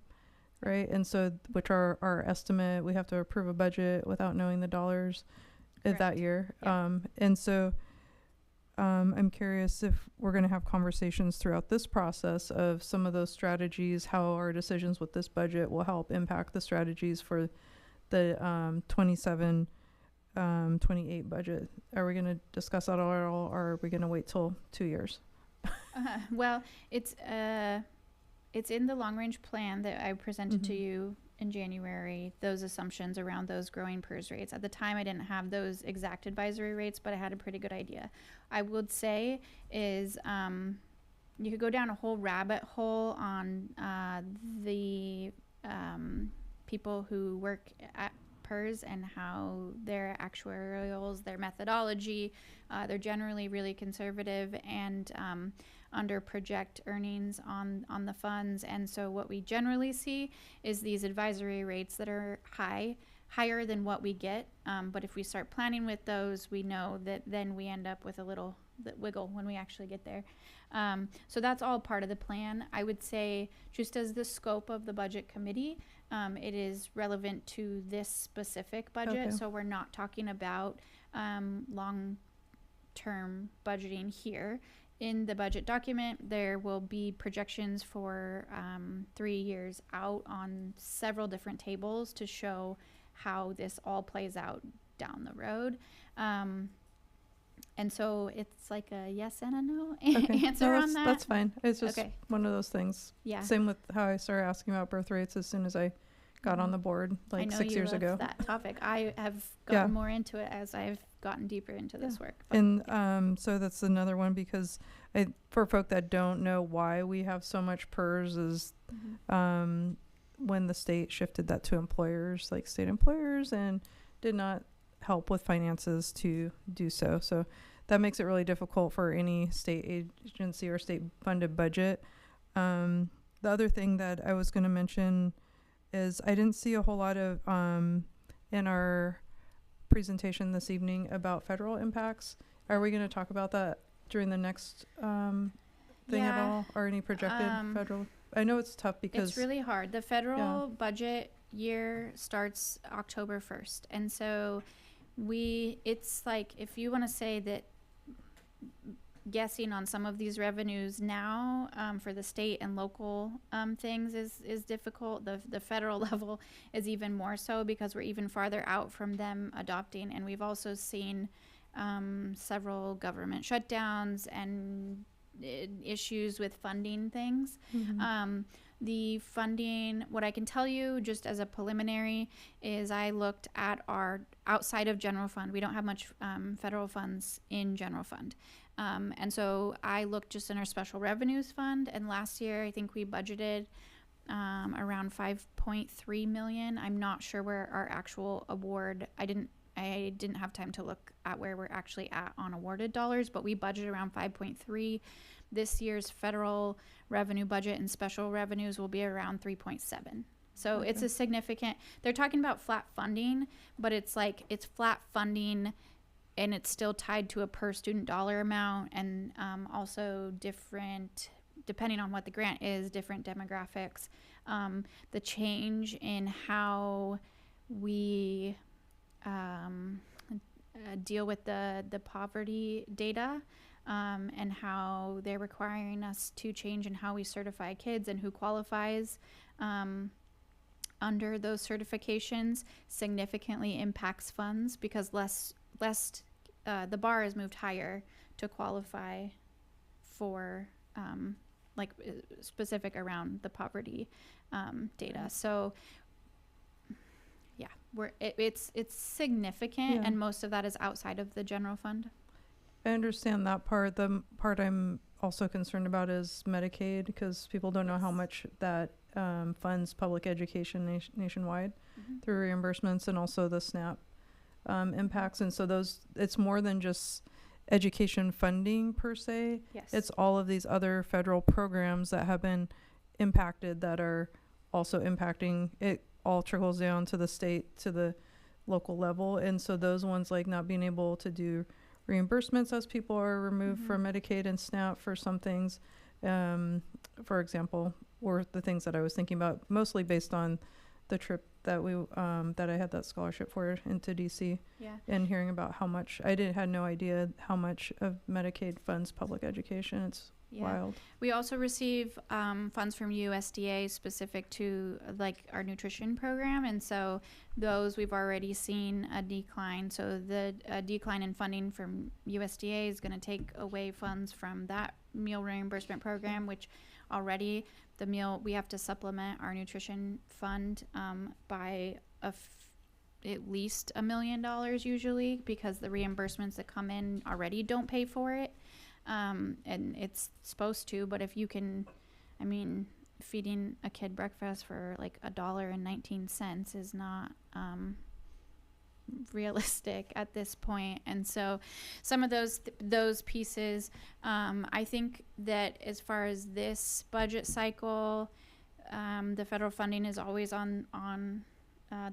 right? And so, which are our estimate, we have to approve a budget without knowing the dollars of that year. And so I'm curious if we're going to have conversations throughout this process of some of those strategies, how our decisions with this budget will help impact the strategies for the 27-28 budget. Are we going to discuss that at all, or are we going to wait till 2 years? Well, it's in the long range plan that I presented to you in January, those assumptions around those growing PERS rates. At the time, I didn't have those exact advisory rates, but I had a pretty good idea. I would say is you could go down a whole rabbit hole on the people who work at PERS and how their actuarials, their methodology, they're generally really conservative and under project earnings on the funds. And so what we generally see is these advisory rates that are higher than what we get. But if we start planning with those, we know that then we end up with a little wiggle when we actually get there. So that's all part of the plan. I would say, just as the scope of the budget committee, it is relevant to this specific budget. Okay. So we're not talking about long-term budgeting here. In the budget document, there will be projections for 3 years out on several different tables to show how this all plays out down the road. And so it's like a yes and a no answer on that. That's fine. It's just one of those things. Yeah. Same with how I started asking about birth rates as soon as I got on the board, like 6 years ago. I know you love that topic. I have gotten more into it as I've gotten deeper into this work. But And so that's another one, because for folk that don't know why we have so much PERS is when the state shifted that to employers, like state employers, and did not help with finances to do so. So that makes it really difficult for any state agency or state funded budget. The other thing that I was going to mention is I didn't see a whole lot of in our presentation this evening about federal impacts. Are we going to talk about that during the next thing at all, or any projected federal? I know it's tough because it's really hard. The federal budget year starts October 1st, and so it's like, if you want to say that guessing on some of these revenues now for the state and local things is difficult. The federal level is even more so, because we're even farther out from them adopting, and we've also seen several government shutdowns and issues with funding things. The funding, what I can tell you just as a preliminary is I looked at our outside of general fund. We don't have much federal funds in general fund. And so I looked just in our special revenues fund, and last year I think we budgeted around 5.3 million. I'm not sure where our actual award, I didn't I didn't have time to look at where we're actually at on awarded dollars, but we budget around 5.3. This year's federal revenue budget and special revenues will be around 3.7. So it's a significant, they're talking about flat funding, but it's like, it's flat funding and it's still tied to a per student dollar amount, and also different, depending on what the grant is, different demographics. The change in how we deal with the poverty data, and how they're requiring us to change in how we certify kids and who qualifies under those certifications significantly impacts funds, because the bar is moved higher to qualify for specific around the poverty data. So yeah, it's significant, and most of that is outside of the general fund. I understand that part. The part I'm also concerned about is Medicaid, because people don't know how much that funds public education nationwide through reimbursements, and also the SNAP impacts. And so it's more than just education funding per se. Yes. It's all of these other federal programs that have been impacted that are also impacting. It all trickles down to the state, to the local level. And so those ones, like not being able to do reimbursements as people are removed from Medicaid and SNAP for some things, for example, were the things that I was thinking about, mostly based on the trip that that I had that scholarship for into DC. Yeah. And hearing about how much, had no idea how much of Medicaid funds public education. It's wild. We also receive funds from USDA specific to like our nutrition program, and so those we've already seen a decline. So the decline in funding from USDA is going to take away funds from that meal reimbursement program, which already we have to supplement our nutrition fund by at least $1 million usually, because the reimbursements that come in already don't pay for it. And it's supposed to, but if you can, feeding a kid breakfast for like $1.19 is not realistic at this point. And so some of those pieces, I think that as far as this budget cycle, the federal funding is always on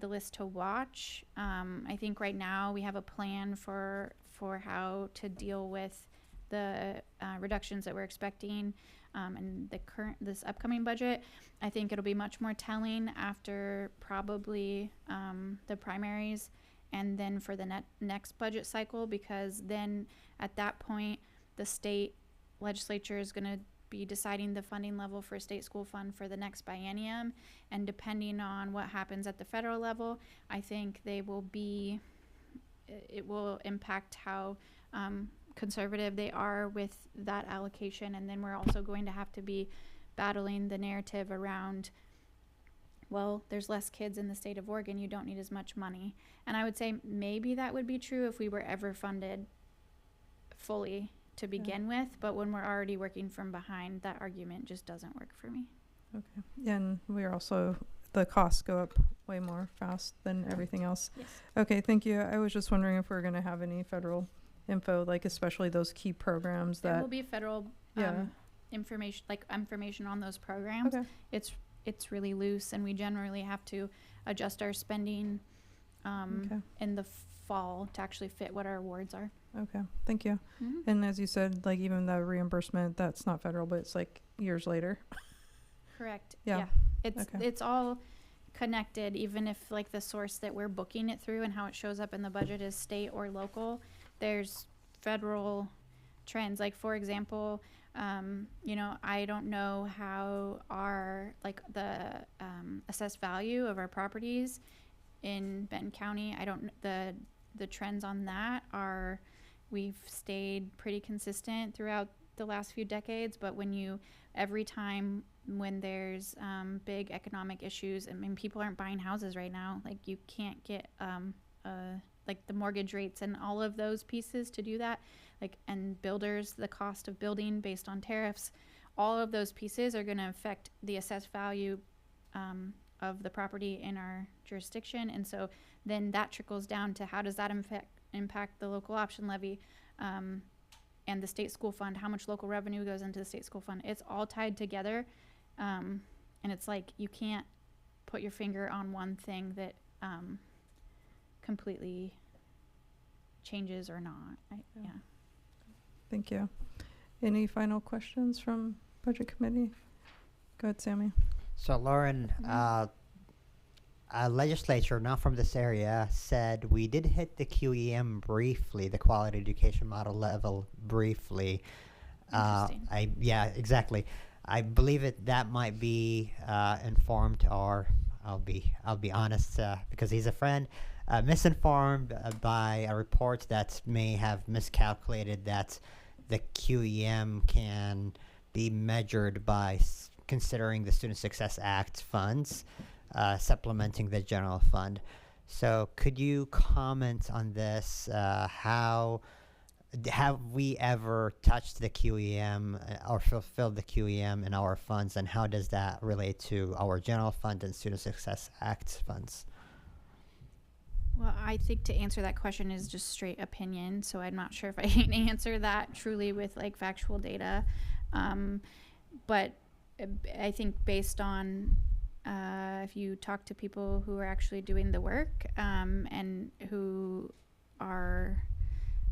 the list to watch. I think right now we have a plan for how to deal with the reductions that we're expecting in this upcoming budget. I think it'll be much more telling after probably the primaries, and then for the next budget cycle, because then at that point the state legislature is going to be deciding the funding level for state school fund for the next biennium, and depending on what happens at the federal level, I think it will impact how conservative they are with that allocation. And then we're also going to have to be battling the narrative around, well, there's less kids in the state of Oregon, you don't need as much money. And I would say maybe that would be true if we were ever funded fully to begin with, but when we're already working from behind, that argument just doesn't work for me. Okay. And we're also, the costs go up way more fast than everything else. Yes. Okay, thank you. I was just wondering if we're going to have any federal info, like especially those key programs There will be federal information on those programs. Okay. It's really loose, and we generally have to adjust our spending in the fall to actually fit what our awards are. Okay, thank you. And as you said, like even the reimbursement, that's not federal, but it's like years later. Correct. Yeah. It's all connected, even if like the source that we're booking it through and how it shows up in the budget is state or local. There's federal trends. Like for example, I don't know how the assessed value of our properties in Benton County, the trends on that are, we've stayed pretty consistent throughout the last few decades, but every time when there's big economic issues, people aren't buying houses right now, like you can't get like the mortgage rates and all of those pieces to do that, and builders, the cost of building based on tariffs, all of those pieces are going to affect the assessed value of the property in our jurisdiction. And so then that trickles down to how does that impact the local option levy and the state school fund, how much local revenue goes into the state school fund. It's all tied together. And it's like you can't put your finger on one thing that completely changes or not. Yeah. Thank you. Any final questions from Budget Committee? Go ahead, Sammy. So Lauren, a legislature not from this area said we did hit the QEM briefly, the quality education model level briefly. Yeah, exactly. I believe that might be informed, or I'll be honest, because he's a friend, misinformed by a report that may have miscalculated that the QEM can be measured by considering the Student Success Act funds, supplementing the general fund. So could you comment on this? How have we ever touched the QEM or fulfilled the QEM in our funds, and how does that relate to our general fund and Student Success Act funds? Well, I think to answer that question is just straight opinion, so I'm not sure if I can answer that truly with like factual data. But I think based on if you talk to people who are actually doing the work and who are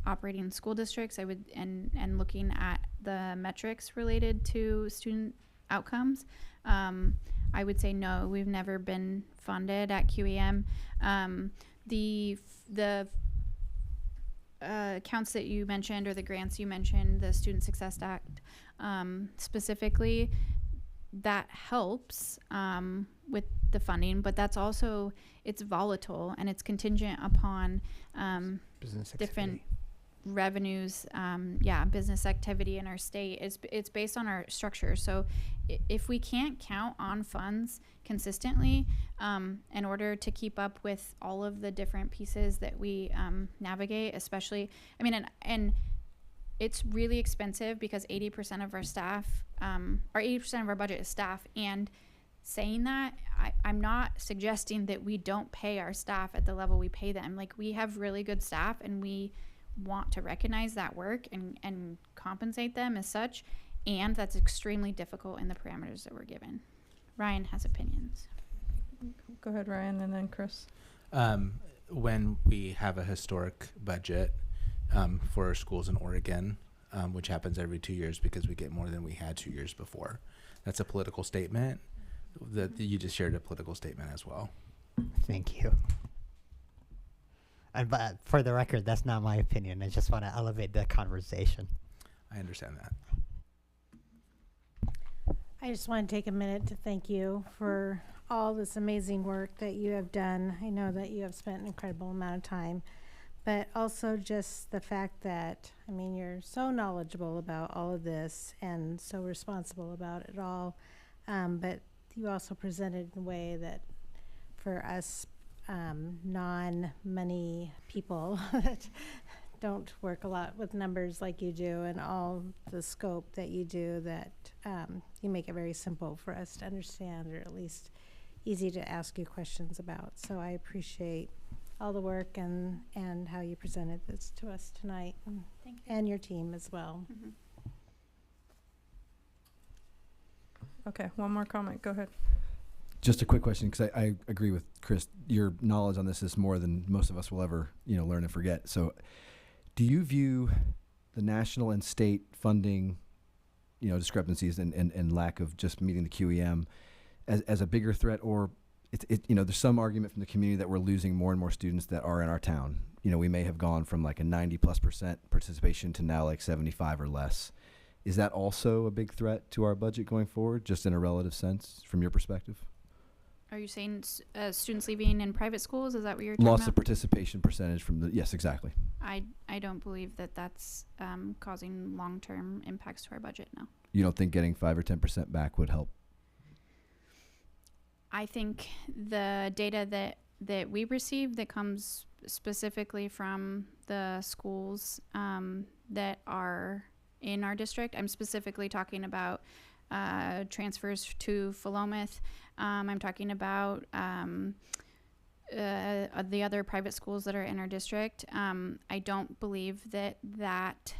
operating school districts, I would and looking at the metrics related to student outcomes, I would say no, we've never been funded at QEM. The accounts that you mentioned, or the grants you mentioned, the Student Success Act specifically, that helps with the funding, but that's also, it's volatile and it's contingent upon different revenues, business activity in our state. It's based on our structure. So if we can't count on funds consistently in order to keep up with all of the different pieces that we navigate, especially, I mean, and it's really expensive because 80% of our staff, or 80% of our budget is staff. And saying that, I'm not suggesting that we don't pay our staff at the level we pay them. Like, we have really good staff and we want to recognize that work and compensate them as such. And that's extremely difficult in the parameters that we're given. Ryan has opinions. Go ahead, Ryan, and then Chris. When we have a historic budget for our schools in Oregon, which happens every 2 years because we get more than we had 2 years before, that's a political statement. That you just shared a political statement as well. Thank you. And but for the record, that's not my opinion. I just want to elevate the conversation. I understand that. I just want to take a minute to thank you for all this amazing work that you have done. I know that you have spent an incredible amount of time, but also just the fact that, I mean, you're so knowledgeable about all of this and so responsible about it all. But you also presented in a way that for us non-money people that don't work a lot with numbers like you do, and all the scope that you do, that you make it very simple for us to understand, or at least easy to ask you questions about. So I appreciate all the work and how you presented this to us tonight. Thank you. And your team as well. Mm-hmm. Okay, one more comment. Go ahead. Just a quick question, because I agree with Chris. Your knowledge on this is more than most of us will ever, learn and forget. So, do you view the national and state funding, discrepancies and lack of just meeting the QEM as a bigger threat, or there's some argument from the community that we're losing more and more students that are in our town. We may have gone from like a 90+% participation to now like 75 or less. Is that also a big threat to our budget going forward, just in a relative sense, from your perspective? Are you saying students leaving in private schools? Is that what you're talking Loss about? of participation percentage from the, yes, exactly. I don't believe that that's causing long-term impacts to our budget, no. You don't think getting 5 or 10% back would help? I think the data that we receive that comes specifically from the schools that are in our district, I'm specifically talking about transfers to Philomath. I'm talking about the other private schools that are in our district. I don't believe that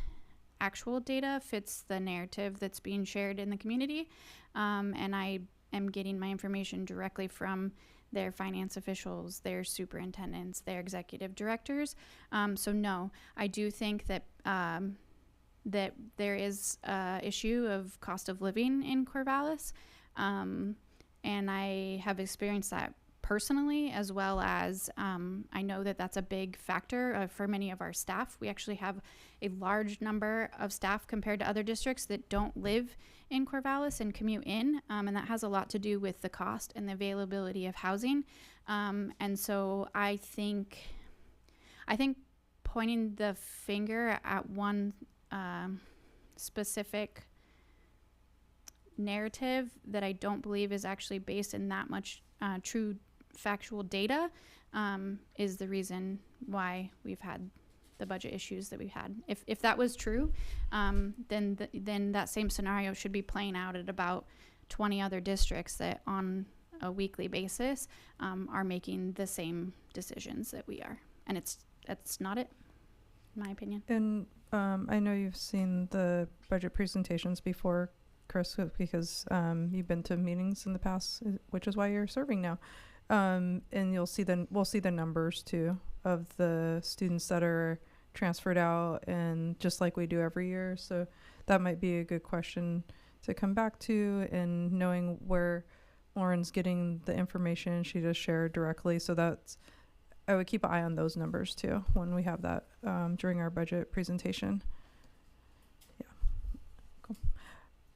actual data fits the narrative that's being shared in the community. And I am getting my information directly from their finance officials, their superintendents, their executive directors. So no, I do think that that there is a issue of cost of living in Corvallis. And I have experienced that personally, as well as I know that that's a big factor for many of our staff. We actually have a large number of staff compared to other districts that don't live in Corvallis and commute in, and that has a lot to do with the cost and the availability of housing. And so I think pointing the finger at one specific narrative that I don't believe is actually based in that much true factual data is the reason why we've had the budget issues that we've had. If that was true, then that same scenario should be playing out at about 20 other districts that on a weekly basis are making the same decisions that we are. And that's not it, in my opinion. And I know you've seen the budget presentations before, Chris, because you've been to meetings in the past, which is why you're serving now. And we'll see the numbers too of the students that are transferred out, and just like we do every year. So that might be a good question to come back to, and knowing where Lauren's getting the information she just shared directly. So I would keep an eye on those numbers too when we have that during our budget presentation. Yeah. Cool.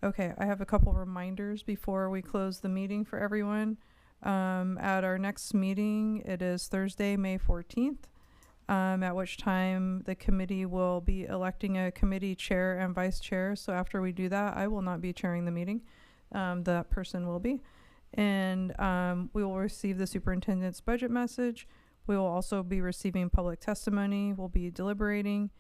Okay, I have a couple reminders before we close the meeting for everyone. At our next meeting, it is Thursday, May 14th, at which time the committee will be electing a committee chair and vice chair. So after we do that, I will not be chairing the meeting. That person will be. And we will receive the superintendent's budget message. We will also be receiving public testimony. We'll be deliberating.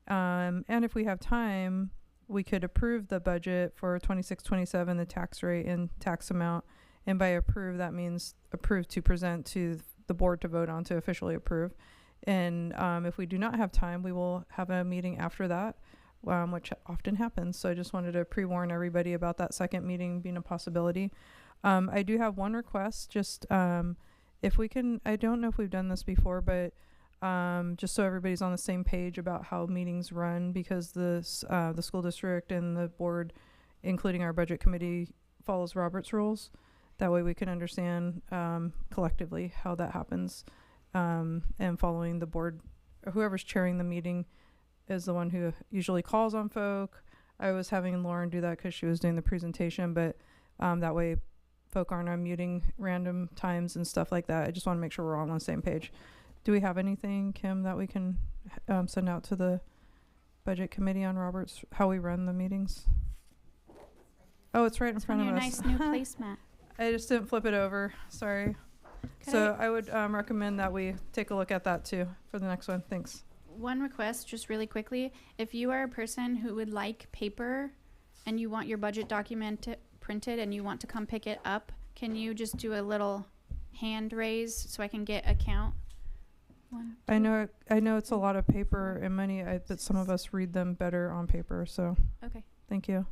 And if we have time, we could approve the budget for 26-27, the tax rate and tax amount. And by approve, that means approve to present to the board to vote on to officially approve. And if we do not have time, we will have a meeting after that, which often happens. So I just wanted to pre-warn everybody about that second meeting being a possibility. I do have one request, just if we can, I don't know if we've done this before, but just so everybody's on the same page about how meetings run, because the school district and the board, including our budget committee, follows Robert's rules. That way we can understand collectively how that happens, and following the board, whoever's chairing the meeting is the one who usually calls on folk. I was having Lauren do that because she was doing the presentation, but that way folk aren't unmuting random times and stuff like that. I just want to make sure we're all on the same page. Do we have anything, Kim, that we can send out to the budget committee on Robert's, how we run the meetings? Oh, it's right in front of us. Nice new placemat. I just didn't flip it over. Sorry. So I would recommend that we take a look at that too for the next one. Thanks. One request, just really quickly. If you are a person who would like paper and you want your budget document printed and you want to come pick it up, can you just do a little hand raise so I can get a count? I know it's a lot of paper and money, but some of us read them better on paper. So okay. Thank you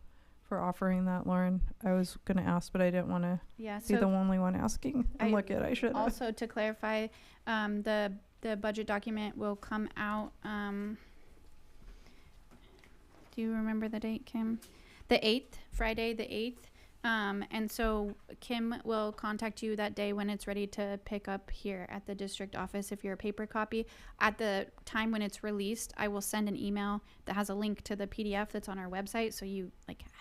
for offering that, Lauren. I was going to ask, but I didn't want to be the only one asking. I should. Also, to clarify, the budget document will come out. Do you remember the date, Kim? The 8th, Friday the 8th. And so Kim will contact you that day when it's ready to pick up here at the district office if you're a paper copy. At the time when it's released, I will send an email that has a link to the PDF that's on our website, so you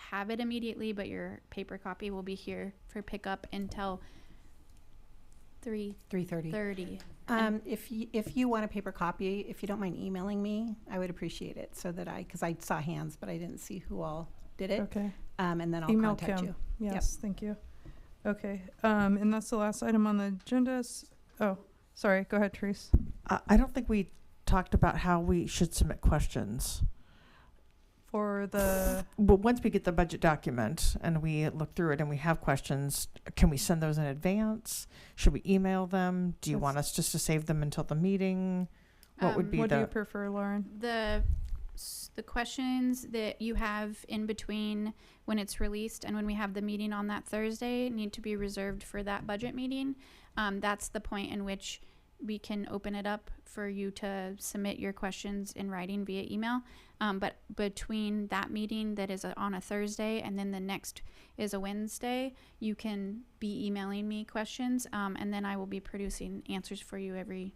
have it immediately, but your paper copy will be here for pickup until 3:30. If you want a paper copy, if you don't mind emailing me, I would appreciate it, so that because I saw hands, but I didn't see who all did it. Okay. And then I'll Email contact Kim. you. Yes, thank you. Okay. And that's the last item on the agenda. Oh, sorry. Go ahead, Therese. I don't think we talked about how we should submit questions for the, But once we get the budget document and we look through it and we have questions, can we send those in advance? Should we email them? Do you want us just to save them until the meeting? What would be what do you the, prefer, Lauren? The questions that you have in between when it's released and when we have the meeting on that Thursday need to be reserved for that budget meeting. That's the point in which we can open it up for you to submit your questions in writing via email. But between that meeting that is on a Thursday and then the next is a Wednesday, you can be emailing me questions, and then I will be producing answers for you every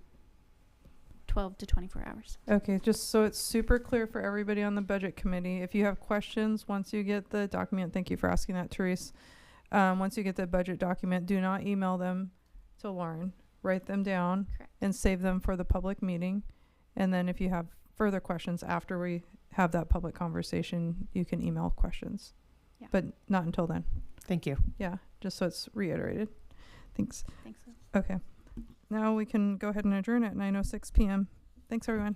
12 to 24 hours. Okay, just so it's super clear for everybody on the budget committee, if you have questions once you get the document, thank you for asking that, Therese. Once you get the budget document, do not email them to Lauren. Write them down. Correct. And save them for the public meeting. And then if you have further questions after we have that public conversation, you can email questions. Yeah. But not until then. thank you. Yeah, just so it's reiterated. Thanks. Thanks. Okay. Now we can go ahead and adjourn at 9:06 p.m. Thanks, everyone.